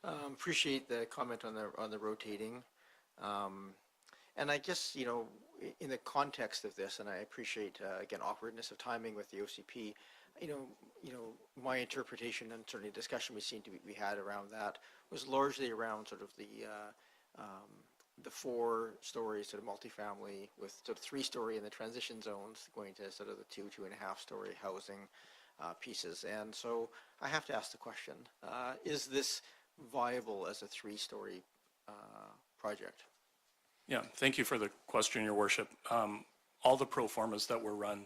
Appreciate the comment on the rotating. And I guess, in the context of this, and I appreciate, again, awkwardness of timing with the OCP, my interpretation and certainly discussion we had around that was largely around sort of the 4 stories sort of multifamily with sort of 3-story in the transition zones going to sort of the 2.5-story housing pieces. And so I have to ask the question, is this viable as a 3-story project? Yeah, thank you for the question, Your Worship. All the pro formas that were run,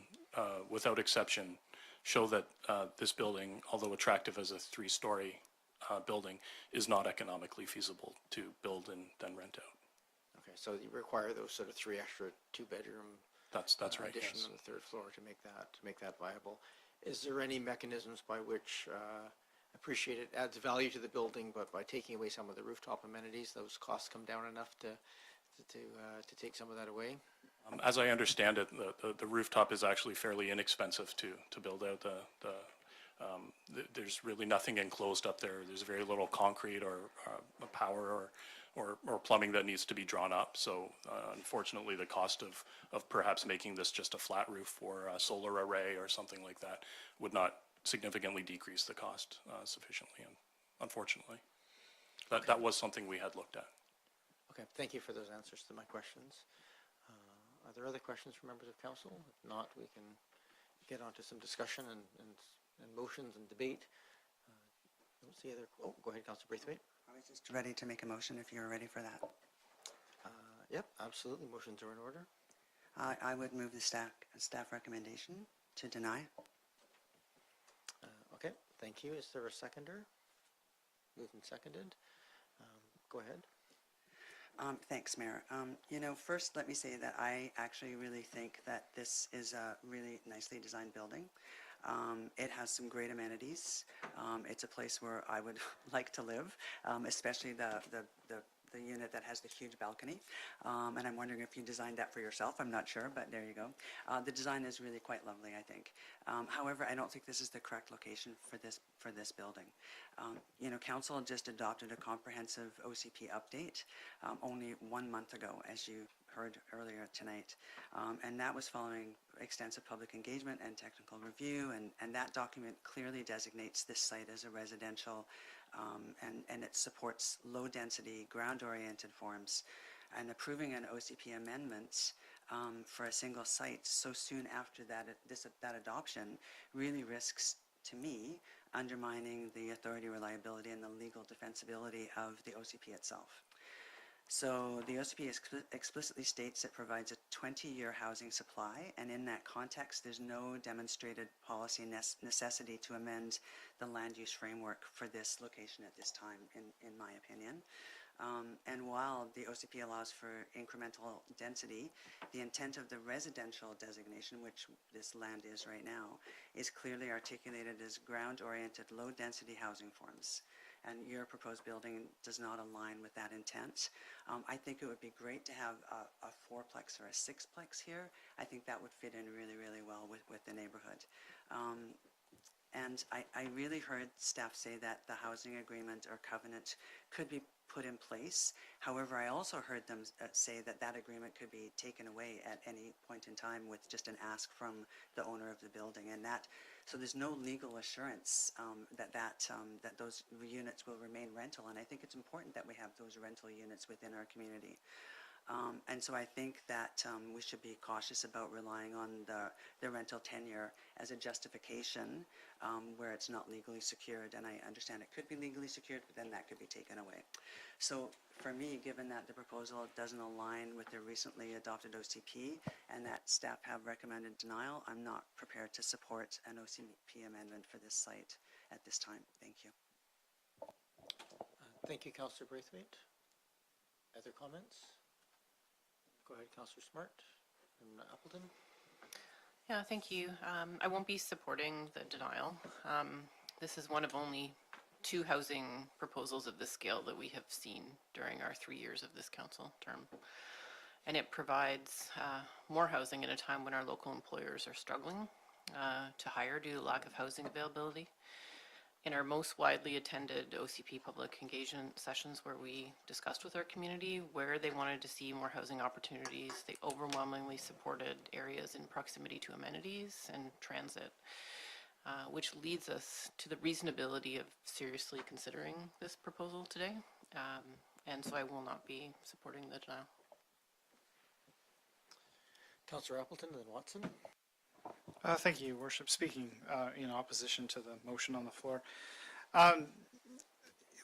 without exception, show that this building, although attractive as a 3-story building, is not economically feasible to build and then rent out. Okay, so you require those sort of 3 extra 2-bedroom That's right. addition Yes. on the 3rd floor to make that viable. Is there any mechanisms by which, appreciate it adds value to the building, but by taking away some of the rooftop amenities, those costs come down enough to take some of that away? As I understand it, the rooftop is actually fairly inexpensive to build out. There's really nothing enclosed up there. There's very little concrete or power or plumbing that needs to be drawn up. So unfortunately, the cost of perhaps making this just a flat roof or a solar array or something like that would not significantly decrease the cost sufficiently, unfortunately. That was something we had looked at. Okay, thank you for those answers to my questions. Are there other questions from members of council? If not, we can get on to some discussion and motions and debate. Don't see other. Oh, go ahead, Councillor Braithwaite. I was just ready to make a motion if you're ready for that. Yep, absolutely. Motions are in order. I would move the staff recommendation to deny. Okay, thank you. Is there a seconder? Moved and seconded. Go ahead. Thanks, Mayor. First let me say that I actually really think that this is a really nicely designed building. It has some great amenities. It's a place where I would like to live, especially the unit that has the huge balcony. And I'm wondering if you designed that for yourself. I'm not sure, but there you go. The design is really quite lovely, I think. However, I don't think this is the correct location for this building. Council just adopted a comprehensive OCP update only 1 month ago, as you heard earlier tonight. And that was following extensive public engagement and technical review, and that document clearly designates this site as a residential, and it supports low-density, ground-oriented forms. And approving an OCP amendment for a single site so soon after that adoption really risks, to me, undermining the authority, reliability, and the legal defensibility of the OCP itself. So the OCP explicitly states it provides a 20-year housing supply, and in that context, there's no demonstrated policy necessity to amend the land use framework for this location at this time, in my opinion. And while the OCP allows for incremental density, the intent of the residential designation, which this land is right now, is clearly articulated as ground-oriented, low-density housing forms. And your proposed building does not align with that intent. I think it would be great to have a 4-plex or a 6-plex here. I think that would fit in really, really well with the neighborhood. And I really heard staff say that the housing agreement or covenant could be put in place. However, I also heard them say that that agreement could be taken away at any point in time with just an ask from the owner of the building, and that, so there's no legal assurance that those units will remain rental, and I think it's important that we have those rental units within our community. And so I think that we should be cautious about relying on the rental tenure as a justification where it's not legally secured. And I understand it could be legally secured, but then that could be taken away. So for me, given that the proposal doesn't align with the recently adopted OCP and that staff have recommended denial, I'm not prepared to support an OCP amendment for this site at this time. Thank you. Thank you, Councillor Braithwaite. Other comments? Go ahead, Councillor Smart from Appleton. Yeah, thank you. I won't be supporting the denial. This is one of only 2 housing proposals of this scale that we have seen during our 3 years of this council term. And it provides more housing at a time when our local employers are struggling to hire due to lack of housing availability. In our most widely attended OCP public engagement sessions where we discussed with our community where they wanted to see more housing opportunities, they overwhelmingly supported areas in proximity to amenities and transit, which leads us to the reasonability of seriously considering this proposal today. And so I will not be supporting the denial. Councillor Appleton and then Watson. Thank you, Your Worship. Speaking in opposition to the motion on the floor.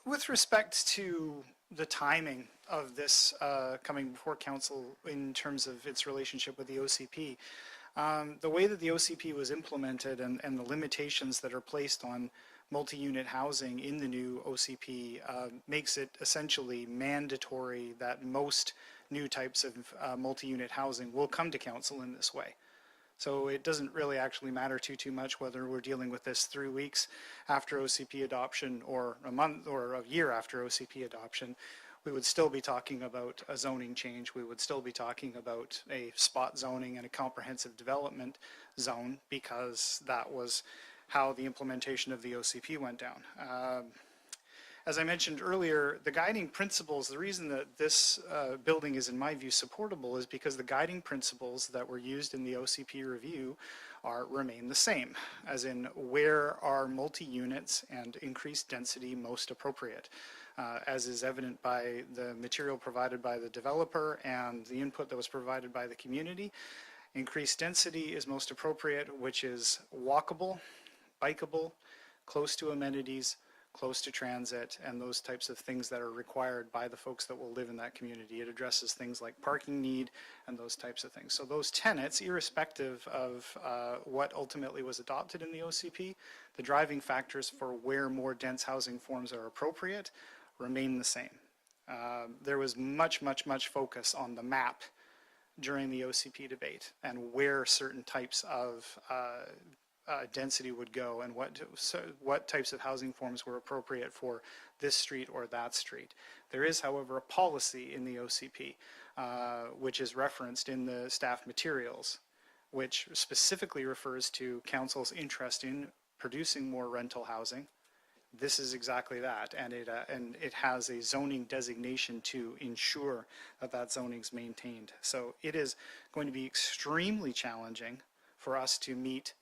With respect to the timing of this coming before Council in terms of its relationship with the OCP, the way that the OCP was implemented and the limitations that are placed on multi-unit housing in the new OCP makes it essentially mandatory that most new types of multi-unit housing will come to Council in this way. So it doesn't really actually matter too much whether we're dealing with this 3 weeks after OCP adoption or a month or a year after OCP adoption. We would still be talking about a zoning change. We would still be talking about a spot zoning and a comprehensive development zone because that was how the implementation of the OCP went down. As I mentioned earlier, the guiding principles, the reason that this building is in my view supportable is because the guiding principles that were used in the OCP review remain the same, as in where are multi-units and increased density most appropriate, as is evident by the material provided by the developer and the input that was provided by the community. Increased density is most appropriate, which is walkable, bikeable, close to amenities, close to transit, and those types of things that are required by the folks that will live in that community. It addresses things like parking need and those types of things. So those tenets, irrespective of what ultimately was adopted in the OCP, the driving factors for where more dense housing forms are appropriate remain the same. There was much focus on the map during the OCP debate and where certain types of density would go and what types of housing forms were appropriate for this street or that street. There is, however, a policy in the OCP which is referenced in the staff materials, which specifically refers to Council's interest in producing more rental housing. This is exactly that, and it has a zoning designation to ensure that that zoning is maintained. So it is going to be extremely challenging for us to meet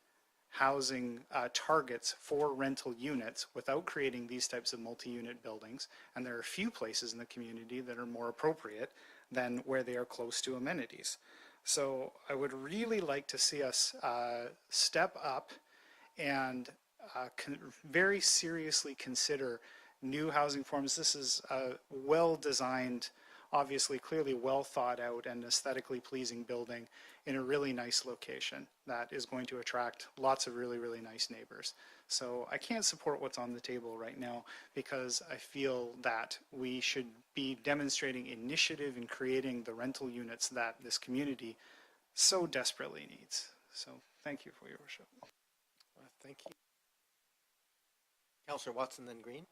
housing targets for rental units without creating these types of multi-unit buildings, and there are a few places in the community that are more appropriate than where they are close to amenities. So I would really like to see us step up and very seriously consider new housing forms. This is a well-designed, obviously clearly well thought out and aesthetically pleasing building in a really nice location that is going to attract lots of really nice neighbors. So I can't support what's on the table right now because I feel that we should be demonstrating initiative in creating the rental units that this community so desperately needs. So thank you for your worship. Thank you. Councillor Watson, then Green.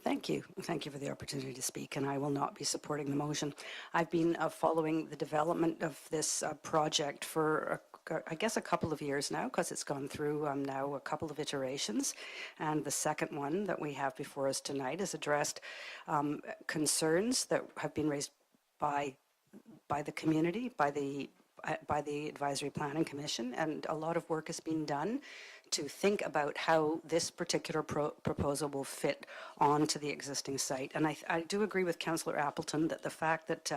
Thank you. Thank you for the opportunity to speak, and I will not be supporting the motion. I've been following the development of this project for I guess, a couple of years now, because it's gone through now a couple of iterations. And the second one that we have before us tonight has addressed concerns that have been raised by the community, by the Advisory Planning Commission, and a lot of work has been done to think about how this particular proposal will fit onto the existing site. And I do agree with Councillor Appleton that the fact that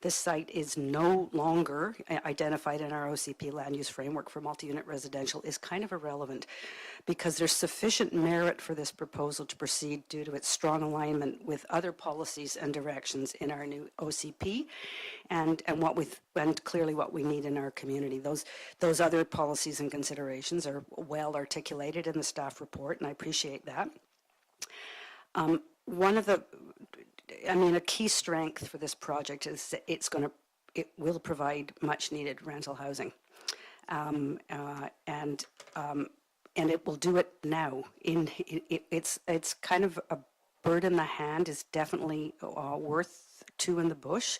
this site is no longer identified in our OCP land use framework for multi-unit residential is kind of irrelevant, because there's sufficient merit for this proposal to proceed due to its strong alignment with other policies and directions in our new OCP and clearly what we need in our community. Those other policies and considerations are well articulated in the staff report, and I appreciate that. A key strength for this project is that it will provide much needed rental housing. And it will do it now. It's kind of a bird in the hand is definitely worth two in the bush.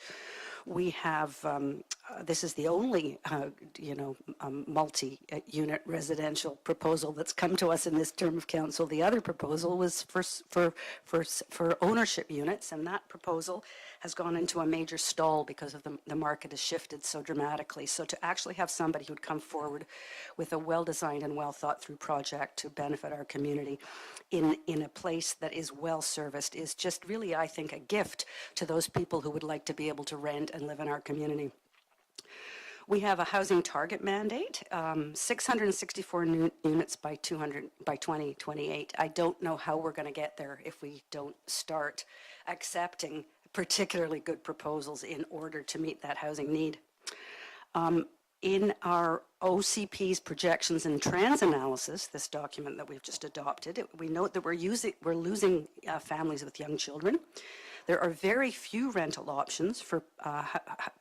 We have, this is the only, multi-unit residential proposal that's come to us in this term of council. The other proposal was for ownership units, and that proposal has gone into a major stall because of the market has shifted so dramatically. So to actually have somebody who'd come forward with a well-designed and well-thought-through project to benefit our community in a place that is well-serviced is just really, I think, a gift to those people who would like to be able to rent and live in our community. We have a housing target mandate, 664 units by 2028. I don't know how we're going to get there if we don't start accepting particularly good proposals in order to meet that housing need. In our OCP's projections and trends analysis, this document that we've just adopted, we note that we're losing families with young children. There are very few rental options for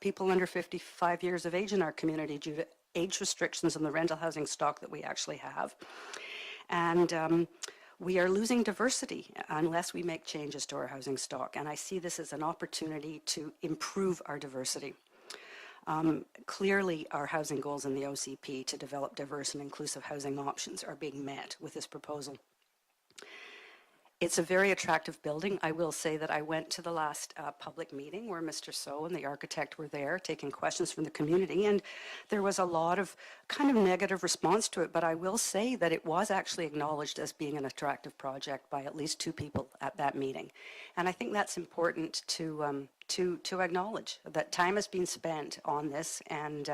people under 55 years of age in our community due to age restrictions on the rental housing stock that we actually have. And we are losing diversity unless we make changes to our housing stock. And I see this as an opportunity to improve our diversity. Clearly, our housing goals in the OCP to develop diverse and inclusive housing options are being met with this proposal. It's a very attractive building. I will say that I went to the last public meeting where Mr. So and the architect were there taking questions from the community, and there was a lot of kind of negative response to it, but I will say that it was actually acknowledged as being an attractive project by at least two people at that meeting. And I think that's important to acknowledge that time has been spent on this, and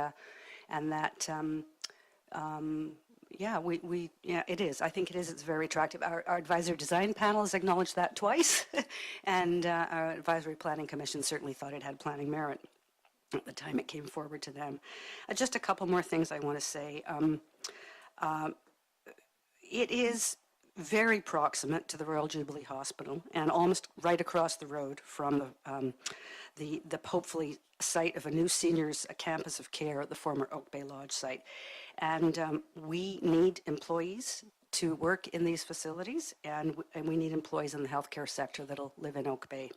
that it is. I think it is. It's very attractive. Our advisory design panel has acknowledged that twice, and our advisory planning commission certainly thought it had planning merit at the time it came forward to them. Just a couple more things I want to say. It is very proximate to the Royal Jubilee Hospital and almost right across the road from the hopefully site of a new seniors campus of care at the former Oak Bay Lodge site. And we need employees to work in these facilities, and we need employees in the healthcare sector that'll live in Oak Bay.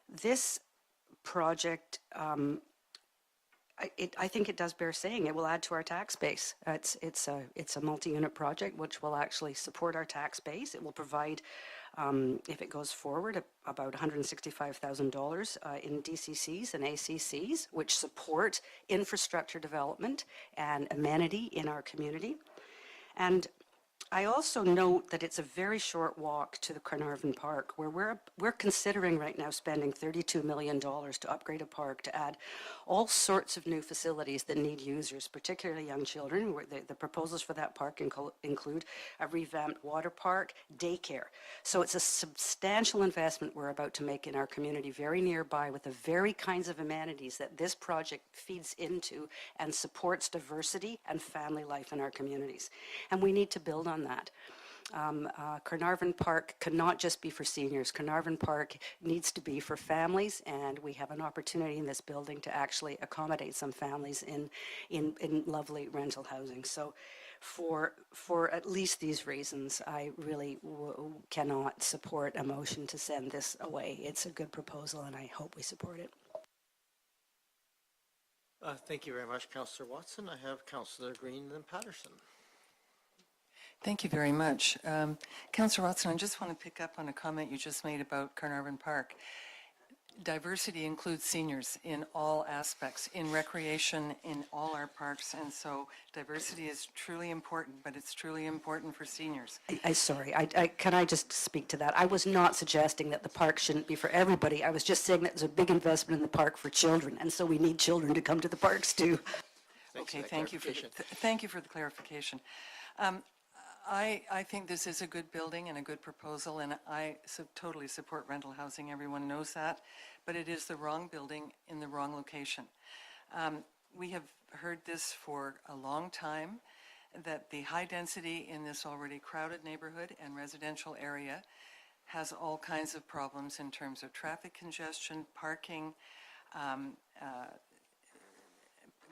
This project, I think it does bear saying. It will add to our tax base. It's a multi-unit project which will actually support our tax base. It will provide, if it goes forward, about $165,000 in DCCs and ACCs, which support infrastructure development and amenity in our community. And I also note that it's a very short walk to the Carnarvon Park, where we're considering right now spending $32 million to upgrade a park to add all sorts of new facilities that need users, particularly young children. The proposals for that park include a revamped water park, daycare. So it's a substantial investment we're about to make in our community very nearby with the very kinds of amenities that this project feeds into and supports diversity and family life in our communities. And we need to build on that. Carnarvon Park cannot just be for seniors. Carnarvon Park needs to be for families, and we have an opportunity in this building to actually accommodate some families in lovely rental housing. So for at least these reasons, I really cannot support a motion to send this away. It's a good proposal, and I hope we support it. Thank you very much, Councillor Watson. I have Councillor Green and then Patterson. Thank you very much. Councillor Watson, I just want to pick up on a comment you just made about Carnarvon Park. Diversity includes seniors in all aspects, in recreation, in all our parks, and so diversity is truly important, but it's truly important for seniors. Can I just speak to that? I was not suggesting that the park shouldn't be for everybody. I was just saying that there's a big investment in the park for children, and so we need children to come to the parks too. Okay, thank you for the clarification. I think this is a good building and a good proposal, and I totally support rental housing. Everyone knows that, but it is the wrong building in the wrong location. We have heard this for a long time, that the high density in this already crowded neighborhood and residential area has all kinds of problems in terms of traffic congestion, parking.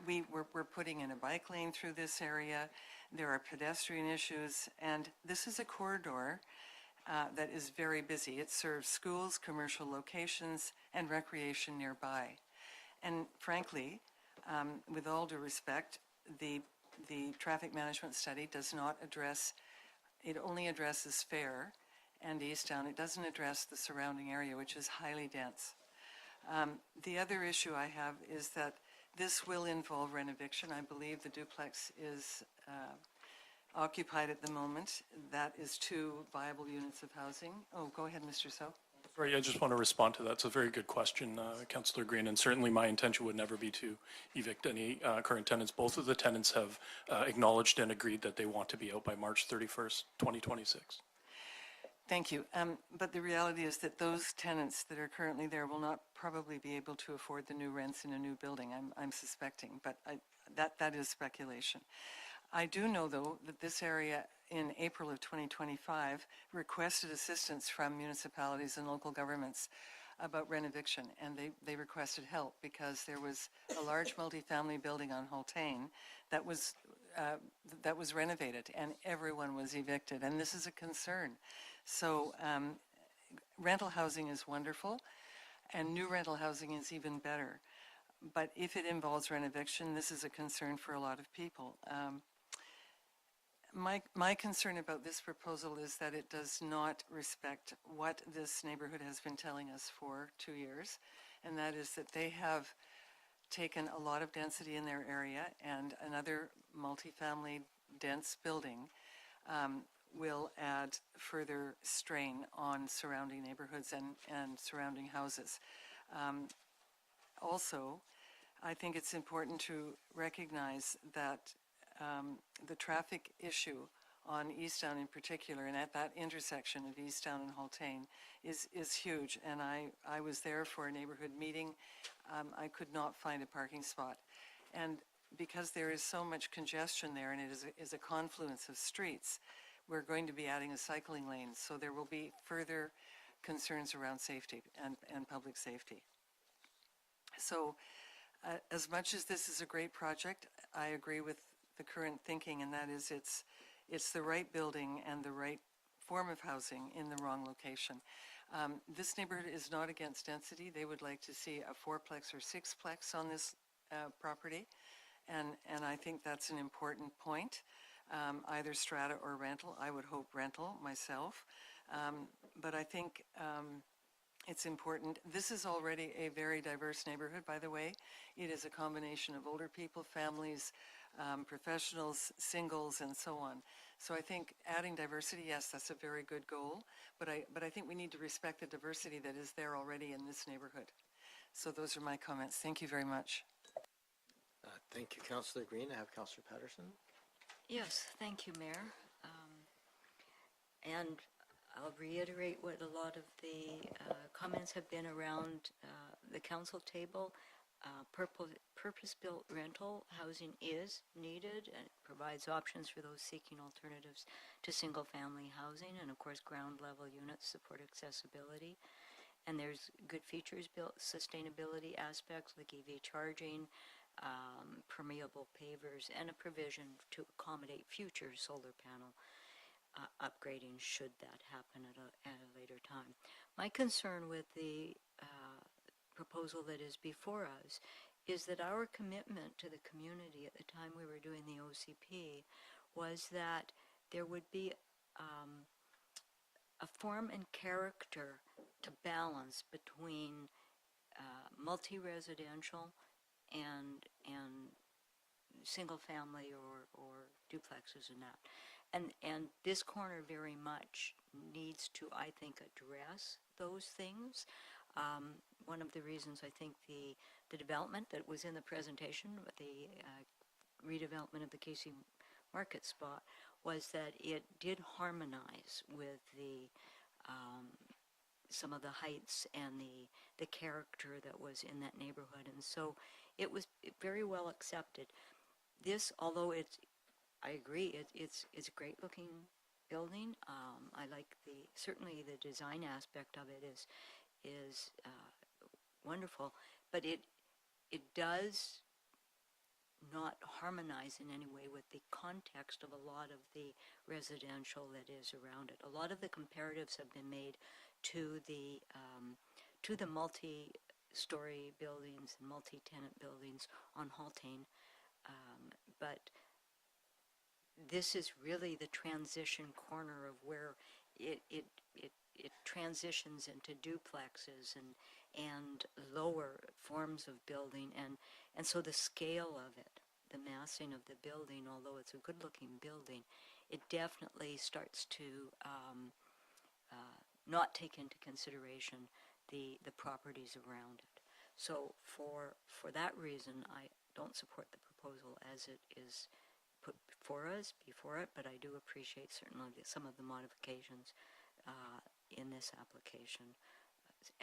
We're putting in a bike lane through this area. There are pedestrian issues, and this is a corridor that is very busy. It serves schools, commercial locations, and recreation nearby. And frankly, with all due respect, the traffic management study does not address, it only addresses Fair and Eastdowne. It doesn't address the surrounding area, which is highly dense. The other issue I have is that this will involve renoviction. I believe the duplex is occupied at the moment. That is 2 viable units of housing. Oh, go ahead, Mr. So. Sorry, I just want to respond to that. It's a very good question, Councillor Green, and certainly my intention would never be to evict any current tenants. Both of the tenants have acknowledged and agreed that they want to be out by March 31st, 2026. Thank you. But the reality is that those tenants that are currently there will not probably be able to afford the new rents in a new building, I'm suspecting, but that is speculation. I do know, though, that this area in April of 2025 requested assistance from municipalities and local governments about renoviction, and they requested help because there was a large multifamily building on Haultain that was renovated, and everyone was evicted, and this is a concern. So rental housing is wonderful, and new rental housing is even better. But if it involves renoviction, this is a concern for a lot of people. My concern about this proposal is that it does not respect what this neighborhood has been telling us for 2 years, and that is that they have taken a lot of density in their area, and another multifamily dense building will add further strain on surrounding neighborhoods and surrounding houses. Also, I think it's important to recognize that the traffic issue on Eastdowne in particular, and at that intersection of Eastdowne and Haultain, is huge. And I was there for a neighborhood meeting. I could not find a parking spot. And because there is so much congestion there, and it is a confluence of streets, we're going to be adding a cycling lane. So there will be further concerns around safety and public safety. So as much as this is a great project, I agree with the current thinking, and that is it's the right building and the right form of housing in the wrong location. This neighborhood is not against density. They would like to see a 4-plex or 6-plex on this property, and I think that's an important point. Either strata or rental. I would hope rental myself, but I think it's important. This is already a very diverse neighborhood, by the way. It is a combination of older people, families, professionals, singles, and so on. So I think adding diversity, yes, that's a very good goal, but I think we need to respect the diversity that is there already in this neighborhood. So those are my comments. Thank you very much. Thank you, Councillor Green. I have Councillor Patterson. Yes, thank you, Mayor. And I'll reiterate what a lot of the comments have been around the council table. Purpose-built rental housing is needed and provides options for those seeking alternatives to single-family housing, and of course ground-level units support accessibility. And there's good features built, sustainability aspects like EV charging, permeable pavers, and a provision to accommodate future solar panel upgrading should that happen at a later time. My concern with the proposal that is before us is that our commitment to the community at the time we were doing the OCP was that there would be a form and character to balance between multi-residential and single family or duplexes and that. And this corner very much needs to, I think, address those things. One of the reasons I think the development that was in the presentation, the redevelopment of the Casey Market spot, was that it did harmonize with the some of the heights and the character that was in that neighborhood, and so it was very well accepted. This, although I agree, it's a great looking building. I like certainly the design aspect of it is wonderful, but it does not harmonize in any way with the context of a lot of the residential that is around it. A lot of the comparatives have been made to the multi-story buildings and multi-tenant buildings on Haultain, but this is really the transition corner of where it transitions into duplexes and lower forms of building, and so the scale of it, the massing of the building, although it's a good-looking building, it definitely starts to not take into consideration the properties around it. So for that reason, I don't support the proposal as it is put before it, but I do appreciate certainly some of the modifications in this application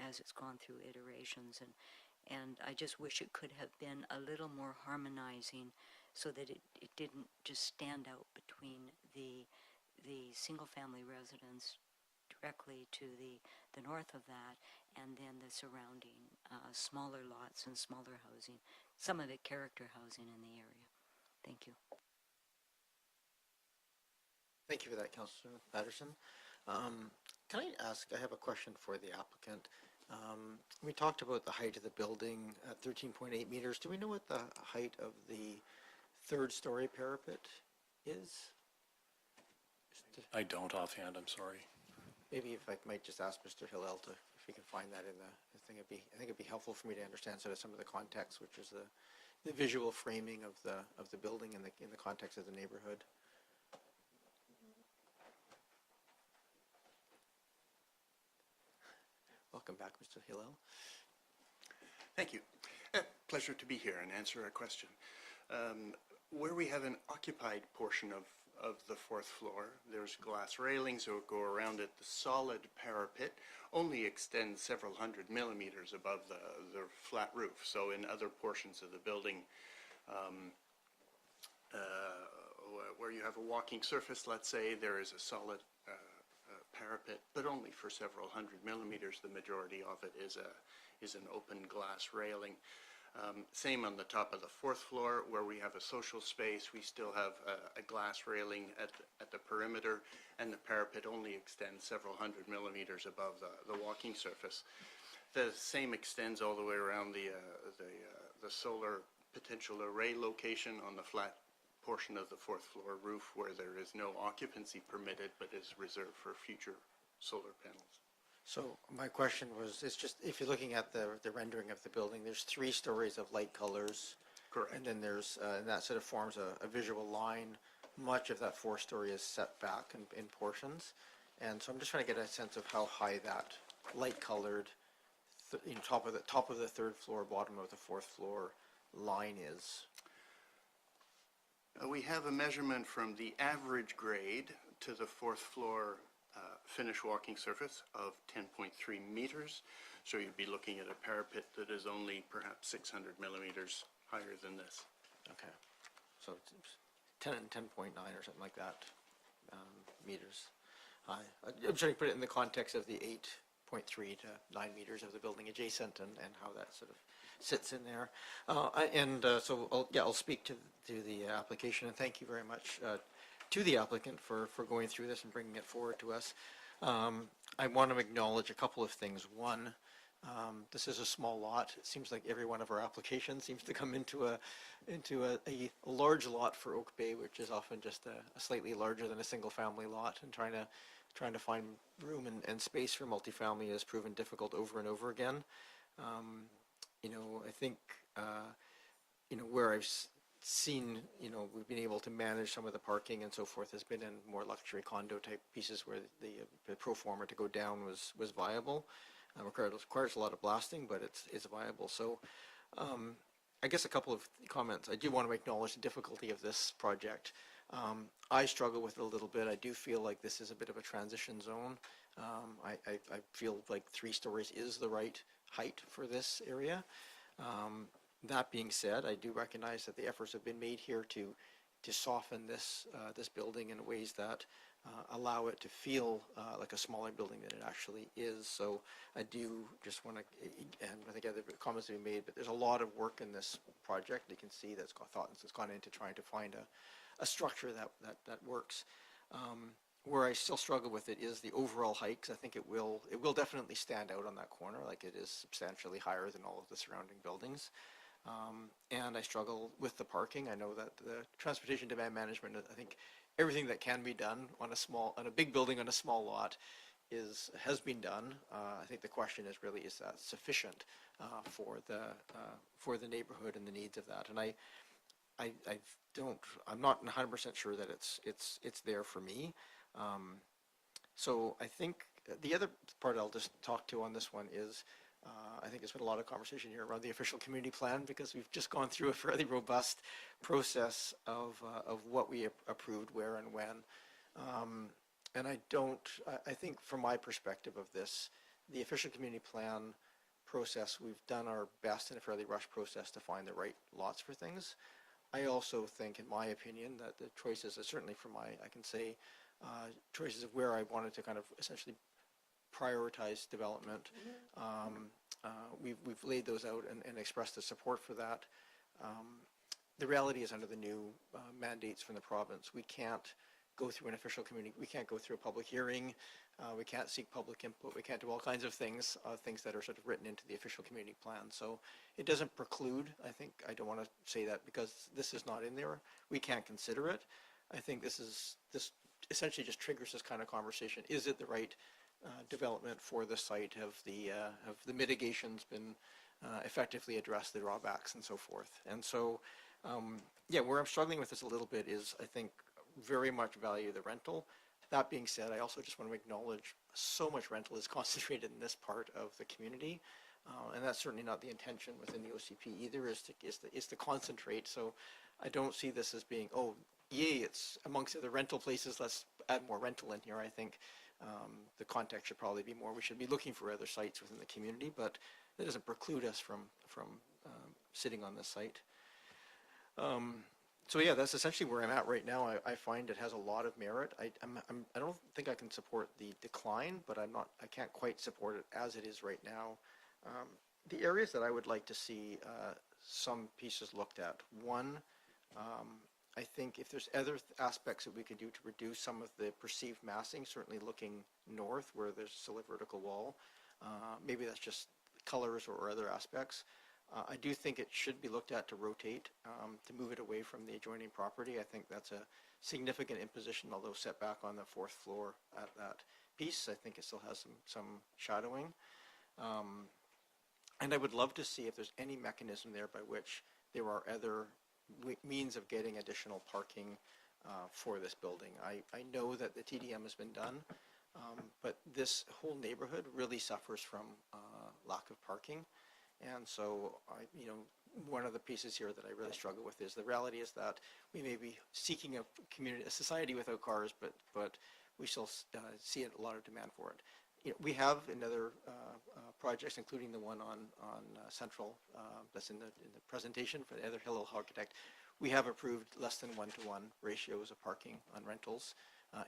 as it's gone through iterations, and I just wish it could have been a little more harmonizing so that it didn't just stand out between the single-family residence directly to the north of that, and then the surrounding smaller lots and smaller housing, some of it character housing in the area. Thank you. Thank you for that, Councillor Patterson. Can I ask, I have a question for the applicant. We talked about the height of the building at 13.8 meters. Do we know what the height of the third-story parapet is? I don't offhand, I'm sorry. Maybe if I might just ask Mr. Hillel if he can find that in the thing, I think it'd be helpful for me to understand sort of some of the context, which is the visual framing of the building in the context of the neighborhood. Welcome back, Mr. Hillel. Thank you. Pleasure to be here and answer a question. Where we have an occupied portion of the fourth floor, there's glass railings that go around it. The solid parapet only extends several hundred millimeters above the flat roof. So in other portions of the building, where you have a walking surface, let's say, there is a solid parapet, but only for several hundred millimeters. The majority of it is an open glass railing. Same on the top of the fourth floor, where we have a social space. We still have a glass railing at the perimeter, and the parapet only extends several hundred millimeters above the walking surface. The same extends all the way around the solar potential array location on the flat portion of the fourth floor roof, where there is no occupancy permitted but is reserved for future solar panels. So my question was, it's just, if you're looking at the rendering of the building, there's 3 stories of light colors. Correct. And then there's, and that sort of forms a visual line. Much of that 4-story is set back in portions. And so I'm just trying to get a sense of how high that light colored, top of the 3rd floor, bottom of the 4th floor line is. We have a measurement from the average grade to the 4th floor finished walking surface of 10.3 meters. So you'd be looking at a parapet that is only perhaps 600 millimeters higher than this. Okay. So it's 10.9 or something like that meters high. I'm trying to put it in the context of the 8.3 to 9 meters of the building adjacent and how that sort of sits in there. So I'll speak to the application, and thank you very much to the applicant for going through this and bringing it forward to us. I want to acknowledge a couple of things. One, This is a small lot. It seems like every one of our applications seems to come into a large lot for Oak Bay, which is often just a slightly larger than a single family lot, and trying to find room and space for multifamily has proven difficult over and over again. I think where I've seen, we've been able to manage some of the parking and so forth has been in more luxury condo type pieces where the pro forma to go down was viable. Requires a lot of blasting, but it's viable. So I guess a couple of comments. I do want to acknowledge the difficulty of this project. I struggle with it a little bit. I do feel like this is a bit of a transition zone. I feel like 3 stories is the right height for this area. That being said, I do recognize that the efforts have been made here to soften this building in ways that allow it to feel like a smaller building than it actually is. So I do just want to, and I think other comments have been made, but there's a lot of work in this project. You can see that's got thought that's gone into trying to find a structure that works. Where I still struggle with it is the overall height, 'cause I think it will definitely stand out on that corner, like it is substantially higher than all of the surrounding buildings. And I struggle with the parking. I know that the transportation demand management, I think everything that can be done on a big building on a small lot has been done. I think the question is really, is that sufficient for the neighborhood and the needs of that? And I'm not 100% sure that it's there for me. So I think the other part I'll just talk to on this one is, I think there's been a lot of conversation here around the official community plan, because we've just gone through a fairly robust process of what we approved where and when. And I think from my perspective of this, the official community plan process, we've done our best in a fairly rushed process to find the right lots for things. I also think, in my opinion, that the choices, certainly from I can say, choices of where I wanted to kind of essentially prioritize development. We've laid those out and expressed the support for that. The reality is, under the new mandates from the province, we can't go through an official community, we can't go through a public hearing, we can't seek public input, we can't do all kinds of things, things that are sort of written into the official community plan. So it doesn't preclude, I don't want to say that because this is not in there, we can't consider it. I think this essentially just triggers this kind of conversation. Is it the right development for the site? Have the mitigations been effectively addressed, the drawbacks and so forth? And so, where I'm struggling with this a little bit is, I think, very much value the rental. That being said, I also just want to acknowledge so much rental is concentrated in this part of the community, and that's certainly not the intention within the OCP either, is to concentrate. So I don't see this as being, oh, yay, it's amongst the rental places, let's add more rental in here. I think the context should probably be more, we should be looking for other sites within the community, but that doesn't preclude us from sitting on this site. So yeah, that's essentially where I'm at right now. I find it has a lot of merit. I don't think I can support the decline, but I can't quite support it as it is right now. The areas that I would like to see some pieces looked at. One, I think if there's other aspects that we could do to reduce some of the perceived massing, certainly looking north where there's still a vertical wall, maybe that's just colors or other aspects. I do think it should be looked at to rotate, to move it away from the adjoining property. I think that's a significant imposition, although set back on the 4th floor at that piece. I think it still has some shadowing. And I would love to see if there's any mechanism there by which there are other means of getting additional parking for this building. I know that the TDM has been done, but this whole neighborhood really suffers from lack of parking. And so, one of the pieces here that I really struggle with is the reality is that we may be seeking a society without cars, but we still see a lot of demand for it. We have in other projects, including the one on Central, that's in the presentation for the other Hill Architect. We have approved less than 1-to-1 ratios of parking on rentals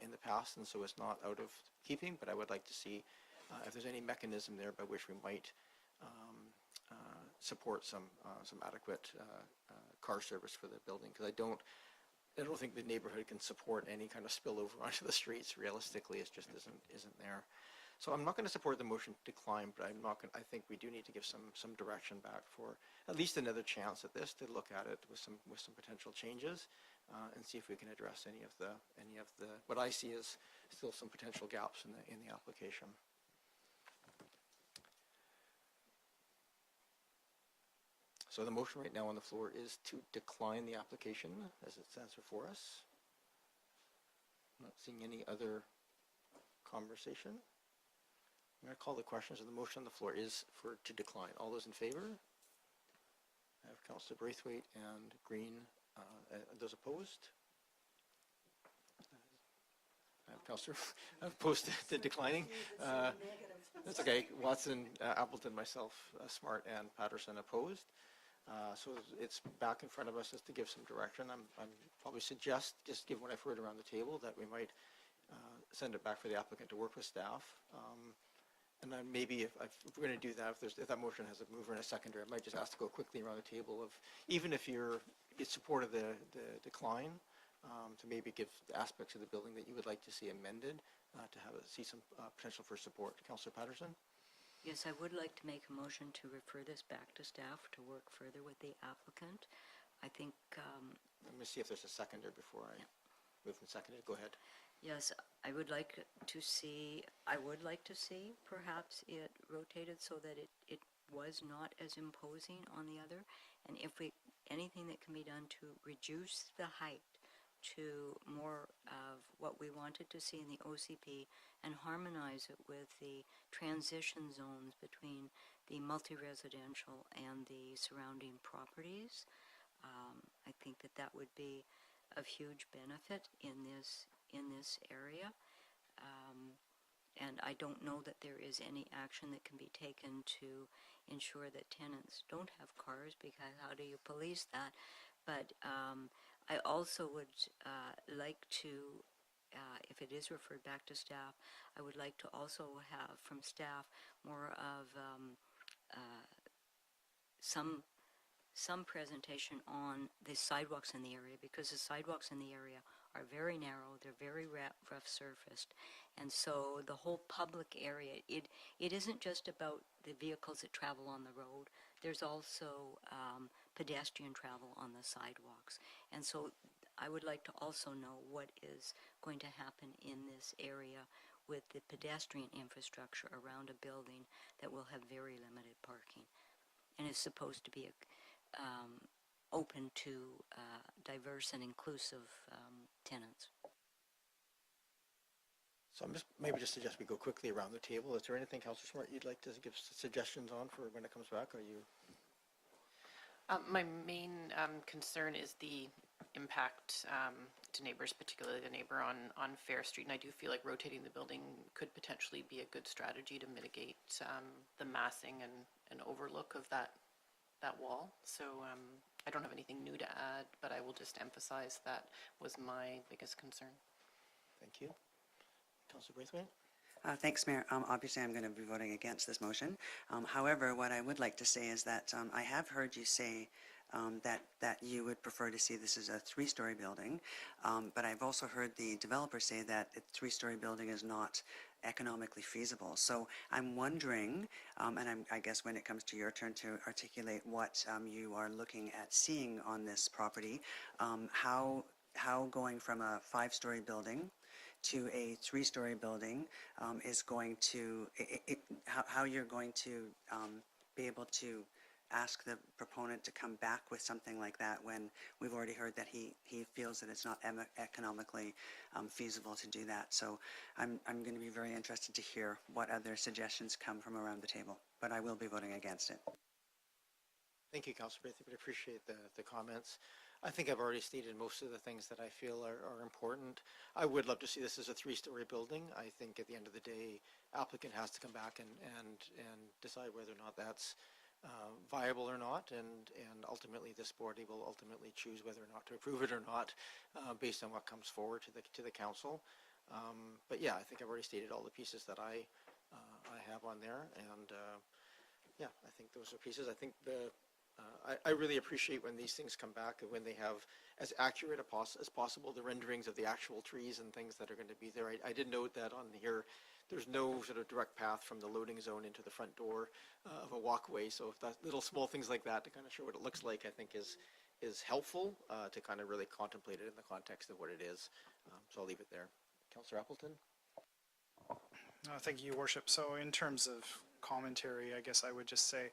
in the past, and so it's not out of keeping. But I would like to see if there's any mechanism there by which we might support some adequate car service for the building, because I don't think the neighborhood can support any kind of spillover onto the streets. Realistically, it just isn't there. So I'm not going to support the motion to decline, but I'm not going, I think we do need to give some direction back for at least another chance at this, to look at it with some potential changes, and see if we can address any of the, what I see as still some potential gaps in the application. So the motion right now on the floor is to decline the application as it stands before us. I'm not seeing any other conversation. I'm going to call the question. So the motion on the floor is to decline. All those in favor? I have Councillor Braithwaite and Green. Those opposed? I have Councillor opposed to declining. That's okay. Watson, Appleton, myself, Smart, and Patterson opposed. So it's back in front of us just to give some direction. I'm probably suggest, just given what I've heard around the table, that we might send it back for the applicant to work with staff. And then maybe if we're going to do that, if that motion has a mover and a seconder, I might just ask to go quickly around the table of, even if you're in support of the decline, to maybe give aspects of the building that you would like to see amended, to see some potential for support. Councillor Patterson? Yes, I would like to make a motion to refer this back to staff to work further with the applicant. I think... Let me see if there's a seconder before I move and second it. Go ahead. Yes, I would like to see perhaps it rotated so that it was not as imposing on the other. And if anything that can be done to reduce the height to more of what we wanted to see in the OCP and harmonize it with the transition zones between the multi-residential and the surrounding properties. I think that would be of huge benefit in this area. And I don't know that there is any action that can be taken to ensure that tenants don't have cars, because how do you police that? But I also would like to, if it is referred back to staff, I would like to also have from staff more of some presentation on the sidewalks in the area, because the sidewalks in the area are very narrow, they're very rough surfaced, and so the whole public area, it isn't just about the vehicles that travel on the road, there's also pedestrian travel on the sidewalks. And so I would like to also know what is going to happen in this area with the pedestrian infrastructure around a building that will have very limited parking and is supposed to be open to diverse and inclusive tenants. So I'm maybe just suggest we go quickly around the table. Is there anything, Councillor Smart, you'd like to give suggestions on for when it comes back? Are you? My main concern is the impact to neighbors, particularly the neighbor on Fair Street. And I do feel like rotating the building could potentially be a good strategy to mitigate the massing and overlook of that wall. So I don't have anything new to add, but I will just emphasize that was my biggest concern. Thank you. Councillor Braithwaite? Thanks, Mayor. Obviously, I'm going to be voting against this motion. However, what I would like to say is that I have heard you say that you would prefer to see this as a three-story building, but I've also heard the developer say that a three-story building is not economically feasible. So I'm wondering, and I guess when it comes to your turn to articulate what you are looking at seeing on this property, how going from a five-story building to a three-story building is going to, how you're going to be able to ask the proponent to come back with something like that when we've already heard that he feels that it's not economically feasible to do that. So I'm going to be very interested to hear what other suggestions come from around the table, but I will be voting against it. Thank you, Councillor Braithwaite. I appreciate the comments. I think I've already stated most of the things that I feel are important. I would love to see this as a three-story building. I think at the end of the day, applicant has to come back and decide whether or not that's viable or not, and ultimately this board will ultimately choose whether or not to approve it or not based on what comes forward to the council. But yeah, I think I've already stated all the pieces that I have on there, and yeah, I think those are pieces. I think I really appreciate when these things come back and when they have as accurate as possible the renderings of the actual trees and things that are going to be there. I did note that on here there's no sort of direct path from the loading zone into the front door of a walkway. So if that little small things like that to kind of show what it looks like, I think is helpful to kind of really contemplate it in the context of what it is. So I'll leave it there. Councillor Appleton? Thank you, Your Worship. So in terms of commentary, I guess I would just say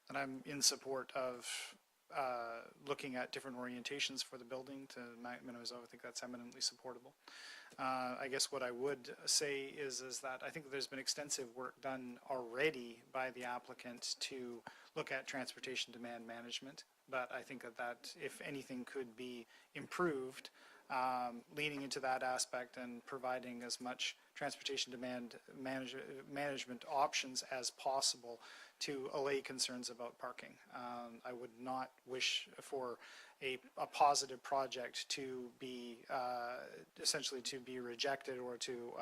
that I'm in support of looking at different orientations for the building to minimize. I think that's eminently supportable. I guess what I would say is that I think there's been extensive work done already by the applicant to look at transportation demand management, but I think that if anything could be improved, leaning into that aspect and providing as much transportation demand management options as possible to allay concerns about parking. I would not wish for a positive project to be essentially to be rejected or to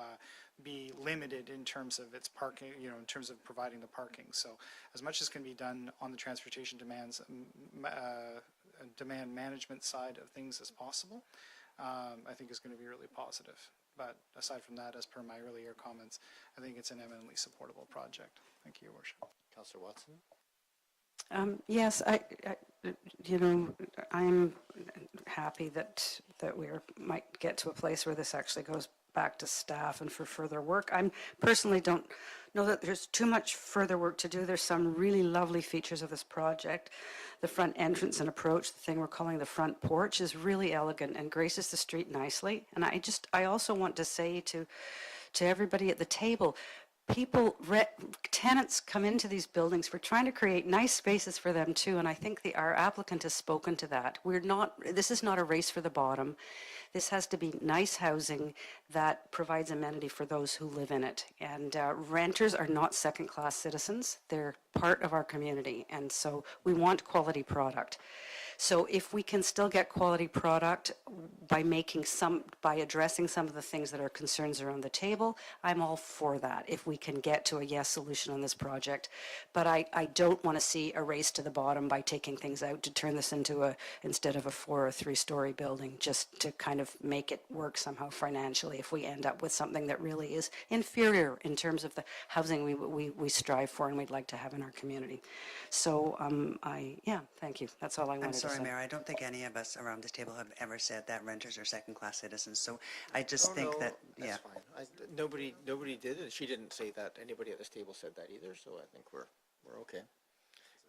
be limited in terms of its parking, in terms of providing the parking. So as much as can be done on the transportation demand management side of things as possible, I think is going to be really positive. But aside from that, as per my earlier comments, I think it's an eminently supportable project. Thank you, Your Worship. Councillor Watson? Yes, I'm happy that we might get to a place where this actually goes back to staff and for further work. I personally don't know that there's too much further work to do. There's some really lovely features of this project. The front entrance and approach, the thing we're calling the front porch, is really elegant and graces the street nicely. And I also want to say to everybody at the table, tenants come into these buildings. We're trying to create nice spaces for them too, and I think our applicant has spoken to that. This is not a race for the bottom. This has to be nice housing that provides amenity for those who live in it. And renters are not second-class citizens. They're part of our community, and so we want quality product. So if we can still get quality product by addressing some of the things that are concerns around the table, I'm all for that if we can get to a yes solution on this project. But I don't want to see a race to the bottom by taking things out to turn this into instead of a 4 or 3-story building, just to kind of make it work somehow financially if we end up with something that really is inferior in terms of the housing we strive for and we'd like to have in our community. So thank you. That's all I wanted to say. I'm sorry, Mayor, I don't think any of us around this table have ever said that renters are second-class citizens. So I just think that, that's fine. Nobody did, and she didn't say that. Anybody at this table said that either, so I think we're okay.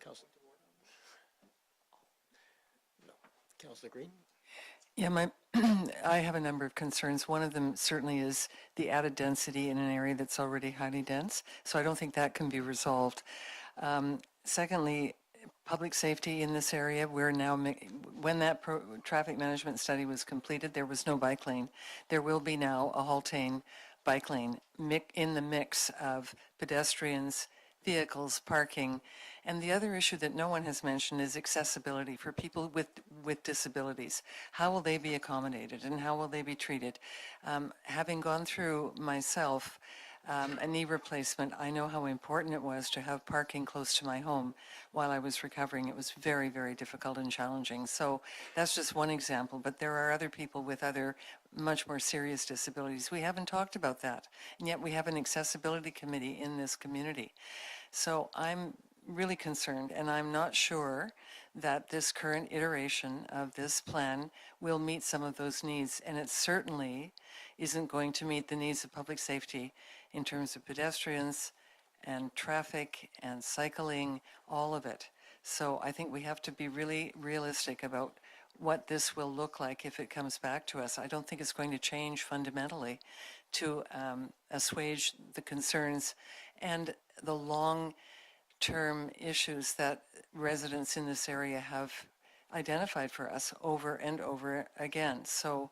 Councillor Green? Yeah, I have a number of concerns. One of them certainly is the added density in an area that's already highly dense, so I don't think that can be resolved. Secondly, public safety in this area, when that traffic management study was completed, there was no bike lane. There will be now a Haultain bike lane in the mix of pedestrians, vehicles, parking. And the other issue that no one has mentioned is accessibility for people with disabilities. How will they be accommodated and how will they be treated? Having gone through myself a knee replacement, I know how important it was to have parking close to my home while I was recovering. It was very, very difficult and challenging. So that's just one example, but there are other people with other much more serious disabilities. We haven't talked about that, and yet we have an accessibility committee in this community. So I'm really concerned, and I'm not sure that this current iteration of this plan will meet some of those needs, and it certainly isn't going to meet the needs of public safety in terms of pedestrians and traffic and cycling, all of it. So I think we have to be really realistic about what this will look like if it comes back to us. I don't think it's going to change fundamentally to assuage the concerns and the long-term issues that residents in this area have identified for us over and over again. So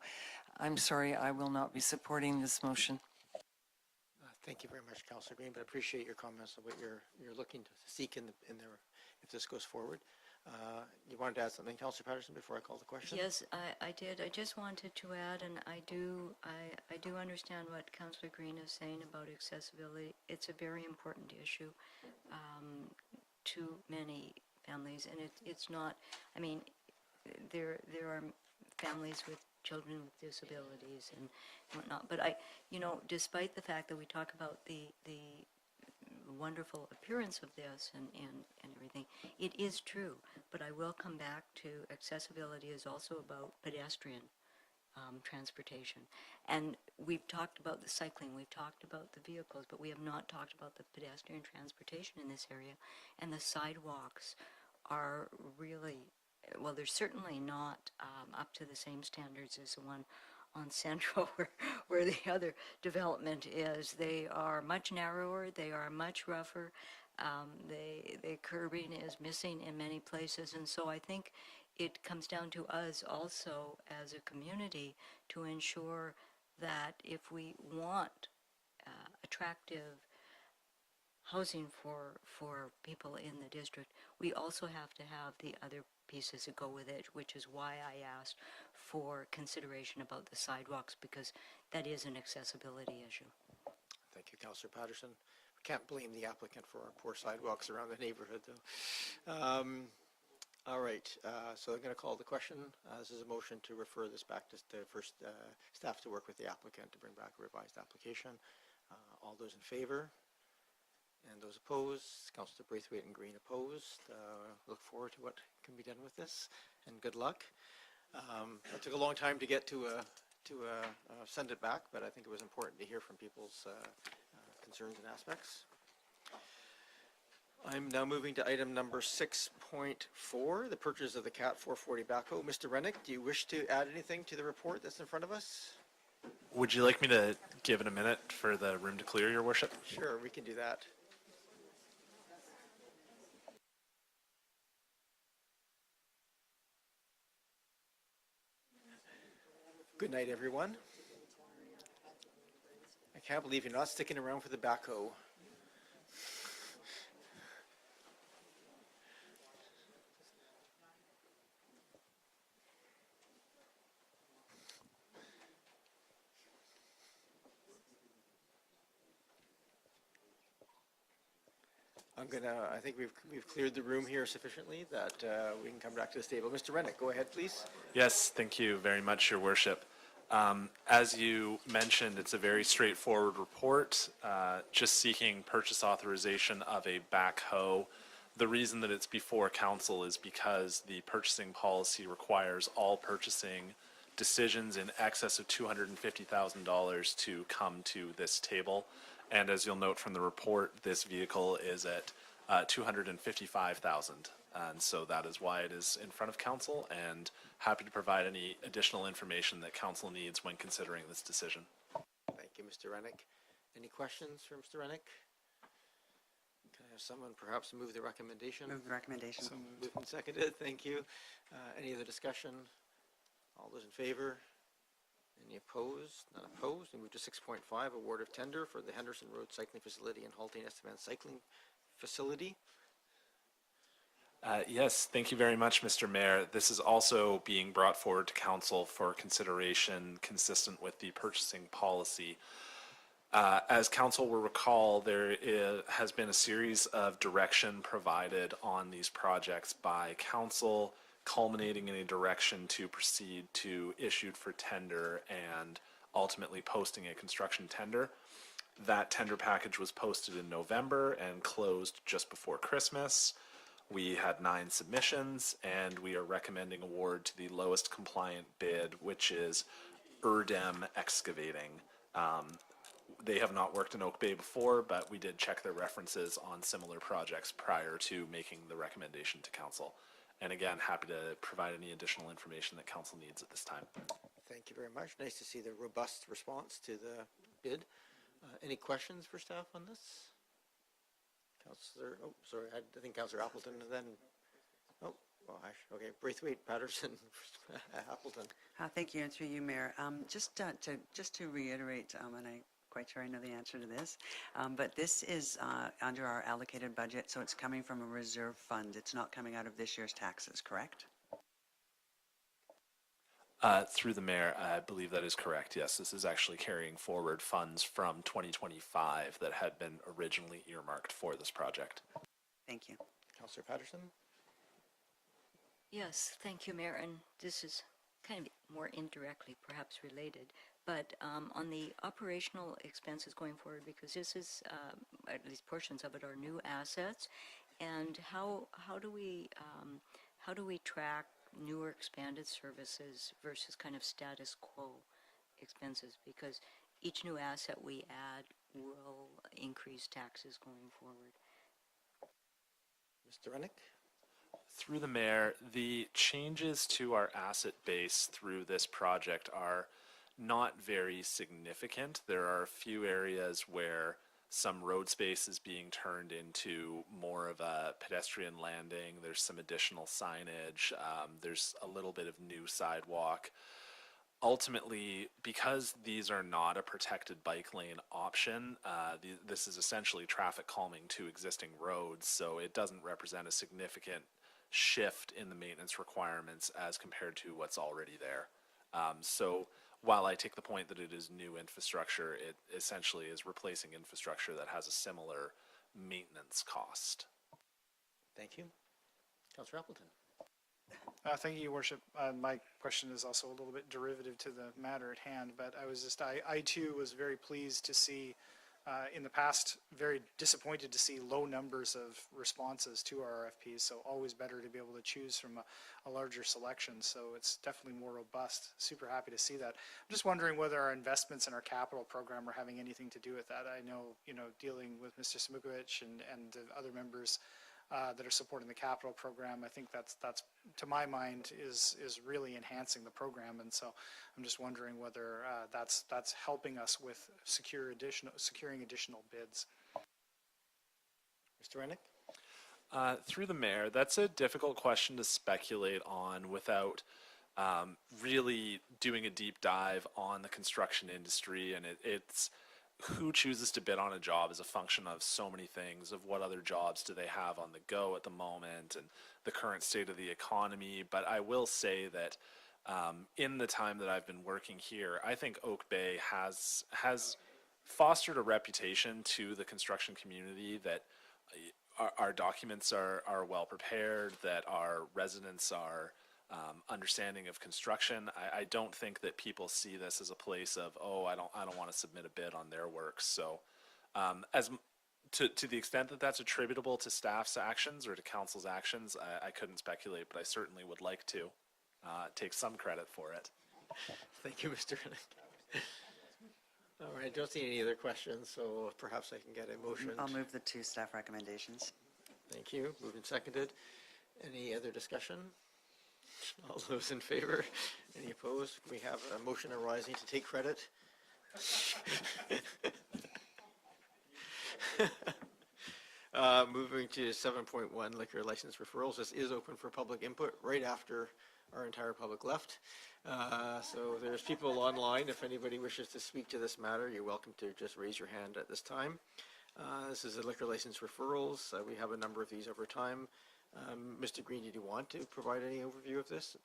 I'm sorry, I will not be supporting this motion. Thank you very much, Councillor Green, but I appreciate your comments on what you're looking to seek in there if this goes forward. You wanted to add something, Councillor Patterson, before I call the question? Yes, I did. I just wanted to add, and I do understand what Councillor Green is saying about accessibility. It's a very important issue to many families, and it's not, I mean, there are families with children with disabilities and whatnot. But I, you know, despite the fact that we talk about the wonderful appearance of this and everything, it is true. But I will come back to accessibility is also about pedestrian transportation. And we've talked about the cycling, we've talked about the vehicles, but we have not talked about the pedestrian transportation in this area. And the sidewalks are really, well, they're certainly not up to the same standards as the one on Central where the other development is. They are much narrower, they are much rougher, the curbing is missing in many places, and so I think it comes down to us also as a community to ensure that if we want attractive housing for people in the district, we also have to have the other pieces that go with it, which is why I asked for consideration about the sidewalks, because that is an accessibility issue. Thank you, Councillor Patterson. We can't blame the applicant for our poor sidewalks around the neighborhood, though. All right, so I'm going to call the question. This is a motion to refer this back to staff to work with the applicant to bring back a revised application. All those in favor? And those opposed? Councillor Braithwaite and Green opposed. Look forward to what can be done with this, and good luck. It took a long time to get to send it back, but I think it was important to hear from people's concerns and aspects. I'm now moving to item number 6.4, the purchase of the CAT 440 backhoe. Mr. Rennick, do you wish to add anything to the report that's in front of us? Would you like me to give it a minute for the room to clear, Your Worship? Sure, we can do that. Good night, everyone. I can't believe you're not sticking around for the backhoe. I think we've cleared the room here sufficiently that we can come back to this table. Mr. Rennick, go ahead, please. Yes, thank you very much, Your Worship. As you mentioned, it's a very straightforward report, just seeking purchase authorization of a backhoe. The reason that it's before council is because the purchasing policy requires all purchasing decisions in excess of $250,000 to come to this table. And as you'll note from the report, this vehicle is at $255,000. And so that is why it is in front of council, and happy to provide any additional information that council needs when considering this decision. Thank you, Mr. Rennick. Any questions for Mr. Rennick? Can I have someone perhaps move the recommendation? Move the recommendation. Moved and seconded. Thank you. Any other discussion? All those in favor? Any opposed? None opposed. We move to 6.5, award of tender for the Henderson Road Cycling Facility and Haultain-Estevan Cycling Facility. Yes, thank you very much, Mr. Mayor. This is also being brought forward to council for consideration consistent with the purchasing policy. As council will recall, there has been a series of direction provided on these projects by council, culminating in a direction to proceed to issued for tender and ultimately posting a construction tender. That tender package was posted in November and closed just before Christmas. We had 9 submissions, and we are recommending award to the lowest compliant bid, which is Erdem Excavating. They have not worked in Oak Bay before, but we did check their references on similar projects prior to making the recommendation to council. And again, happy to provide any additional information that council needs at this time. Thank you very much. Nice to see the robust response to the bid. Any questions for staff on this? Councillor, oh, sorry, I think Councillor Appleton and then, oh, okay, Braithwaite, Patterson, Appleton. Thank you, and through you, Mayor. Just to reiterate, and I'm quite sure I know the answer to this, but this is under our allocated budget, so it's coming from a reserve fund. It's not coming out of this year's taxes, correct? Through the mayor, I believe that is correct. Yes, this is actually carrying forward funds from 2025 that had been originally earmarked for this project. Thank you. Councillor Patterson? Yes, thank you, Mayor. And this is kind of more indirectly perhaps related, but on the operational expenses going forward, because this is, at least portions of it are new assets, and how do we track newer expanded services versus kind of status quo expenses? Because each new asset we add will increase taxes going forward. Mr. Rennick? Through the mayor, the changes to our asset base through this project are not very significant. There are a few areas where some road space is being turned into more of a pedestrian landing. There's some additional signage. There's a little bit of new sidewalk. Ultimately, because these are not a protected bike lane option, this is essentially traffic calming to existing roads, so it doesn't represent a significant shift in the maintenance requirements as compared to what's already there. So while I take the point that it is new infrastructure, it essentially is replacing infrastructure that has a similar maintenance cost. Thank you. Councillor Appleton. Thank you, Your Worship. My question is also a little bit derivative to the matter at hand, but I too was very pleased to see, in the past, very disappointed to see low numbers of responses to our RFPs, so always better to be able to choose from a larger selection, so it's definitely more robust. Super happy to see that. I'm just wondering whether our investments in our capital program are having anything to do with that. I know, dealing with Mr. Smukovic and the other members that are supporting the capital program, I think that's to my mind is really enhancing the program, and so I'm just wondering whether that's helping us with securing additional bids. Mr. Rennick? Through the mayor, that's a difficult question to speculate on without really doing a deep dive on the construction industry, and it's who chooses to bid on a job is a function of so many things, of what other jobs do they have on the go at the moment and the current state of the economy. But I will say that in the time that I've been working here, I think Oak Bay has fostered a reputation to the construction community that our documents are well prepared, that our residents are understanding of construction. I don't think that people see this as a place of, oh, I don't want to submit a bid on their work. So to the extent that that's attributable to staff's actions or to council's actions, I couldn't speculate, but I certainly would like to take some credit for it. Thank you, Mr. Rennick. All right, I don't see any other questions, so perhaps I can get a motion. I'll move the two staff recommendations. Thank you. Moved and seconded. Any other discussion? All those in favor? Any opposed? We have a motion arising to take credit. Moving to 7.1, liquor license referrals. This is open for public input right after our entire public left. So there's people online. If anybody wishes to speak to this matter, you're welcome to just raise your hand at this time. This is a liquor license referrals. We have a number of these over time. Mr. Green, did you want to provide any overview of this?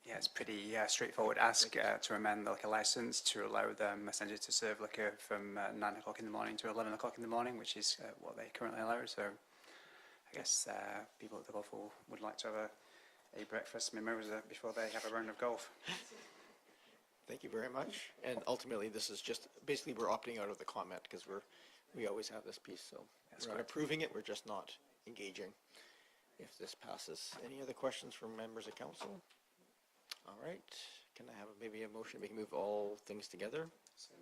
Yeah, it's pretty straightforward. Ask to amend the liquor license to allow them essentially to serve liquor from 9 o'clock in the morning to 11 o'clock in the morning, which is what they currently allow. So I guess people at the golf hall would like to have a breakfast mimosa before they have a round of golf. Thank you very much. And ultimately, this is just, basically we're opting out of the comment because we always have this piece. So we're not approving it, we're just not engaging if this passes. Any other questions from members of council? All right. Can I have maybe a motion? We can move all things together. So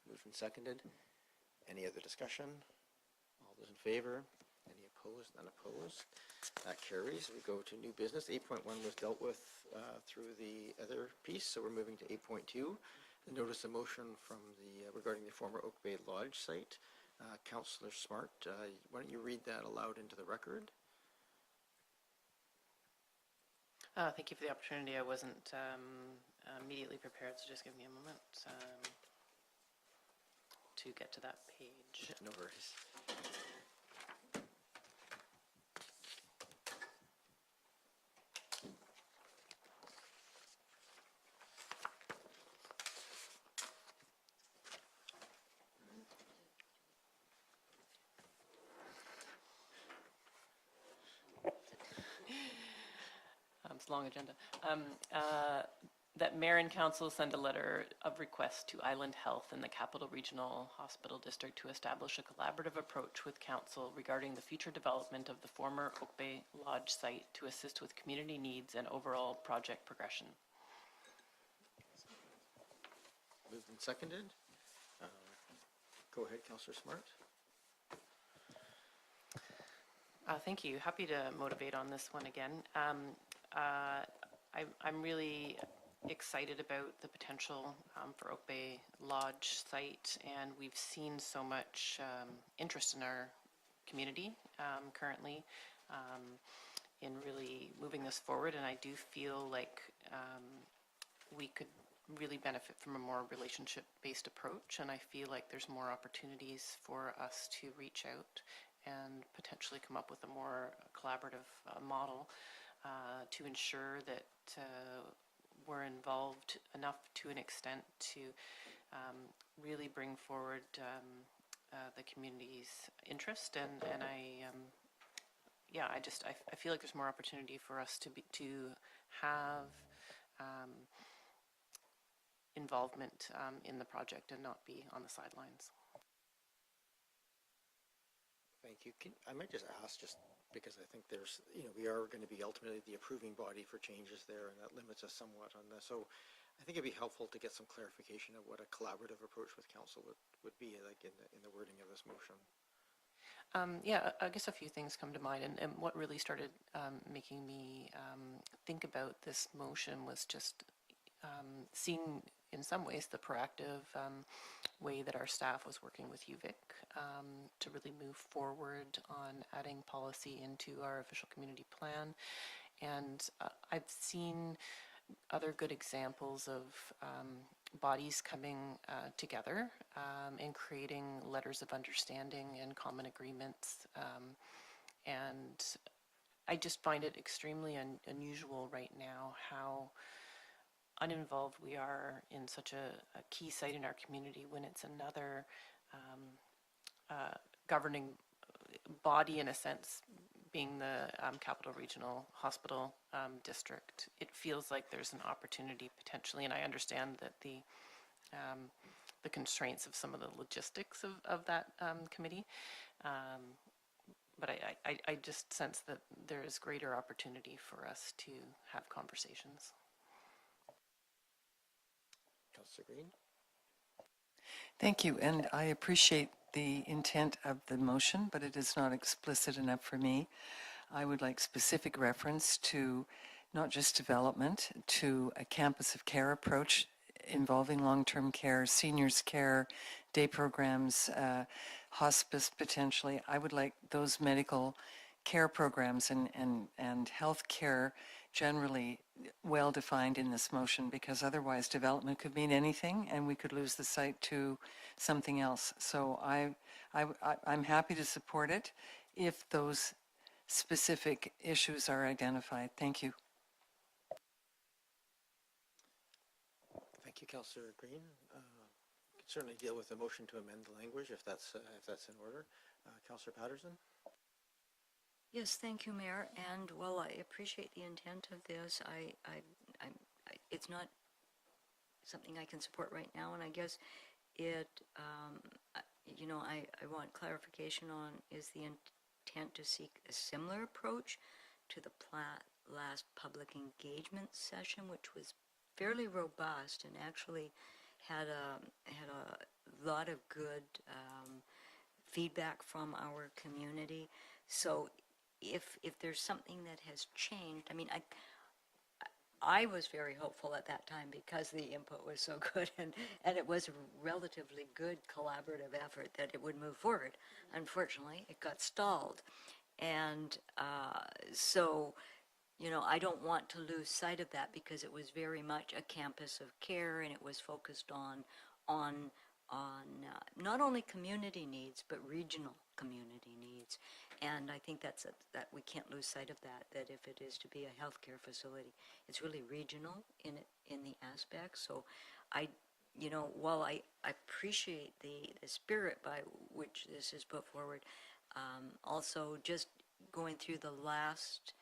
moved and seconded. Any other discussion? All those in favor? Any opposed? None opposed. That carries. We go to new business. 8.1 was dealt with through the other piece, so we're moving to 8.2. The notice of motion from regarding the former Oak Bay Lodge site. Councillor Smart, why don't you read that aloud into the record? Thank you for the opportunity. I wasn't immediately prepared, so just give me a moment to get to that page. No worries. it's a long agenda. That Mayor and Council send a letter of request to Island Health and the Capital Regional Hospital District to establish a collaborative approach with Council regarding the future development of the former Oak Bay Lodge site to assist with community needs and overall project progression. Moved and seconded. Go ahead, Councillor Smart. Thank you. Happy to motivate on this one again. I'm really excited about the potential for Oak Bay Lodge site, and we've seen so much interest in our community currently in really moving this forward, and I do feel like we could really benefit from a more relationship-based approach, and I feel like there's more opportunities for us to reach out and potentially come up with a more collaborative model to ensure that we're involved enough to an extent to really bring forward the community's interest, and I feel like there's more opportunity for us to have involvement in the project and not be on the sidelines. Thank you. I might just ask, just because I think there's, we are going to be ultimately the approving body for changes there, and that limits us somewhat on this. So I think it'd be helpful to get some clarification of what a collaborative approach with council would be, like in the wording of this motion. Yeah, I guess a few things come to mind, and what really started making me think about this motion was just seeing in some ways the proactive way that our staff was working with UVic to really move forward on adding policy into our official community plan. And I've seen other good examples of bodies coming together and creating letters of understanding and common agreements. And I just find it extremely unusual right now how uninvolved we are in such a key site in our community when it's another governing body, in a sense, being the Capital Regional Hospital District. It feels like there's an opportunity potentially, and I understand that the constraints of some of the logistics of that committee, but I just sense that there is greater opportunity for us to have conversations. Councillor Green. Thank you, and I appreciate the intent of the motion, but it is not explicit enough for me. I would like specific reference to not just development, to a campus of care approach involving long-term care, seniors care, day programs, hospice potentially. I would like those medical care programs and health care generally well defined in this motion, because otherwise development could mean anything and we could lose the site to something else. So I'm happy to support it if those specific issues are identified. Thank you. Thank you, Councillor Green. We can certainly deal with the motion to amend the language if that's in order. Councillor Patterson. Yes, thank you, Mayor. And while I appreciate the intent of this, it's not something I can support right now. And I guess it, I want clarification on, is the intent to seek a similar approach to the last public engagement session, which was fairly robust and actually had a lot of good feedback from our community. So if there's something that has changed, I mean, I was very hopeful at that time because the input was so good, and it was a relatively good collaborative effort that it would move forward. Unfortunately, it got stalled. And so, I don't want to lose sight of that, because it was very much a campus of care, and it was focused on not only community needs, but regional community needs. And I think that we can't lose sight of that if it is to be a healthcare facility, it's really regional in the aspect. So while I appreciate the spirit by which this is put forward, also just going through the last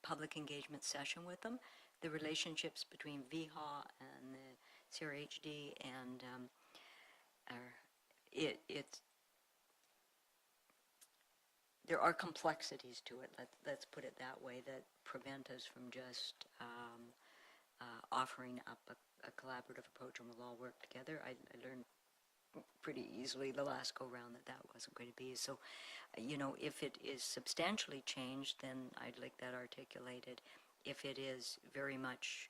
public engagement session with them. The relationships between VHA and the CRHD and there are complexities to it, let's put it that way, that prevent us from just offering up a collaborative approach and we'll all work together. I learned pretty easily the last go-round that wasn't going to be. So, you know, if it is substantially changed, then I'd like that articulated. If it is very much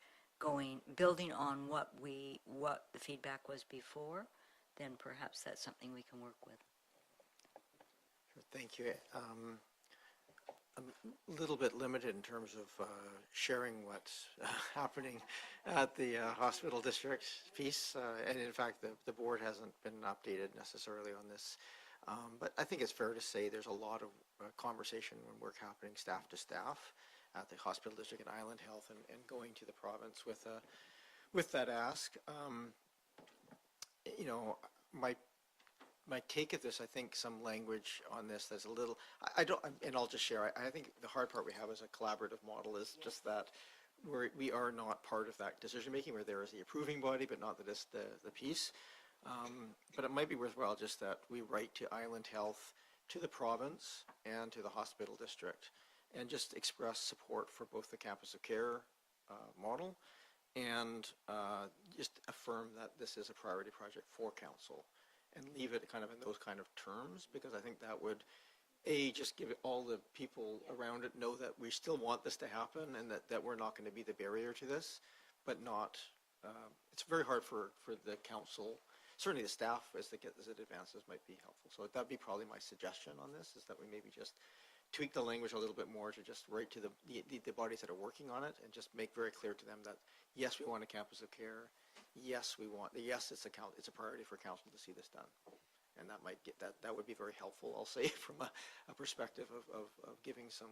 building on what the feedback was before, then perhaps that's something we can work with. Thank you. I'm a little bit limited in terms of sharing what's happening at the hospital district piece, and in fact the board hasn't been updated necessarily on this, but I think it's fair to say there's a lot of conversation when work happening staff to staff at the hospital district and Island Health and going to the province with that ask. You know, my take of this, I think some language on this that's a little, and I'll just share, I think the hard part we have as a collaborative model is just that we are not part of that decision making. We're there as the approving body, but not the piece. But it might be worthwhile just that we write to Island Health, to the province, and to the hospital district, and just express support for both the campus of care model, and just affirm that this is a priority project for council, and leave it kind of in those kind of terms, because I think that would, just give all the people around it know that we still want this to happen, and that we're not going to be the barrier to this, but not, it's very hard for the council, certainly the staff as it advances might be helpful. So that'd be probably my suggestion on this, is that we maybe just tweak the language a little bit more to just write to the bodies that are working on it, and just make very clear to them that, yes, we want a campus of care. Yes, it's a priority for council to see this done, and that might get that would be very helpful. I'll say from a perspective of giving some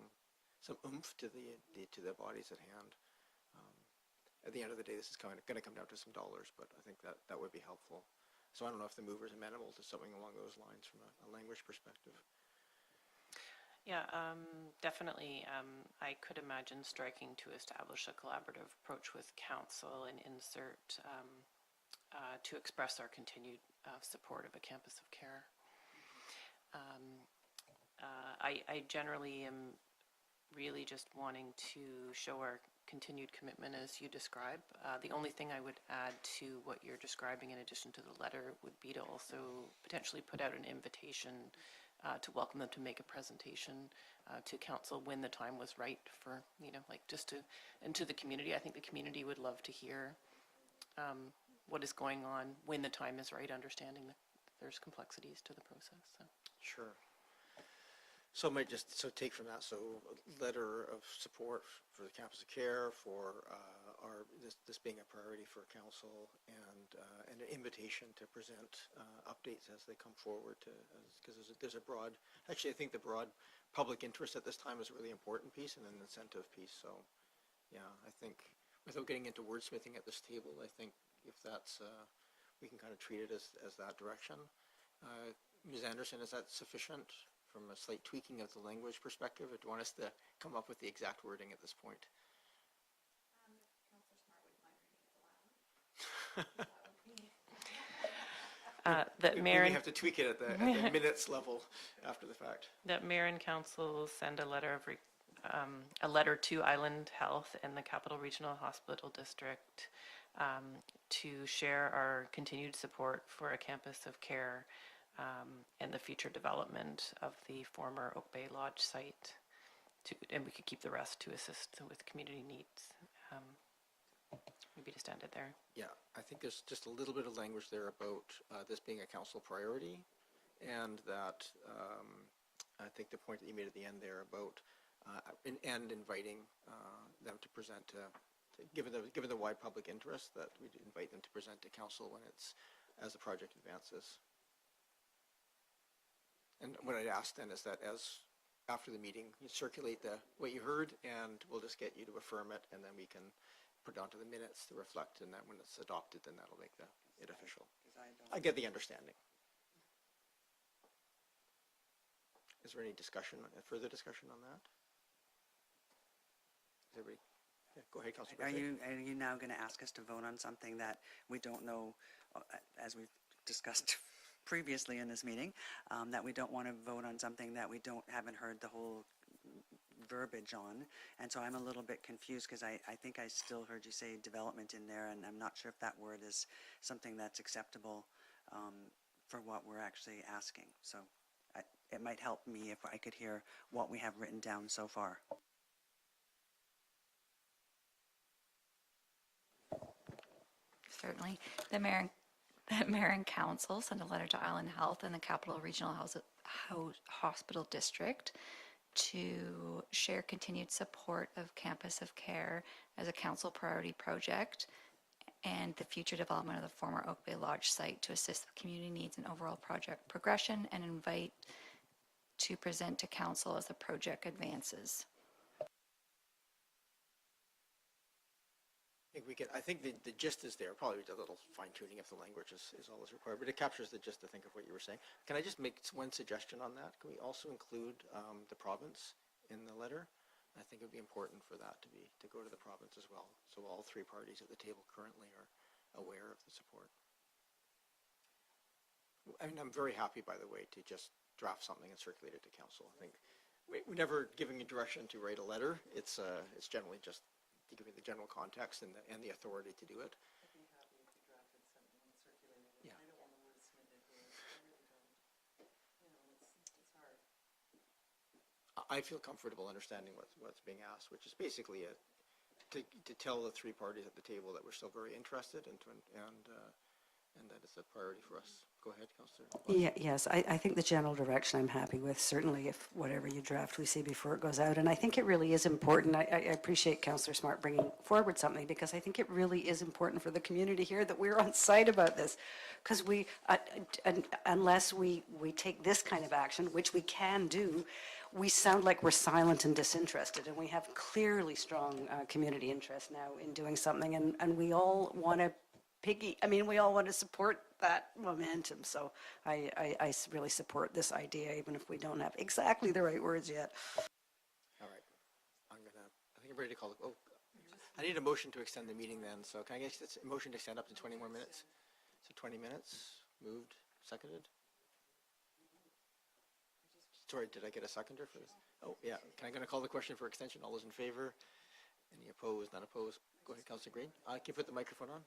oomph to the bodies at hand. At the end of the day, this is going to come down to some dollars, but I think that would be helpful. So I don't know if the mover is amenable to something along those lines from a language perspective. Yeah, definitely. I could imagine striking to establish a collaborative approach with council and insert to express our continued support of a campus of care. I generally am really just wanting to show our continued commitment as you describe. The only thing I would add to what you're describing in addition to the letter would be to also potentially put out an invitation to welcome them to make a presentation to council when the time was right for, and to the community. I think the community would love to hear what is going on when the time is right, understanding that there's complexities to the process. So. Sure. So I might just take from that, a letter of support for the campus of care, for this being a priority for council, and an invitation to present updates as they come forward, because there's a broad, actually I think the broad public interest at this time is a really important piece, and an incentive piece. So yeah, I think without getting into wordsmithing at this table, I think if that's, we can kind of treat it as that direction. Ms. Anderson, is that sufficient from a slight tweaking of the language perspective, or do you want us to come up with the exact wording at this point? That mayor, we have to tweak it at the minutes level after the fact. That mayor and council send a letter to Island Health and the Capital Regional Hospital District to share our continued support for a campus of care and the future development of the former Oak Bay Lodge site, and we could keep the rest to assist with community needs. Maybe just end it there. Yeah, I think there's just a little bit of language there about this being a council priority, and that I think the point that you made at the end there about and inviting them to present, given the wide public interest, that we'd invite them to present to council as the project advances. And what I'd ask then is that after the meeting, you circulate what you heard, and we'll just get you to affirm it, and then we can put it onto the minutes to reflect, and then when it's adopted, then that'll make it official. I get the understanding. Is there any discussion, further discussion on that? everybody? Yeah, go ahead, Councillor. Are you now going to ask us to vote on something that we don't know, as we've discussed previously in this meeting, that we don't want to vote on something that we haven't heard the whole verbiage on? And so I'm a little bit confused because I think I still heard you say development in there, and I'm not sure if that word is something that's acceptable for what we're actually asking. So it might help me if I could hear what we have written down so far. Certainly. The mayor and council sent a letter to Island Health and the Capital Regional Hospital District to share continued support of Campus of Care as a council priority project and the future development of the former Oak Bay Lodge site to assist with community needs and overall project progression, and invite to present to council as the project advances. I think the gist is there, probably a little fine tuning if the language is all that's required, but it captures the gist, I think, of what you were saying. Can I just make one suggestion on that? Can we also include the province in the letter? I think it would be important for that to go to the province as well, so all three parties at the table currently are aware of the support. I mean, I'm very happy, by the way, to just draft something and circulate it to council. I think we're never giving a direction to write a letter. It's generally just to give you the general context and the authority to do it. Yeah. I feel comfortable understanding what's being asked, which is basically to tell the three parties at the table that we're still very interested and that it's a priority for us. Go ahead, Councillor. Yeah, yes, I think the general direction I'm happy with, certainly if whatever you draft we see before it goes out. And I think it really is important. I appreciate Councillor Smart bringing forward something, because I think it really is important for the community here that we're on side about this. Because unless we take this kind of action, which we can do, we sound like we're silent and disinterested, and we have clearly strong community interest now in doing something, and we all want to we all want to support that momentum. So I really support this idea, even if we don't have exactly the right words yet. All right. I think I'm ready to call it. Oh, I need a motion to extend the meeting then. So can I get a motion to extend up to 20 more minutes? So 20 minutes, moved, seconded? Sorry, did I get a seconder for this? Oh, yeah. Can I call the question for extension? All those in favor? Any opposed, not opposed? Go ahead, Councillor Green. Can you put the microphone on?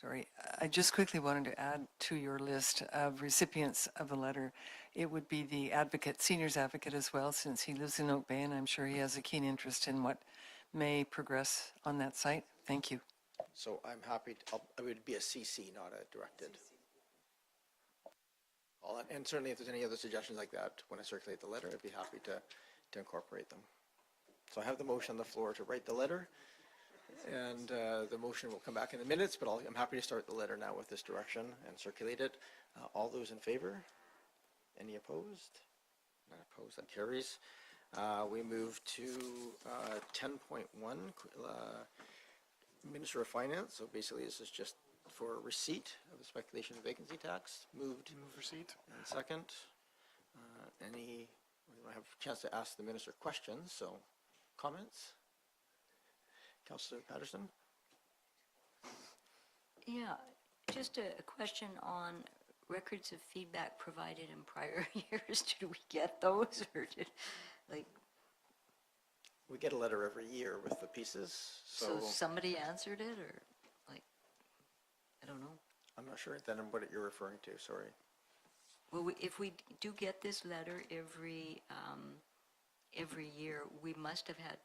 Sorry, I just quickly wanted to add to your list of recipients of the letter, it would be the advocate, seniors advocate as well, since he lives in Oak Bay, and I'm sure he has a keen interest in what may progress on that site. Thank you. So I'm happy, it would be a CC, not a directed. And certainly if there's any other suggestions like that, when I circulate the letter, I'd be happy to incorporate them. So I have the motion on the floor to write the letter. And the motion will come back in the minutes, but I'm happy to start the letter now with this direction and circulate it. All those in favor? Any opposed? Not opposed, that carries. We move to 10.1, Minister of Finance. So basically this is just for receipt of the speculation vacancy tax. Moved. Move receipt. And second. We don't have a chance to ask the Minister questions, so comments? Councillor Patterson? Yeah, just a question on records of feedback provided in prior years. Did we get those, or We get a letter every year with the pieces, so somebody answered it, or I don't know. I'm not sure then what you're referring to, sorry. Well, if we do get this letter every year, we must have had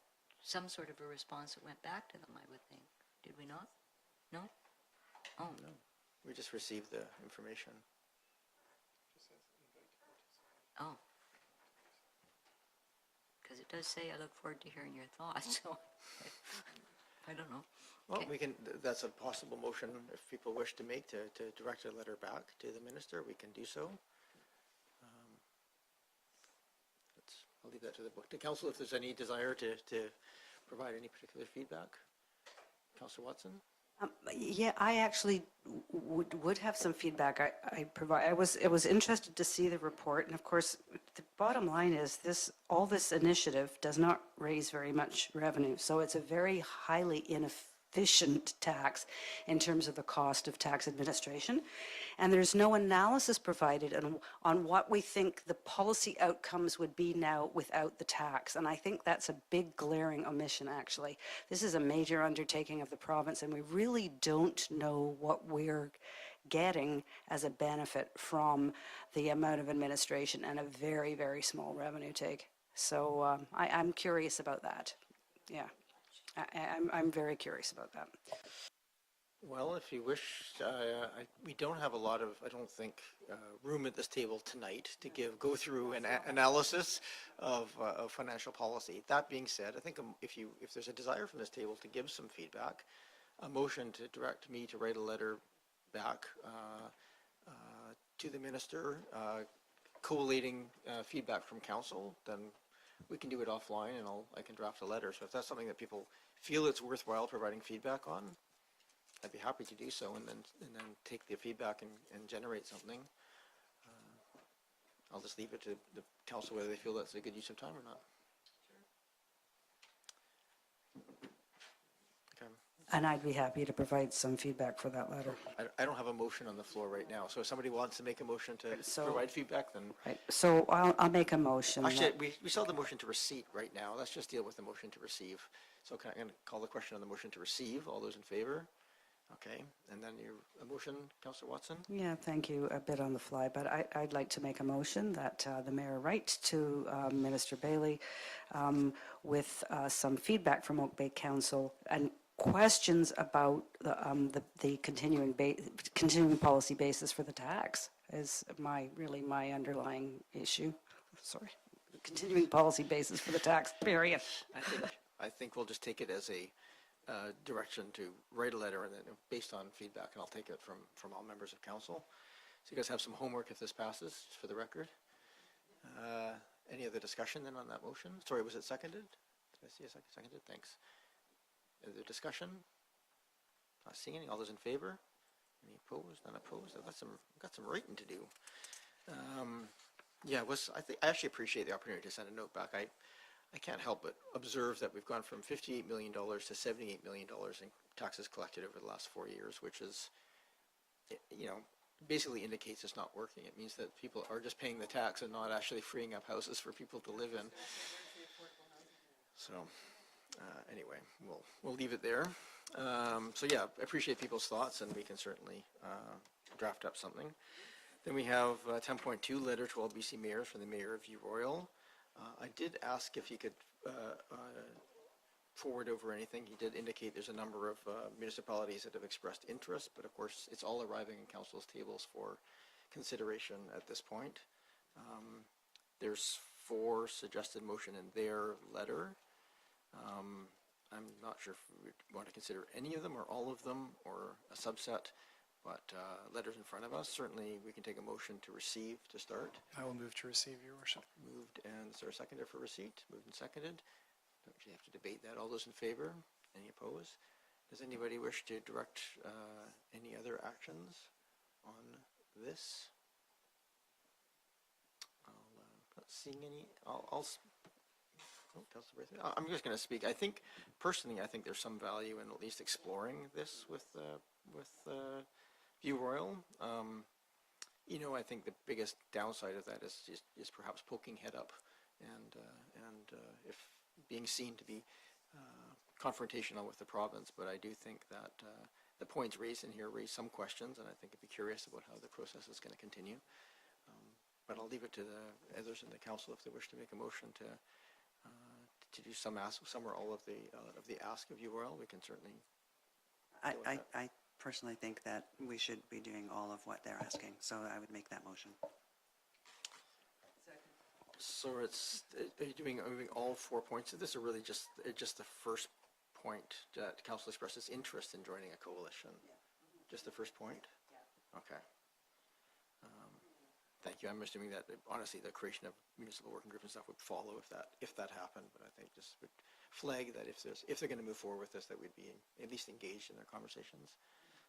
some sort of a response that went back to them, I would think. Did we not? No? Oh. No. We just received the information. Oh. Because it does say, I look forward to hearing your thoughts, so I don't know. Well, Okay. that's a possible motion if people wish to make to direct a letter back to the minister, we can do so. I'll leave that to the council if there's any desire to provide any particular feedback. Councillor Watson? Yeah, I actually would have some feedback. I was interested to see the report, and of course, the bottom line is all this initiative does not raise very much revenue, so it's a very highly inefficient tax in terms of the cost of tax administration, and there's no analysis provided on what we think the policy outcomes would be now without the tax, and I think that's a big glaring omission, actually. This is a major undertaking of the province, and we really don't know what we're getting as a benefit from the amount of administration and a very, very small revenue take. So I'm curious about that. Yeah, I'm very curious about that. Well, if you wish, we don't have a lot of, I don't think, room at this table tonight to go through an analysis of financial policy. That being said, I think if there's a desire from this table to give some feedback, a motion to direct me to write a letter back to the minister, collating feedback from council, then we can do it offline, and I can draft a letter. So if that's something that people feel it's worthwhile providing feedback on, I'd be happy to do so, and then take the feedback and generate something. I'll just leave it to the council whether they feel that's a good use of time or not. Okay. And I'd be happy to provide some feedback for that letter. I don't have a motion on the floor right now, so if somebody wants to make a motion to provide feedback, then... Right. So I'll make a motion. Actually, we still have the motion to receipt right now. Let's just deal with the motion to receive. So I'm going to call the question on the motion to receive. All those in favor? Okay, and then a motion, Councillor Watson? Yeah, thank you. A bit on the fly, but I'd like to make a motion that the mayor write to Minister Bailey with some feedback from Oak Bay Council and questions about the continuing policy basis for the tax is really my underlying issue. Sorry, continuing policy basis for the tax, period. I think we'll just take it as a direction to write a letter, and then based on feedback, and I'll take it from all members of council. So you guys have some homework if this passes, just for the record. Any other discussion then on that motion? Sorry, was it seconded? Did I see a second? Seconded? Thanks. Other discussion? Not seeing any. All those in favor? Any opposed? None opposed? I've got some writing to do. I actually appreciate the opportunity to send a note back. I can't help but observe that we've gone from $58 million to $78 million in taxes collected over the last 4 years, which is, basically indicates it's not working. It means that people are just paying the tax and not actually freeing up houses for people to live in. So, anyway, we'll leave it there. I appreciate people's thoughts, and we can certainly draft up something. Then we have 10.2, letter to all BC mayors from the Mayor of View Royal. I did ask if he could forward over anything. He did indicate there's a number of municipalities that have expressed interest, but of course it's all arriving in council's tables for consideration at this point. There's 4 suggested motion in their letter. I'm not sure if we want to consider any of them or all of them or a subset, but letters in front of us. Certainly we can take a motion to receive to start. I will move to receive, Your Worship. Moved, and is there a seconder for receipt? Moved and seconded. Don't you have to debate that? All those in favor? Any opposed? Does anybody wish to direct any other actions on this? Not seeing any. I'm just going to speak. Personally, I think there's some value in at least exploring this with View Royal. I think the biggest downside of that is perhaps poking head up and if being seen to be confrontational with the province. But I do think that the points raised in here raise some questions, and I think I'd be curious about how the process is going to continue. But I'll leave it to the others in the council if they wish to make a motion to do some or all of the ask of View Royal. We can certainly. I personally think that we should be doing all of what they're asking, so I would make that motion. So are you doing all 4 points of this, or really just the first point that council expresses interest in joining a coalition? Yeah. Just the first point? Yeah. Okay. Thank you. I'm assuming that honestly the creation of municipal working groups and stuff would follow if that happened, but I think just flag that if they're going to move forward with this, that we'd be at least engaged in their conversations.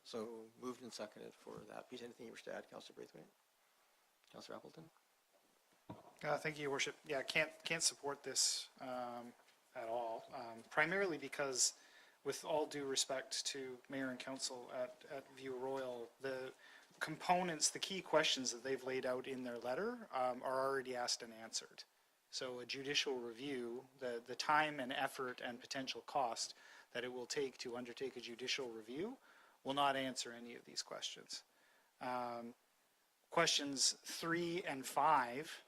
So moved and seconded for that piece. Anything you wish to add, Councillor Braithwaite? Councillor Appleton? Thank you, Your Worship. Yeah, can't support this at all, primarily because, with all due respect to Mayor and Council at View Royal, the components, the key questions that they've laid out in their letter are already asked and answered. So a judicial review, the time and effort and potential cost that it will take to undertake a judicial review will not answer any of these questions. Questions 3 and 5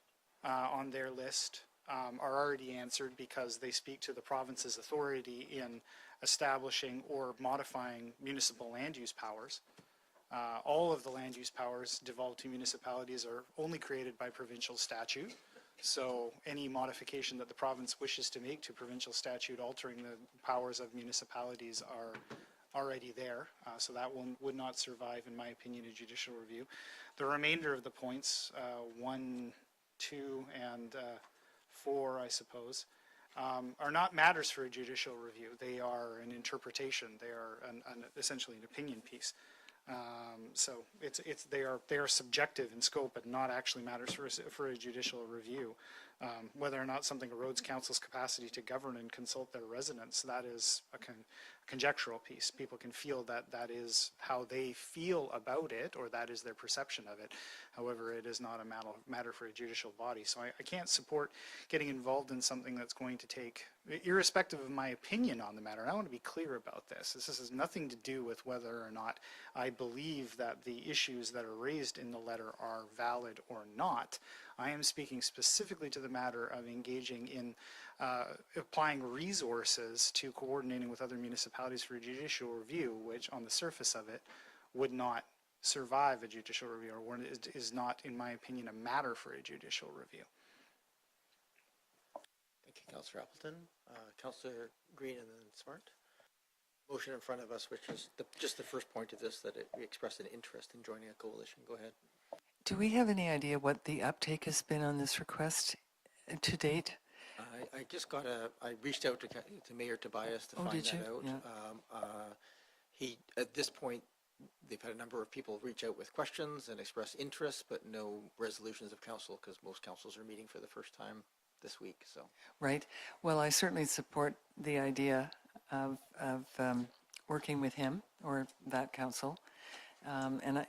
on their list are already answered because they speak to the province's authority in establishing or modifying municipal land use powers. All of the land use powers devolved to municipalities are only created by provincial statute. So any modification that the province wishes to make to provincial statute altering the powers of municipalities are already there. So that one would not survive, in my opinion, a judicial review. The remainder of the points, 1, 2, and 4, I suppose, are not matters for a judicial review. They are an interpretation. They are essentially an opinion piece. So they are subjective in scope, but not actually matters for a judicial review. Whether or not something erodes council's capacity to govern and consult their residents, that is a conjectural piece. People can feel that that is how they feel about it, or that is their perception of it. However, it is not a matter for a judicial body. So I can't support getting involved in something that's going to take, irrespective of my opinion on the matter, and I want to be clear about this. This has nothing to do with whether or not I believe that the issues that are raised in the letter are valid or not. I am speaking specifically to the matter of engaging in applying resources to coordinating with other municipalities for a judicial review, which on the surface of it would not survive a judicial review, or is not, in my opinion, a matter for a judicial review. Thank you, Councillor Appleton. Councillor Green and then Smart. Motion in front of us, which is just the first point of this, that we expressed an interest in joining a coalition. Go ahead. Do we have any idea what the uptake has been on this request to date? I just I reached out to Mayor Tobias to find did that you? out. Yeah. At this point, they've had a number of people reach out with questions and express interest, but no resolutions of council, because most councils are meeting for the first time this week. So. Right. Well, I certainly support the idea of working with him or that council. And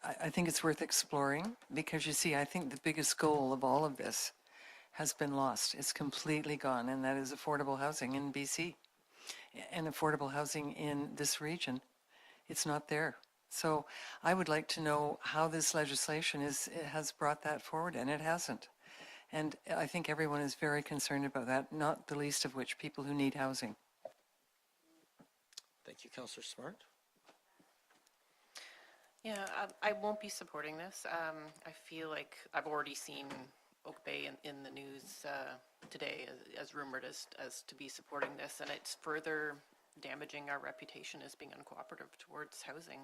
I think it's worth exploring, because you see, I think the biggest goal of all of this has been lost. It's completely gone, and that is affordable housing in BC and affordable housing in this region. It's not there. So I would like to know how this legislation has brought that forward, and it hasn't. And I think everyone is very concerned about that, not the least of which people who need housing. Thank you, Councillor Smart. Yeah, I won't be supporting this. I feel like I've already seen Oak Bay in the news today as rumored as to be supporting this, and it's further damaging our reputation as being uncooperative towards housing.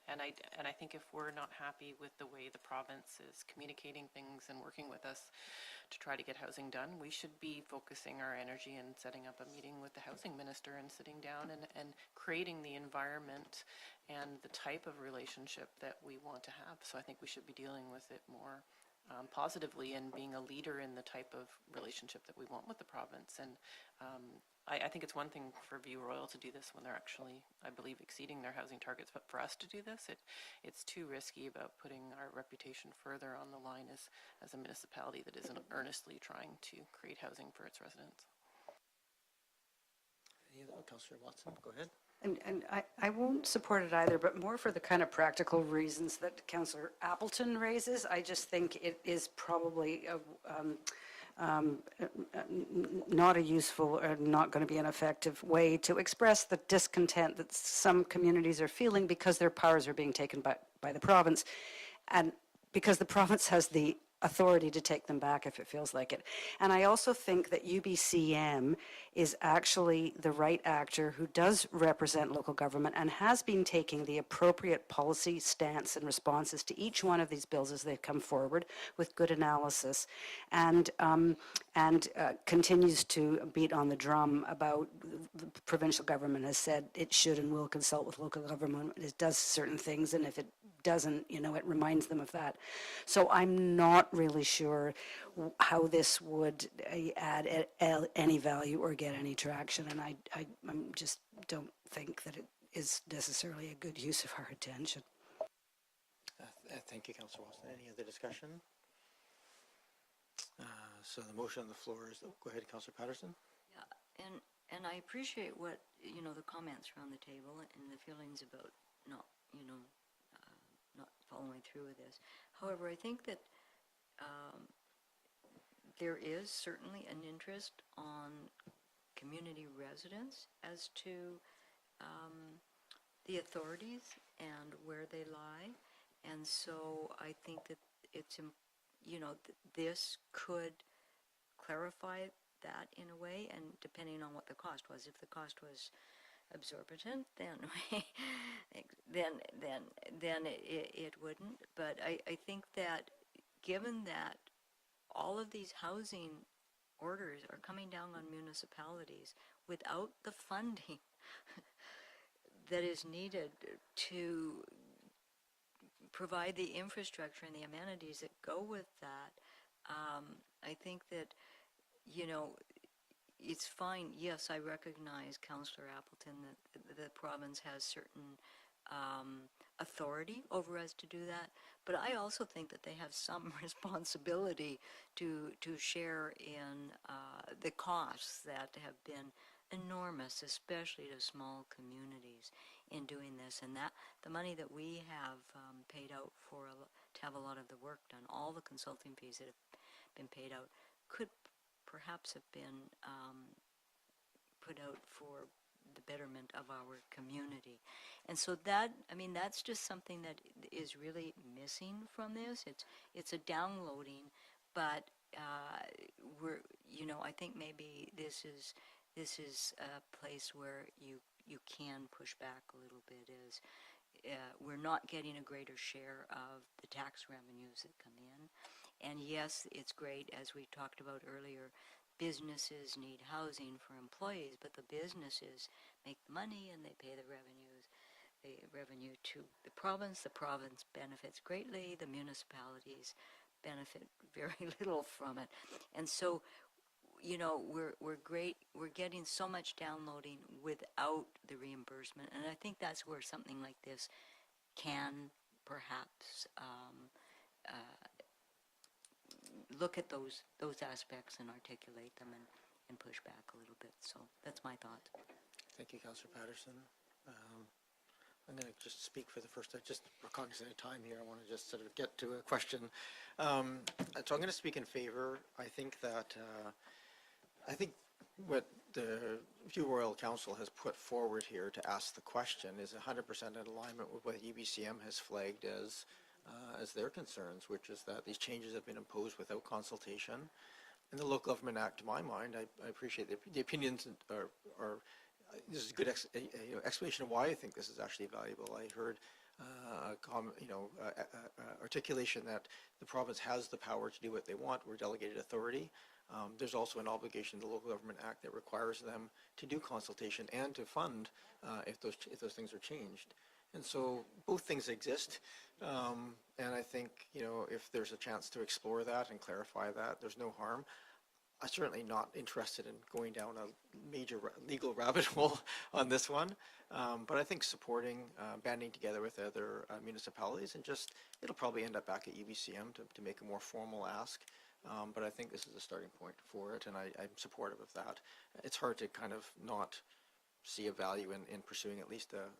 And I think if we're not happy with the way the province is communicating things and working with us to try to get housing done, we should be focusing our energy and setting up a meeting with the housing minister and sitting down and creating the environment and the type of relationship that we want to have. So I think we should be dealing with it more positively and being a leader in the type of relationship that we want with the province. And I think it's one thing for View Royal to do this when they're actually, I believe, exceeding their housing targets, but for us to do this, it's too risky about putting our reputation further on the line as a municipality that isn't earnestly trying to create housing for its residents. Councillor Watson, go ahead. And I won't support it either, but more for the kind of practical reasons that Councillor Appleton raises. I just think it is probably not a useful or not going to be an effective way to express the discontent that some communities are feeling because their powers are being taken by the province. And because the province has the authority to take them back if it feels like it. And I also think that UBCM is actually the right actor who does represent local government and has been taking the appropriate policy stance and responses to each one of these bills as they've come forward with good analysis, and continues to beat on the drum about the provincial government has said it should and will consult with local government. It does certain things, and if it doesn't, it reminds them of that. So I'm not really sure how this would add any value or get any traction, and I just don't think that it is necessarily a good use of our attention. Thank you, Councillor Wilson. Any other discussion? So the motion on the floor is, go ahead, Councillor Patterson. Yeah, and I appreciate what, the comments around the table and the feelings about not, not following through with this. However, I think that there is certainly an interest on community residents as to the authorities and where they lie. And so I think that it's, this could clarify that in a way, and depending on what the cost was. If the cost was absorbent, then then it wouldn't. But I think that given that all of these housing orders are coming down on municipalities without the funding that is needed to provide the infrastructure and the amenities that go with that, I think that, it's fine. Yes, I recognize, Councillor Appleton, that the province has certain authority over us to do that, but I also think that they have some responsibility to share in the costs that have been enormous, especially to small communities in doing this, and that the money that we have paid out to have a lot of the work done, all the consulting fees that have been paid out, could perhaps have been put out for the betterment of our community. And so that, that's just something that is really missing from this. It's a downloading, but we're, I think maybe this is a place where you can push back a little bit, is we're not getting a greater share of the tax revenues that come in. And yes, it's great, as we talked about earlier, businesses need housing for employees, but the businesses make the money and they pay the revenue to the province benefits greatly, the municipalities benefit very little from it. And so, we're getting so much downloading without the reimbursement, and I think that's where something like this can perhaps look at those aspects and articulate them and push back a little bit. So that's my thought. Thank you, Councillor Patterson. I'm going to just speak for the first time, just for cognizant of time here. I want to just sort of get to a question. So I'm going to speak in favor. I think what the View Royal Council has put forward here to ask the question is 100% in alignment with what UBCM has flagged as their concerns, which is that these changes have been imposed without consultation. In the Local Government Act, to my mind, I appreciate the opinions are this is a good explanation of why I think this is actually valuable. I heard articulation that the province has the power to do what they want. We're delegated authority. There's also an obligation in the Local Government Act that requires them to do consultation and to fund if those things are changed. And so both things exist, and I think if there's a chance to explore that and clarify that, there's no harm. I'm certainly not interested in going down a major legal rabbit hole on this one, but I think supporting, banding together with other municipalities, and just it'll probably end up back at UBCM to make a more formal ask. But I think this is a starting point for it, and I'm supportive of that. It's hard to kind of not see a value in pursuing at least a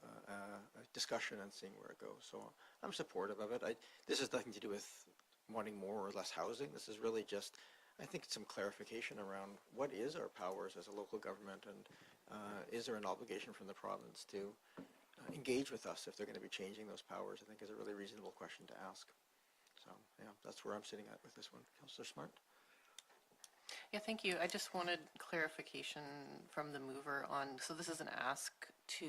discussion and seeing where it goes. So I'm supportive of it. This has nothing to do with wanting more or less housing. This is really just, I think, some clarification around what is our powers as a local government, and is there an obligation from the province to engage with us if they're going to be changing those powers, I think is a really reasonable question to ask. So So, yeah, that's where I'm sitting at with this one. Councillor Smart? Yeah, thank you. I just wanted clarification from the mover on, so this is an ask to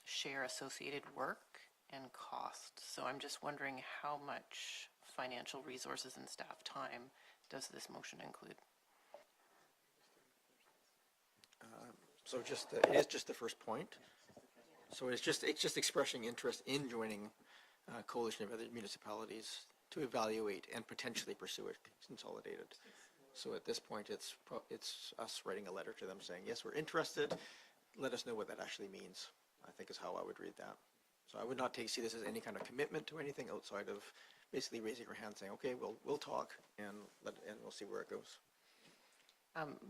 share associated work and cost. So I'm just wondering how much financial resources and staff time does this motion include? So it is just the first point. So it's just expressing interest in joining a coalition of other municipalities to evaluate and potentially pursue it consolidated. So at this point, it's us writing a letter to them saying, yes, we're interested. Let us know what that actually means, I think is how I would read that. So I would not see this as any kind of commitment to anything outside of basically raising your hand saying, okay, we'll talk and we'll see where it goes.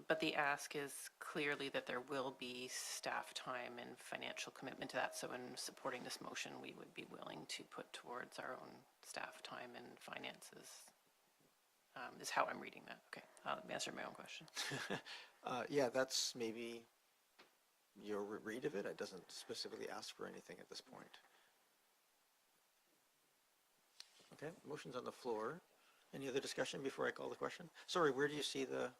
But the ask is clearly that there will be staff time and financial commitment to that. So in supporting this motion, we would be willing to put towards our own staff time and finances, is how I'm reading that. Okay, I'll answer my own question. Yeah, that's maybe your read of it. It doesn't specifically ask for anything at this point. Okay, motion's on the floor. Any other discussion before I call the question? Sorry, where do you see the...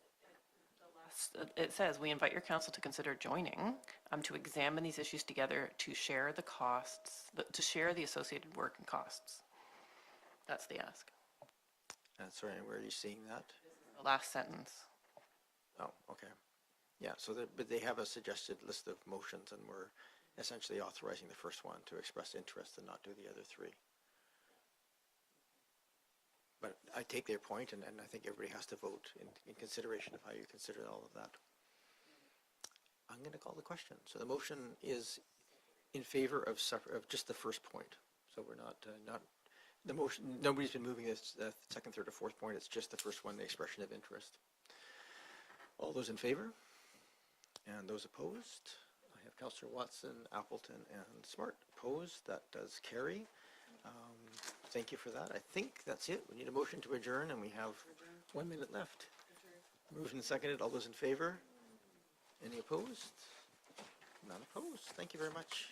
It says, we invite your council to consider joining to examine these issues together, to share the costs, to share the associated work and costs. That's the ask. Sorry, where are you seeing that? The last sentence. Oh, okay. Yeah, so but they have a suggested list of motions, and we're essentially authorizing the first one to express interest and not do the other three. But I take their point, and I think everybody has to vote in consideration of how you consider all of that. I'm going to call the question. So the motion is in favor of just the first point. So we're not the motion. Nobody's been moving this second, third, or fourth point. It's just the first one, the expression of interest. All those in favor? And those opposed? I have Councillor Watson, Appleton, and Smart opposed. That does carry. Thank you for that. I think that's it. We need a motion to adjourn, and we have 1 minute left. Moved and seconded. All those in favor? Any opposed? None opposed. Thank you very much.